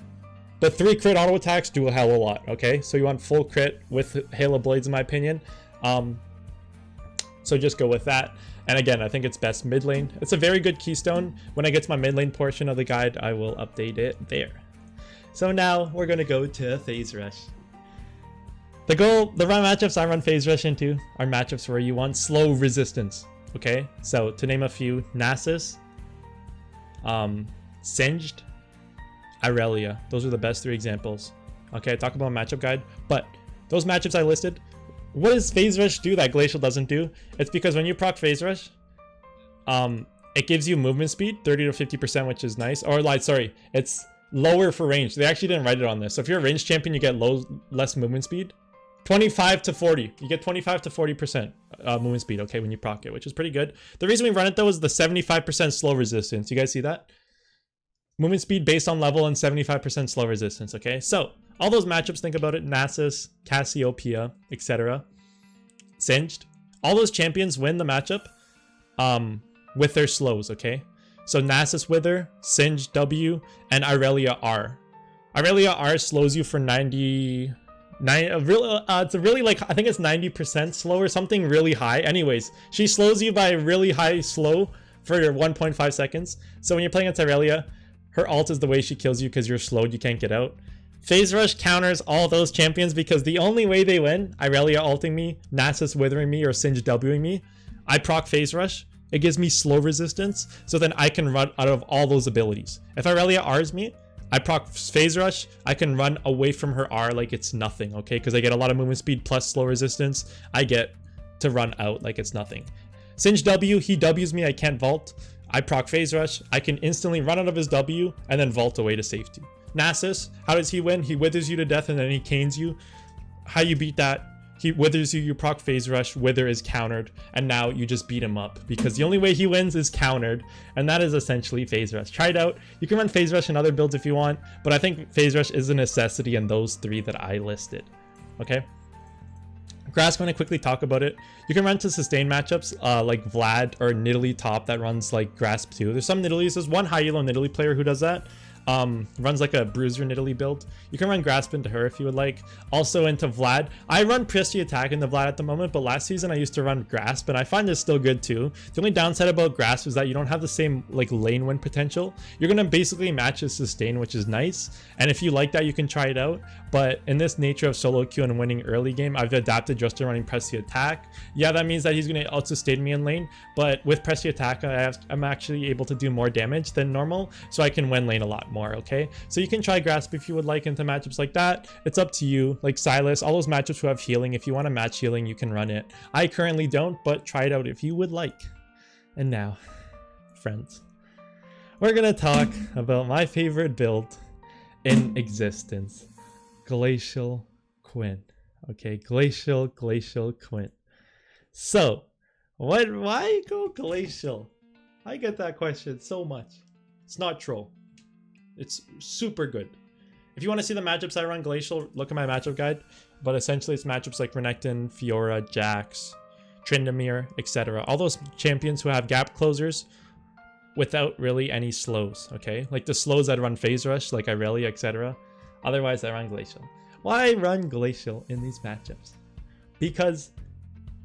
[SPEAKER 2] But 3 crit auto attacks do a hell of a lot, okay? So you want full crit with Halo Blades, in my opinion. So just go with that. And again, I think it's best mid lane. It's a very good Keystone. When I get to my mid lane portion of the guide, I will update it there. So now we're going to go to Phase Rush. The run matchups I run Phase Rush into are matchups where you want slow resistance, okay? So to name a few, Nasus, Singed, Irelia. Those are the best 3 examples. Okay, I talk about matchup guide, but those matchups I listed, what does Phase Rush do that Glacial doesn't do? It's because when you proc Phase Rush, it gives you movement speed, 30 to 50%, which is nice. Or like, sorry, it's lower for range. They actually didn't write it on this. So if you're a range champion, you get less movement speed. 25 to 40. You get 25 to 40% movement speed, okay, when you proc it, which is pretty good. The reason we run it though is the 75% slow resistance. You guys see that? Movement speed based on level and 75% slow resistance, okay? So all those matchups, think about it, Nasus, Cassiopeia, etc. Singed. All those champions win the matchup with their slows, okay? So Nasus Wither, Singed W, and Irelia R. Irelia R slows you for 90... it's a really like, I think it's 90% slow or something really high. Anyways, she slows you by really high slow for 1.5 seconds. So when you're playing against Irelia, her ult is the way she kills you because you're slowed, you can't get out. Phase Rush counters all those champions because the only way they win, Irelia ulting me, Nasus withering me, or Singed Wing me, I proc Phase Rush. It gives me slow resistance, so then I can run out of all those abilities. If Irelia R's me, I proc Phase Rush, I can run away from her R like it's nothing, okay? Because I get a lot of movement speed plus slow resistance. I get to run out like it's nothing. Singed W, he W's me, I can't vault. I proc Phase Rush, I can instantly run out of his W and then vault away to safety. Nasus, how does he win? He withers you to death and then he canes you. How you beat that? He withers you, you proc Phase Rush, Wither is countered, and now you just beat him up because the only way he wins is countered, and that is essentially Phase Rush. Try it out. You can run Phase Rush in other builds if you want, but I think Phase Rush is a necessity in those 3 that I listed. Okay? Grasp, when I quickly talk about it, you can run to sustain matchups like Vlad or Nidalee top that runs like Grasp too. There's some Nidalees. There's one high elo Nidalee player who does that. Runs like a bruiser Nidalee build. You can run Grasp into her if you would like. Also into Vlad. I run Prestige Attack into Vlad at the moment, but last season I used to run Grasp, and I find it's still good too. The only downside about Grasp is that you don't have the same like lane win potential. You're gonna basically match his sustain, which is nice. And if you like that, you can try it out. But in this nature of solo queue and winning early game, I've adapted just to running Prestige Attack. Yeah, that means that he's gonna out-sustain me in lane, but with Prestige Attack, I'm actually able to do more damage than normal, so I can win lane a lot more. Okay, so you can try Grasp if you would like into matchups like that. It's up to you. Like Silas, all those matchups who have healing, if you want to match healing, you can run it. I currently don't, but try it out if you would like. And now, friends, we're gonna talk about my favorite build in existence, Glacial Quinn. Okay, Glacial Quinn. So, why go Glacial? I get that question so much. It's not troll. It's super good. If you want to see the matchups I run Glacial, look at my matchup guide. But essentially it's matchups like Renekton, Fiora, Jax, Tryndamere, etc. All those champions who have gap closers without really any slows, okay? Like the slows I'd run Phase Rush, like Irelia, etc. Otherwise I run Glacial. Why run Glacial in these matchups? Because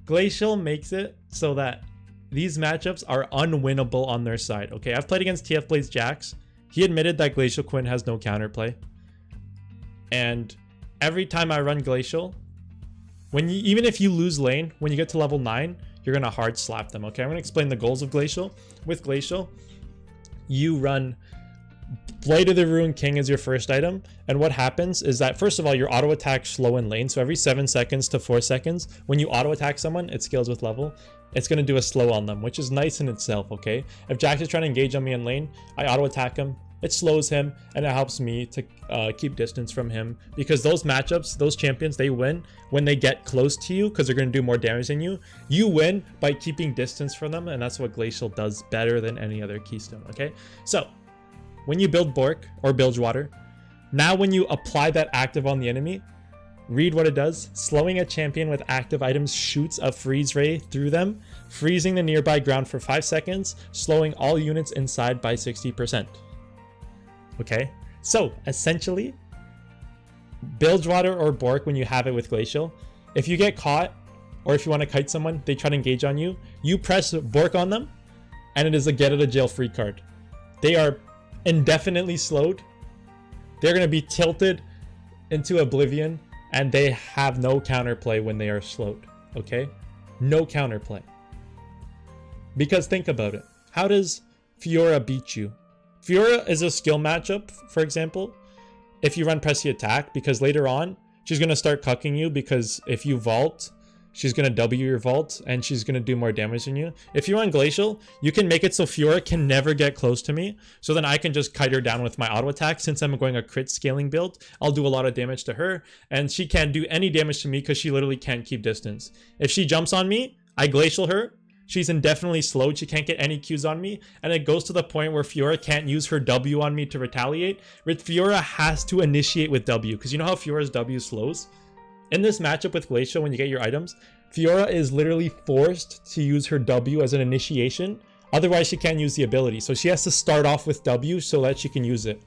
[SPEAKER 2] Glacial makes it so that these matchups are unwinnable on their side, okay? I've played against TF Blaze Jax. He admitted that Glacial Quinn has no counterplay. And every time I run Glacial, even if you lose lane, when you get to level 9, you're gonna hard slap them, okay? I'm gonna explain the goals of Glacial. With Glacial, you run Blade of the Ruined King as your first item, and what happens is that first of all, your auto attack slow in lane, so every 7 seconds to 4 seconds, when you auto attack someone, it scales with level, it's going to do a slow on them, which is nice in itself, okay? If Jax is trying to engage on me in lane, I auto attack him, it slows him, and it helps me to keep distance from him, because those matchups, those champions, they win when they get close to you, because they're going to do more damage than you. You win by keeping distance from them, and that's what Glacial does better than any other Keystone, okay? So, when you build Bork or Bilgewater, now when you apply that active on the enemy, read what it does. Slowing a champion with active items shoots a freeze ray through them, freezing the nearby ground for 5 seconds, slowing all units inside by 60%. Okay, so essentially, Bilgewater or Bork, when you have it with Glacial, if you get caught or if you want to kite someone, they try to engage on you, you press Bork on them, and it is a get out of jail free card. They are indefinitely slowed. They're going to be tilted into oblivion, and they have no counterplay when they are slowed, okay? No counterplay. Because think about it. How does Fiora beat you? Fiora is a skill matchup, for example, if you run Pressy Attack, because later on, she's going to start cucking you, because if you vault, she's going to W your vault, and she's going to do more damage than you. If you run Glacial, you can make it so Fiora can never get close to me, so then I can just kite her down with my auto attack. Since I'm going a crit scaling build, I'll do a lot of damage to her, and she can't do any damage to me because she literally can't keep distance. If she jumps on me, I Glacial her. She's indefinitely slowed. She can't get any Qs on me, and it goes to the point where Fiora can't use her W on me to retaliate. Fiora has to initiate with W, because you know how Fiora's W slows? In this matchup with Glacial, when you get your items, Fiora is literally forced to use her W as an initiation. Otherwise, she can't use the ability. So she has to start off with W so that she can use it.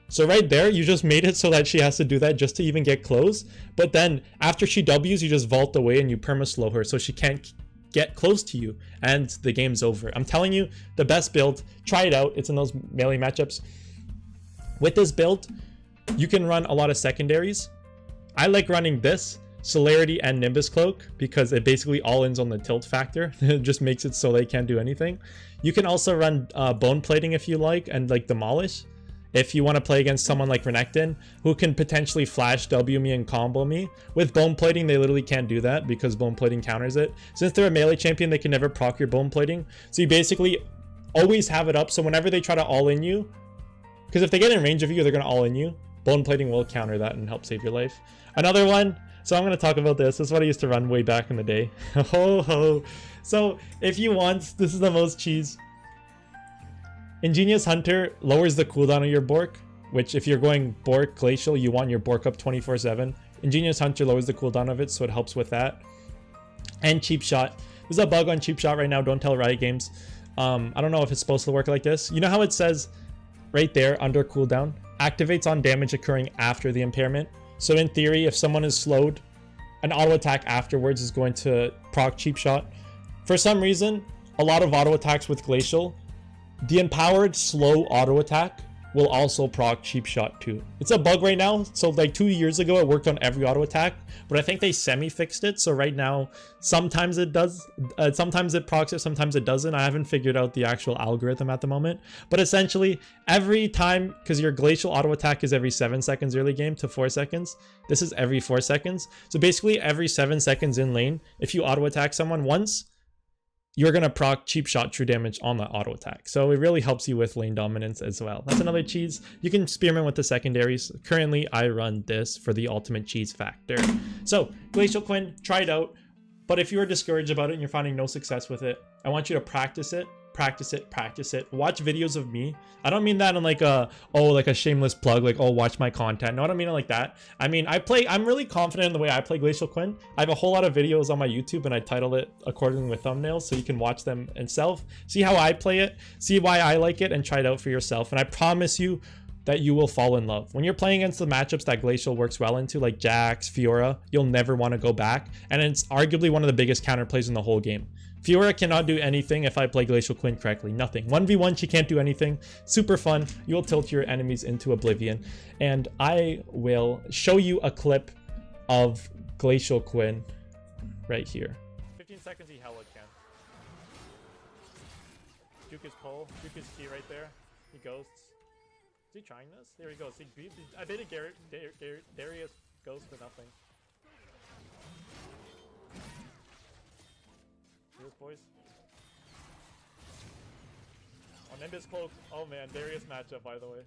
[SPEAKER 2] So right there, you just made it so that she has to do that just to even get close. But then after she Ws, you just vault away and you perma-slow her so she can't get close to you. And the game's over. I'm telling you, the best build. Try it out. It's in those melee matchups. With this build, you can run a lot of secondaries. I like running this, Celerity and Nimbus Cloak, because it basically all ends on the tilt factor. It just makes it so they can't do anything. You can also run Bone Plating if you like, and like Demolish. If you want to play against someone like Renekton, who can potentially flash W me and combo me. With Bone Plating, they literally can't do that because Bone Plating counters it. Since they're a melee champion, they can never proc your Bone Plating. So you basically always have it up, so whenever they try to all-in you, because if they get in range of you, they're going to all-in you. Bone Plating will counter that and help save your life. Another one, so I'm going to talk about this. This is what I used to run way back in the day. Ho ho. So if you want, this is the most cheese. Ingenious Hunter lowers the cooldown of your Bork, which if you're going Bork Glacial, you want your Bork up 24/7. Ingenious Hunter lowers the cooldown of it, so it helps with that. And Cheap Shot. There's a bug on Cheap Shot right now. Don't tell Riot Games. I don't know if it's supposed to work like this. You know how it says right there under cooldown? Activates on damage occurring after the impairment. So in theory, if someone is slowed, an auto attack afterwards is going to proc Cheap Shot. For some reason, a lot of auto attacks with Glacial, the empowered slow auto attack will also proc Cheap Shot too. It's a bug right now. So like 2 years ago, it worked on every auto attack, but I think they semi-fixed it. So right now, sometimes it does, sometimes it procs it, sometimes it doesn't. I haven't figured out the actual algorithm at the moment, but essentially every time, because your Glacial auto attack is every 7 seconds early game to 4 seconds. This is every 4 seconds. So basically every 7 seconds in lane, if you auto attack someone once, you're going to proc cheap shot true damage on the auto attack. So it really helps you with lane dominance as well. That's another cheese. You can spearman with the secondaries. Currently, I run this for the ultimate cheese factor. So Glacial Quinn, try it out. But if you are discouraged about it and you're finding no success with it, I want you to practice it. Practice it. Watch videos of me. I don't mean that in like a shameless plug, like, oh, watch my content. No, I don't mean it like that. I mean, I'm really confident in the way I play Glacial Quinn. I have a whole lot of videos on my YouTube and I title it accordingly with thumbnails so you can watch them yourself. See how I play it, see why I like it, and try it out for yourself. And I promise you that you will fall in love. When you're playing against the matchups that Glacial works well into, like Jax, Fiora, you'll never want to go back. And it's arguably one of the biggest counterplays in the whole game. Fiora cannot do anything if I play Glacial Quinn correctly. Nothing. 1v1, she can't do anything. Super fun. You will tilt your enemies into oblivion. And I will show you a clip of Glacial Quinn right here. 15 seconds, he hella can. Juke is pull. Juke is key right there. He ghosts. Is he trying this? There he goes. I baited Darius ghost to nothing. Here's boys. Oh, Nimbus cloak. Oh man, Darius matchup by the way.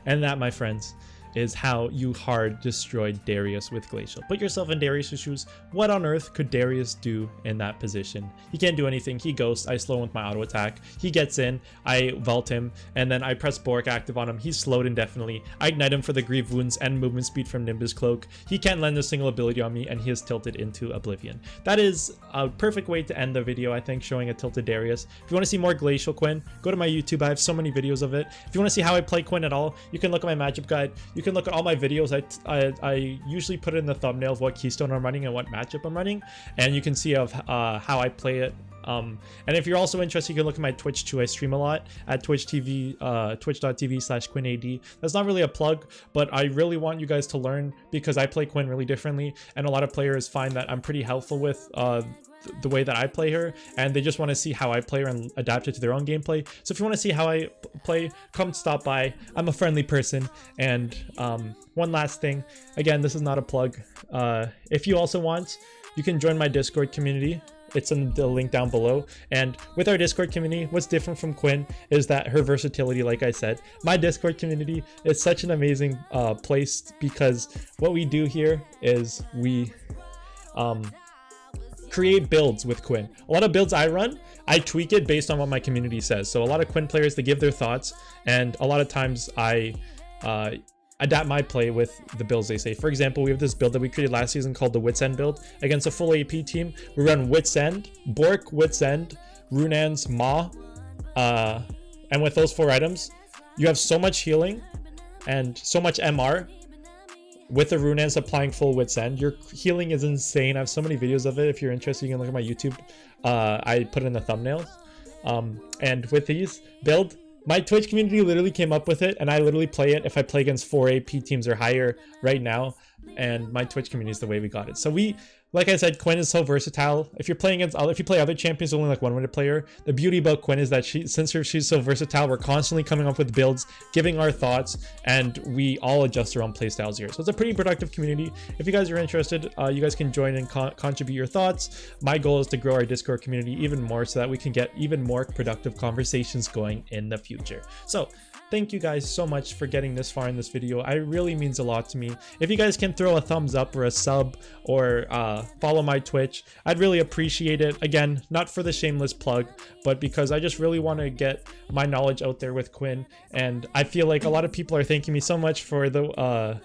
[SPEAKER 2] And that, my friends, is how you hard destroyed Darius with Glacial. Put yourself in Darius' shoes. What on earth could Darius do in that position? He can't do anything. He ghosts. I slow him with my auto attack. He gets in. I vault him, and then I press Bork active on him. He's slowed indefinitely. I ignite him for the Grieve Wounds and movement speed from Nimbus Cloak. He can't lend a single ability on me, and he is tilted into oblivion. That is a perfect way to end the video, I think, showing a tilted Darius. If you want to see more Glacial Quinn, go to my YouTube. I have so many videos of it. If you want to see how I play Quinn at all, you can look at my matchup guide. You can look at all my videos. I usually put in the thumbnail of what Keystone I'm running and what matchup I'm running, and you can see of how I play it. And if you're also interested, you can look at my Twitch too. I stream a lot at twitch.tv/QuinnAD. That's not really a plug, but I really want you guys to learn because I play Quinn really differently, and a lot of players find that I'm pretty helpful with the way that I play her, and they just want to see how I play her and adapt it to their own gameplay. So if you want to see how I play, come stop by. I'm a friendly person. And one last thing, again, this is not a plug. If you also want, you can join my Discord community. It's in the link down below. And with our Discord community, what's different from Quinn is that her versatility, like I said. My Discord community is such an amazing place because what we do here is we create builds with Quinn. A lot of builds I run, I tweak it based on what my community says. So a lot of Quinn players, they give their thoughts, and a lot of times I adapt my play with the builds they say. For example, we have this build that we created last season called the Wits End build. Against a full AP team, we run Wits End, Bork, Wits End, Runan's Ma, and with those 4 items, you have so much healing and so much MR. With the Runans applying full Wits End, your healing is insane. I have so many videos of it. If you're interested, you can look at my YouTube. I put it in the thumbnails. And with these build, my Twitch community literally came up with it, and I literally play it if I play against 4 AP teams or higher right now. And my Twitch community is the way we got it. So like I said, Quinn is so versatile. If you're playing against if you play other champions, only like 1-winded player, the beauty about Quinn is that since she's so versatile, we're constantly coming up with builds, giving our thoughts, and we all adjust our own playstyles here. So it's a pretty productive community. If you guys are interested, you guys can join and contribute your thoughts. My goal is to grow our Discord community even more so that we can get even more productive conversations going in the future. So thank you guys so much for getting this far in this video. It really means a lot to me. If you guys can throw a thumbs up or a sub or follow my Twitch, I'd really appreciate it. Again, not for the shameless plug, but because I just really want to get my knowledge out there with Quinn. And I feel like a lot of people are thanking me so much for the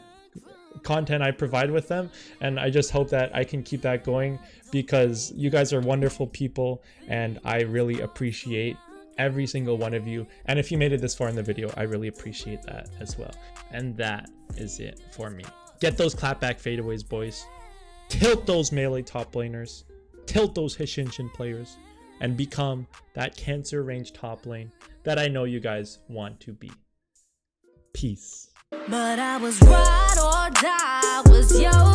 [SPEAKER 2] content I provide with them, and I just hope that I can keep that going because you guys are wonderful people, and I really appreciate every single one of you. And if you made it this far in the video, I really appreciate that as well. And that is it for me. Get those clapback fadeaways, boys. Tilt those melee top laners. Tilt those Hashinshin players. And become that cancer range top lane that I know you guys want to be. Peace.
[SPEAKER 10] But I was ride or die, was your